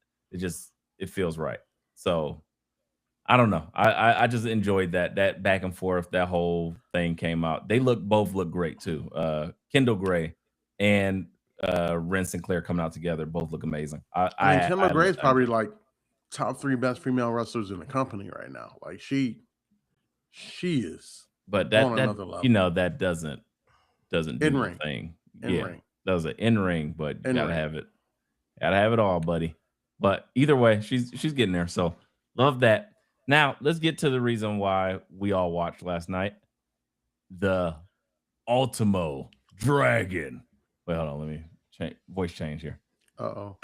Speaker 2: it feels right. So I don't know. I just enjoyed that back and forth. That whole thing came out. They both look great too. Kendall Gray and Ren Sinclair coming out together both look amazing.
Speaker 3: I mean, Kendall Gray is probably like top 3 best female wrestlers in the company right now. Like she is.
Speaker 2: But
Speaker 3: on another level.
Speaker 2: That doesn't do the thing.
Speaker 3: In-ring.
Speaker 2: That was an in-ring, but you gotta
Speaker 3: In-ring.
Speaker 2: have it. Gotta have it all, buddy. But either way, she's getting there. So love that. Now let's get to the reason why we all watched last night. The Ultimo Dragon. Wait, hold on. Let me voice change here.
Speaker 3: Uh-oh.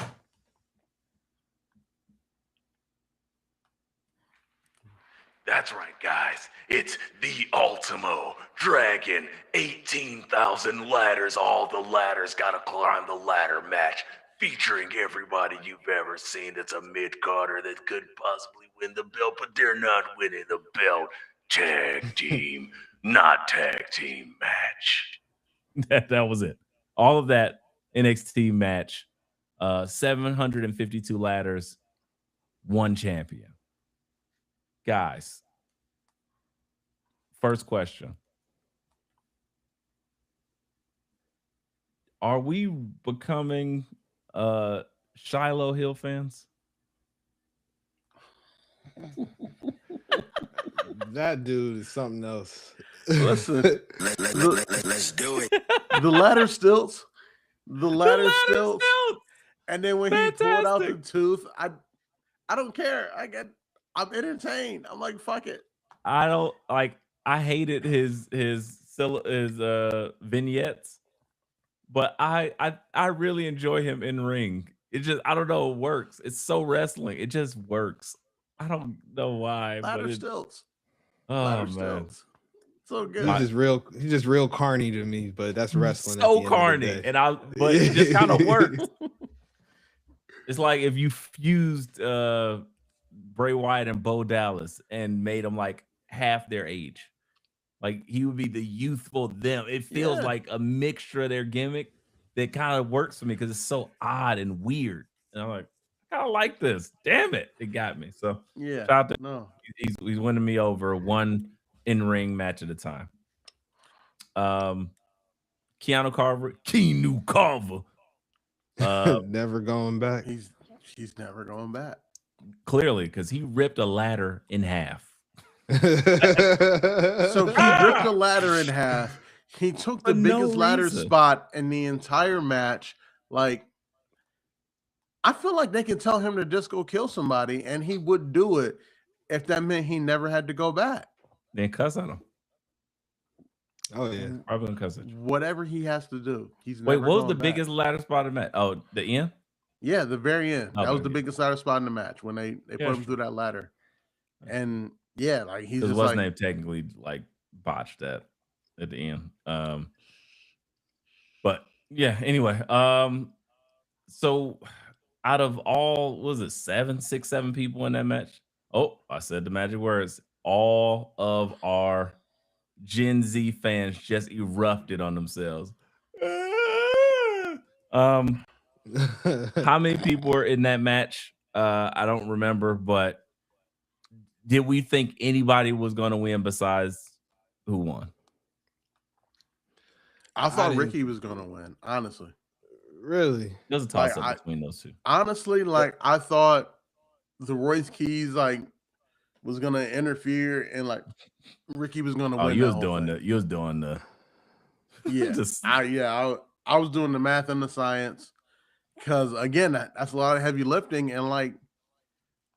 Speaker 4: That's right, guys. It's the Ultimo Dragon. 18,000 ladders. All the ladders gotta climb the ladder match. Featuring everybody you've ever seen that's a mid-carder that could possibly win the belt, but they're not winning the belt. Tag team, not tag team match.
Speaker 2: That was it. All of that NXT match. 752 ladders, one champion. Guys, first question. Are we becoming Shiloh Hill fans?
Speaker 1: That dude is something else.
Speaker 3: Listen,
Speaker 4: Let's do it.
Speaker 3: the ladder stilts.
Speaker 2: Stilts.
Speaker 3: And then when he pulled out the
Speaker 2: Fantastic.
Speaker 3: tooth, I don't care. I'm entertained. I'm like, fuck it.
Speaker 2: I don't like. I hated his vignettes, but I really enjoy him in ring. It just, I don't know, it works. It's so wrestling. It just works. I don't know why.
Speaker 3: Ladder
Speaker 2: but
Speaker 3: stilts.
Speaker 2: oh
Speaker 3: Ladder
Speaker 2: man,
Speaker 3: stilts. So good.
Speaker 1: He's just real carny to me, but that's wrestling. at the
Speaker 2: so
Speaker 1: end of the
Speaker 2: corny,
Speaker 1: day.
Speaker 2: but it just kind of works. It's like if you fused Bray Wyatt and Bo Dallas and made them like half their age. Like he would be the youthful them. It feels
Speaker 3: Yeah.
Speaker 2: like a mixture of their gimmick that kind of works for me because it's so odd and weird. And I'm like, I kind of like this. Damn it, it got me. So
Speaker 3: Yeah.
Speaker 2: shout out to
Speaker 3: No.
Speaker 2: he's winning me over one in-ring match at a time. Keanu Carver.
Speaker 1: Never going back.
Speaker 3: He's never going back.
Speaker 2: Clearly, because he ripped a ladder in half.
Speaker 3: So he ripped the ladder in half. He took the
Speaker 2: For no
Speaker 3: biggest ladder
Speaker 2: reason.
Speaker 3: spot in the entire match. Like, I feel like they could tell him to just go kill somebody, and he would do it if that meant he never had to go back.
Speaker 2: Then cuss at him.
Speaker 1: Oh yeah.
Speaker 2: Probably gonna cuss at you.
Speaker 3: Whatever he has to do, he's
Speaker 2: Wait,
Speaker 3: never
Speaker 2: what was the
Speaker 3: going back.
Speaker 2: biggest ladder spot in the match? Oh, the end?
Speaker 3: Yeah, the very end. That was
Speaker 2: Okay,
Speaker 3: the
Speaker 2: yeah.
Speaker 3: biggest ladder spot in the match when they
Speaker 2: Yeah,
Speaker 3: put him
Speaker 2: sure.
Speaker 3: through that ladder. And yeah, like he's
Speaker 2: Because
Speaker 3: just
Speaker 2: what's
Speaker 3: like,
Speaker 2: name technically like botched that at the end. But yeah, anyway. So out of all, what was it 7 people in that match? Oh, I said the magic words. All of our Gen Z fans just erupted on themselves. How many people were in that match? I don't remember, but did we think anybody was going to win besides who won?
Speaker 3: I thought
Speaker 1: didn't-
Speaker 3: Ricky was gonna win, honestly.
Speaker 1: Really?
Speaker 2: There's a toss up between those two.
Speaker 3: Honestly, like I thought the Royce Keys like was gonna interfere and like Ricky was gonna win.
Speaker 2: You was doing the
Speaker 3: yeah.
Speaker 2: just-
Speaker 3: I was doing the math and the science because again, that's a lot of heavy lifting, and like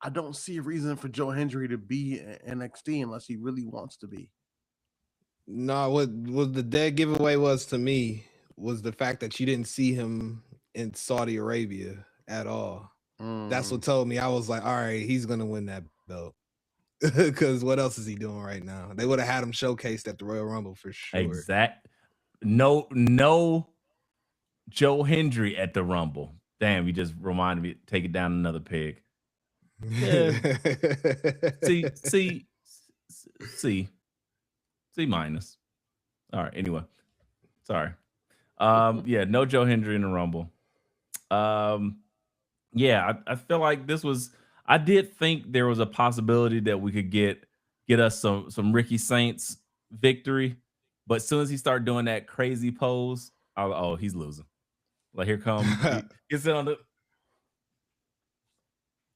Speaker 3: I don't see a reason for Joe Hendry to be in NXT unless he really wants to be.
Speaker 1: No, what the dead giveaway was to me was the fact that you didn't see him in Saudi Arabia at all. That's what told me. I was like, all right, he's gonna win that belt. Because what else is he doing right now? They would have had him showcased at the Royal Rumble for sure.
Speaker 2: Exact. No Joe Hendry at the Rumble. Damn, you just reminded me. Take it down another peg. Yeah. C minus. All right. Anyway, sorry. Yeah, no Joe Hendry in the Rumble. Yeah, I feel like this was. I did think there was a possibility that we could get us some Ricky Saints victory, but as soon as he started doing that crazy pose, I was like, oh, he's losing. Like here comes gets it on the.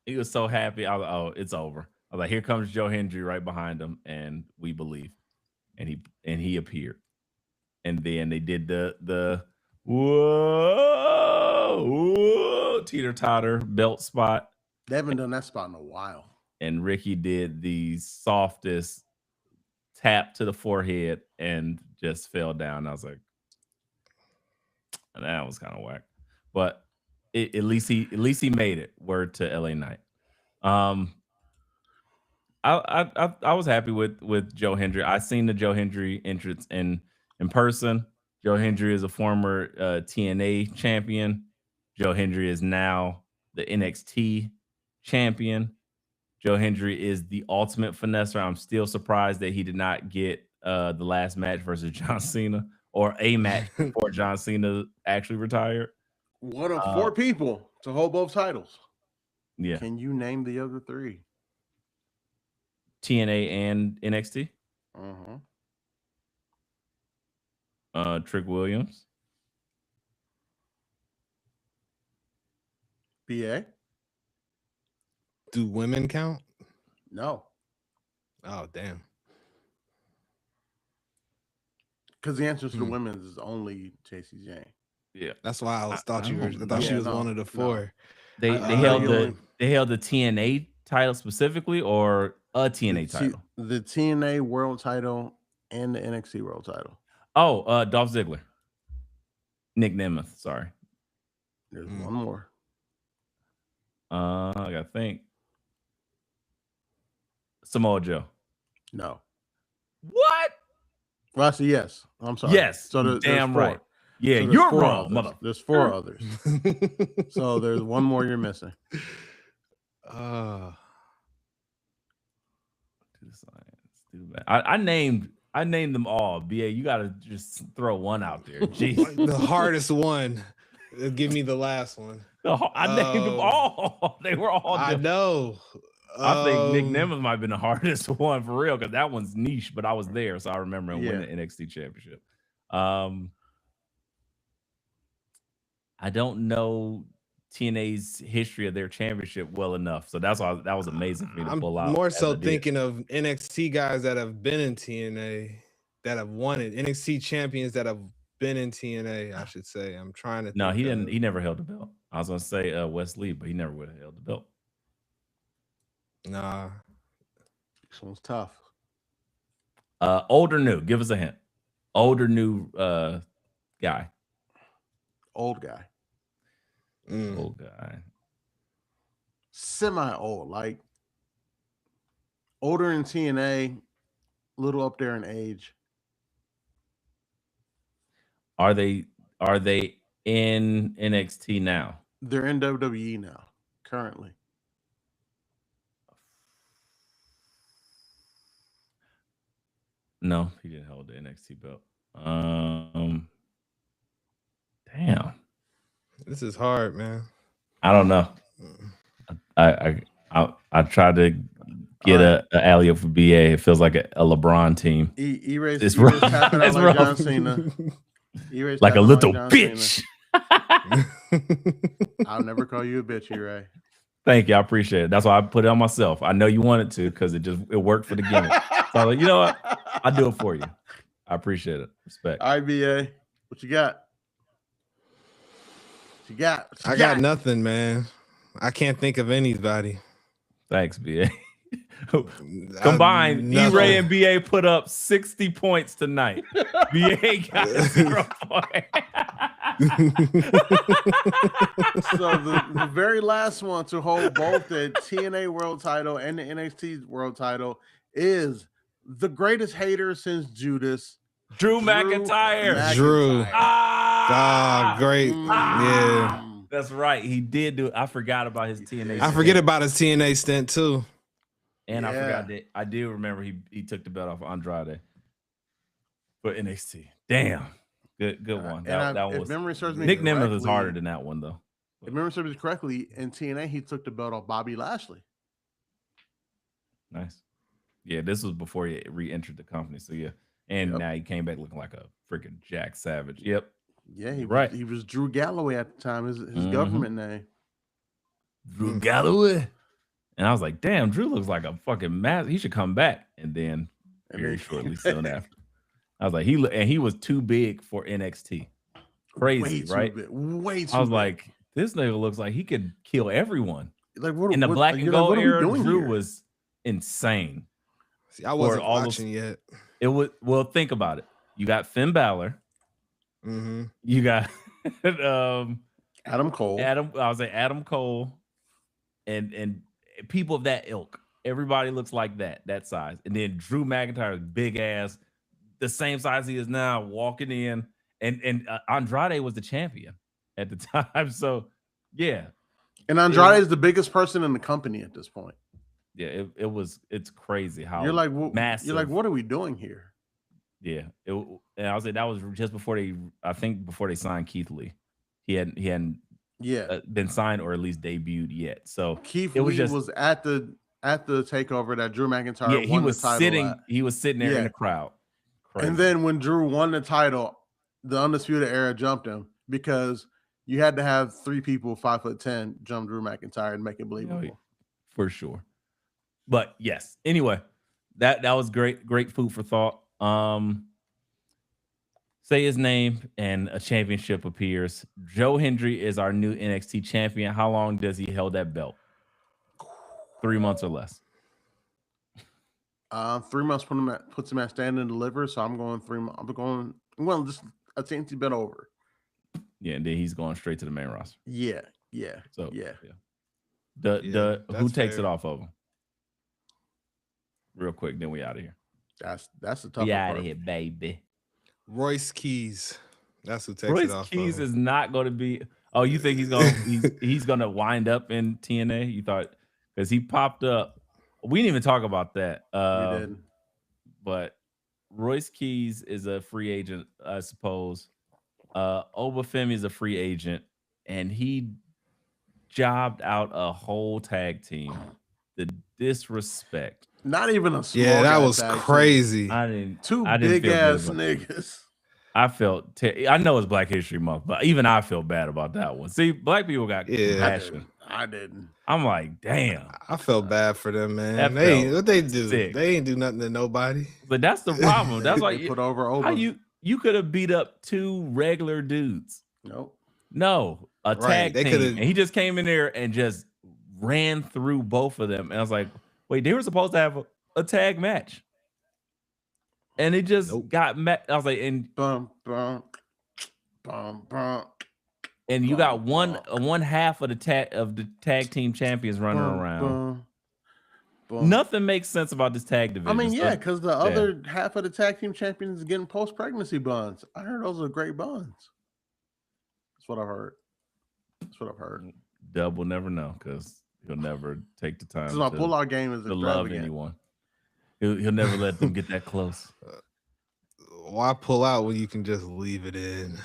Speaker 2: He was so happy. I was like, oh, it's over. I was like, here comes Joe Hendry right behind him, and we believe. And he appeared. And then they did the whoa teeter-totter belt spot.
Speaker 3: They haven't done that spot in a while.
Speaker 2: And Ricky did the softest tap to the forehead and just fell down. I was like, that was kind of whack. But at least he made it. Word to LA Knight. I was happy with Joe Hendry. I seen the Joe Hendry entrance in person. Joe Hendry is a former TNA champion. Joe Hendry is now the NXT champion. Joe Hendry is the ultimate finesser. I'm still surprised that he did not get the last match versus John Cena or a match before John Cena actually retired.
Speaker 3: One of 4 people to hold both titles.
Speaker 2: Yeah.
Speaker 3: Can you name the other 3?
Speaker 2: TNA and NXT. Trick Williams.
Speaker 3: BA?
Speaker 1: Do women count?
Speaker 3: No.
Speaker 1: Oh, damn.
Speaker 3: Because the answer to the women's is only Chasey Jane.
Speaker 2: Yeah.
Speaker 1: That's why I thought she was one of the 4.
Speaker 2: They held the TNA title specifically, or a TNA title?
Speaker 3: The TNA world title and the NXT world title.
Speaker 2: Oh, Dolph Ziggler. Nick Nemeth, sorry.
Speaker 3: There's one more.
Speaker 2: I gotta think. Samoa Joe.
Speaker 3: No.
Speaker 2: What?
Speaker 3: Well, I say yes. I'm sorry.
Speaker 2: Yes.
Speaker 3: So
Speaker 2: damn
Speaker 3: there's 4.
Speaker 2: right. Yeah,
Speaker 3: So
Speaker 2: you're wrong, mother.
Speaker 3: There's 4 others. So there's one more you're missing.
Speaker 2: I named them all. BA, you gotta just throw one out there. Jeez.
Speaker 1: The hardest one. Give me the last one.
Speaker 2: I named them all. They were all
Speaker 1: I
Speaker 2: different.
Speaker 1: know.
Speaker 2: I think Nick Nemeth might have been the hardest one for real, because that one's niche, but I was there, so I remember him winning the NXT championship. I don't know TNA's history of their championship well enough, so that's why that was amazing for me to pull out.
Speaker 1: I'm more so thinking of NXT guys that have been in TNA that have won it. NXT champions that have been in TNA, I should say. I'm trying to.
Speaker 2: No, he didn't. He never held the belt. I was gonna say Wes Lee, but he never would have held the belt.
Speaker 3: This one's tough.
Speaker 2: Old or new? Give us a hint. older new guy.
Speaker 3: Old guy.
Speaker 2: Old guy.
Speaker 3: Semi-old, like older in TNA, little up there in age.
Speaker 2: Are they in NXT now?
Speaker 3: They're in WWE now, currently.
Speaker 2: No, he didn't hold the NXT belt. Damn.
Speaker 1: This is hard, man.
Speaker 2: I don't know. I tried to get a alley-oop for BA. It feels like a LeBron team.
Speaker 3: It's rough. Tapping out
Speaker 2: It's
Speaker 3: like
Speaker 2: rough.
Speaker 3: John Cena.
Speaker 2: Like a little bitch.
Speaker 3: I'll never call you a bitch, E-Ray.
Speaker 2: Thank you. I appreciate it. That's why I put it on myself. I know you wanted to because it worked for the gimmick. So I was like, you know what? I'll do it for you. I appreciate it. Respect.
Speaker 3: All right, BA. What you got?
Speaker 1: I got nothing, man. I can't think of anybody.
Speaker 2: Thanks, BA. Combined, E-Ray and BA put up 60 points tonight. BA got 0 points.
Speaker 3: So the very last one to hold both the TNA World Title and the NXT World Title is the greatest hater since Judas,
Speaker 2: Drew McIntyre.
Speaker 1: Drew. Great.
Speaker 3: Mm.
Speaker 1: Yeah.
Speaker 2: That's right. He did do it. I forgot about his TNA.
Speaker 1: I forget about his TNA stint too.
Speaker 2: And I forgot that I do remember he took the belt off Andrade for NXT. Damn. Good one. That was
Speaker 3: memory serves me
Speaker 2: Nick Nemeth was harder than that one though.
Speaker 3: If memory serves me correctly, in TNA he took the belt off Bobby Lashley.
Speaker 2: Nice. Yeah, this was before he re-entered the company. So yeah. And now he came back looking like a freaking Jack Savage. Yep.
Speaker 3: Yeah, he was Drew Galloway at the time, his government name.
Speaker 2: Drew Galloway. And I was like, damn, Drew looks like a fucking mess. He should come back. And then very shortly soon after. I was like, he was too big for NXT. Crazy, right?
Speaker 3: Way too big.
Speaker 2: I was like, this nigga looks like he could kill everyone.
Speaker 3: Like
Speaker 2: in the black and gold era, Drew was insane.
Speaker 1: See, I wasn't watching yet.
Speaker 2: It was think about it. You got Finn Balor.
Speaker 1: Mm-hmm.
Speaker 2: You got
Speaker 3: Adam Cole.
Speaker 2: Adam Cole, and people of that ilk. Everybody looks like that size. And then Drew McIntyre's big ass, the same size he is now, walking in. And Andrade was the champion at the time. So yeah.
Speaker 3: And Andrade is the biggest person in the company at this point.
Speaker 2: Yeah, it's crazy how
Speaker 3: you're like
Speaker 2: massive.
Speaker 3: You're like, what are we doing here?
Speaker 2: Yeah, and I was like, that was just before they signed Keith Lee. He hadn't been signed or at least debuted yet. So
Speaker 3: Keith Lee was at the takeover that Drew McIntyre won the title.
Speaker 2: He was sitting there in the crowd. Crazy.
Speaker 3: And then when Drew won the title, the Undisputed Era jumped him because you had to have 3 people 5'10" jump Drew McIntyre and make it believable.
Speaker 2: For sure. But yes, anyway, that was great food for thought. Say his name and a championship appears. Joe Hendry is our new NXT champion. How long does he hold that belt? 3 months or less.
Speaker 3: 3 months puts him at stand and deliver. So I'm going 3 months. I'm going just a TNT belt over.
Speaker 2: Yeah, and then he's going straight to the main roster.
Speaker 3: Yeah.
Speaker 2: So
Speaker 3: yeah.
Speaker 2: Who takes it off of him? Real quick, then we out of here.
Speaker 3: That's the tough part.
Speaker 2: We out of here, baby.
Speaker 1: Royce Keys. That's who takes it off.
Speaker 2: Royce Keys is not going to be. Oh, you think he's going to wind up in TNA? You thought because he popped up. We didn't even talk about that.
Speaker 3: We didn't.
Speaker 2: But Royce Keys is a free agent, I suppose. Obafemi is a free agent, and he jobbed out a whole tag team. The disrespect.
Speaker 3: Not even a small
Speaker 1: that was crazy.
Speaker 3: Two big ass niggas.
Speaker 2: I felt I know it's Black History Month, but even I feel bad about that one. See, black people got compassion.
Speaker 3: I didn't.
Speaker 2: I'm like, damn.
Speaker 1: I felt bad for them, man. What they do?
Speaker 2: Sick.
Speaker 1: They ain't do nothing to nobody.
Speaker 2: But that's the problem. That's why
Speaker 3: you put over.
Speaker 2: How you could have beat up 2 regular dudes.
Speaker 3: Nope.
Speaker 2: No, a tag team. And he just came in there and just ran through both of them. And I was like, wait, they were supposed to have a tag match. And it just got met. I was like, and
Speaker 3: Bum, bum, bum, bum,
Speaker 2: and you
Speaker 3: bum,
Speaker 2: got one
Speaker 3: bum,
Speaker 2: half of the tag team champions running
Speaker 3: bum,
Speaker 2: around.
Speaker 3: bum, bum.
Speaker 2: Nothing makes sense about this tag division.
Speaker 3: I mean, yeah, because the other
Speaker 2: Yeah.
Speaker 3: half of the tag team champions is getting post-pregnancy buns. I heard those are great buns. That's what I've heard.
Speaker 2: Dub will never know because he'll never take the time
Speaker 3: Because my pull-out game is
Speaker 2: to love
Speaker 3: extravagant.
Speaker 2: anyone. He'll never let them get that close.
Speaker 1: Why pull out when you can just leave it in?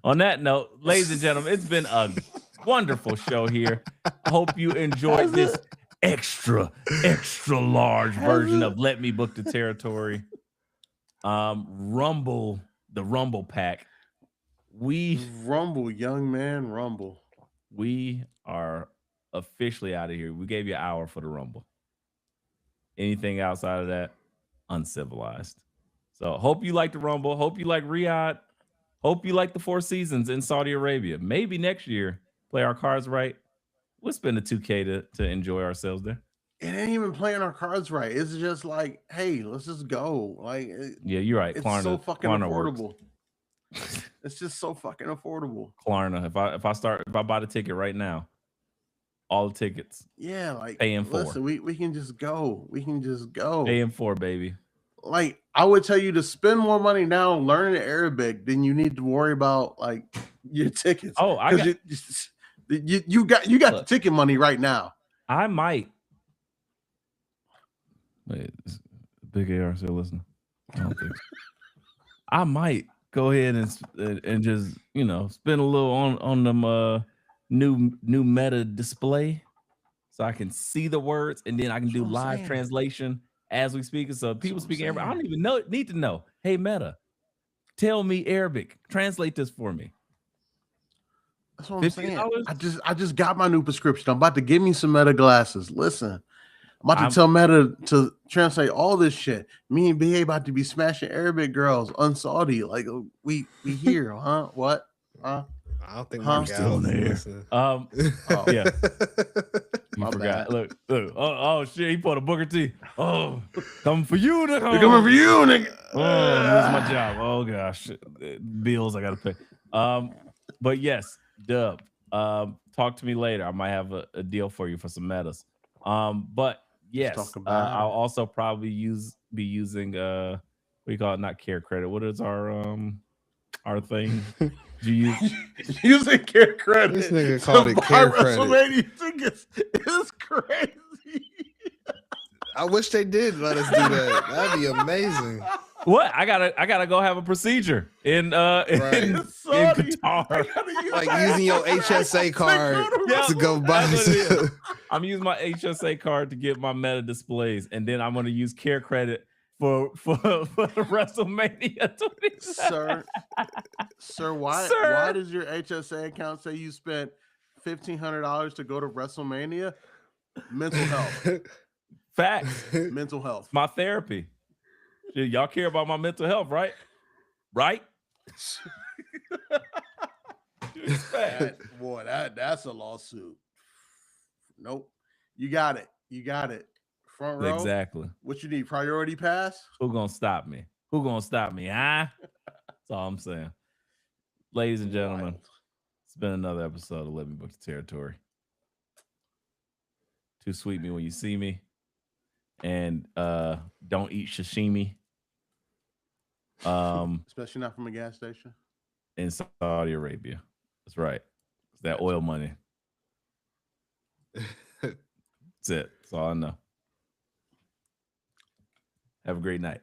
Speaker 2: On that note, ladies and gentlemen, it's been a wonderful show here. I hope you enjoyed this extra large version of Let Me Book the Territory. Rumble, the Rumble Pack.
Speaker 3: Rumble, young man, rumble.
Speaker 2: We are officially out of here. We gave you an hour for the Rumble. Anything outside of that, uncivilized. So hope you like the Rumble. Hope you like Riyadh. Hope you like the Four Seasons in Saudi Arabia. Maybe next year, play our cards right. We'll spend a 2K to enjoy ourselves there.
Speaker 3: It ain't even playing our cards right. It's just like, hey, let's just go. Like,
Speaker 2: yeah, you're right.
Speaker 3: It's
Speaker 2: Klarna,
Speaker 3: so fucking
Speaker 2: Klarna
Speaker 3: affordable. It's just so fucking affordable.
Speaker 2: Klarna. If I buy the ticket right now, all the tickets.
Speaker 3: Yeah, like
Speaker 2: paying for.
Speaker 3: Listen, we can just go. We can just go.
Speaker 2: Paying for, baby.
Speaker 3: Like, I would tell you to spend more money now learning Arabic than you need to worry about like your tickets.
Speaker 2: Oh,
Speaker 3: you got the ticket money right now.
Speaker 2: I might. Wait, is Big AR still listening? I don't think so. I might go ahead and just spend a little on them new meta display, so I can see the words and then I can do live translation as we speak. So people speaking Arabic, I don't even need to know. Hey Meta, tell me Arabic. Translate this for me.
Speaker 3: That's what I'm saying. I just got my new prescription. I'm about to give me some Meta glasses. Listen, I'm about to tell Meta to translate all this shit. Me and BA about to be smashing Arabic girls on Saudi. Like we here, huh? What? Huh?
Speaker 1: I don't think my
Speaker 2: still on the air. Yeah. You forgot.
Speaker 3: Bad.
Speaker 2: Look. Oh shit, he put a Booker T. Oh, coming for you, nigga.
Speaker 3: They're coming for you, nigga.
Speaker 2: Oh, I'm losing my job. Oh gosh. Bills I gotta pay. But yes, Dub. Talk to me later. I might have a deal for you for some metas. But yes, I'll also probably be using what do you call it? Not care credit. What is our thing? Do you
Speaker 3: using care credit?
Speaker 1: This nigga called it care credit.
Speaker 3: It's crazy.
Speaker 1: I wish they did let us do that. That'd be amazing.
Speaker 2: What? I gotta go have a procedure in Qatar.
Speaker 1: Like using your HSA card to go buy.
Speaker 2: I'm using my HSA card to get my meta displays, and then I'm gonna use care credit for the WrestleMania 27.
Speaker 3: Sir, why does your HSA account say you spent $1,500 to go to WrestleMania? Mental health.
Speaker 2: Facts.
Speaker 3: Mental health.
Speaker 2: My therapy. Shit, y'all care about my mental health, right? Right?
Speaker 3: Boy, that's a lawsuit. Nope. You got it. Front row.
Speaker 2: Exactly.
Speaker 3: What you need? Priority pass?
Speaker 2: Who gonna stop me? Huh? That's all I'm saying. Ladies and gentlemen, it's been another episode of Let Me Book the Territory. Too sweet me when you see me. And don't eat sashimi.
Speaker 3: Especially not from a gas station.
Speaker 2: In Saudi Arabia. That's right. It's that oil money. That's it. That's all I know. Have a great night.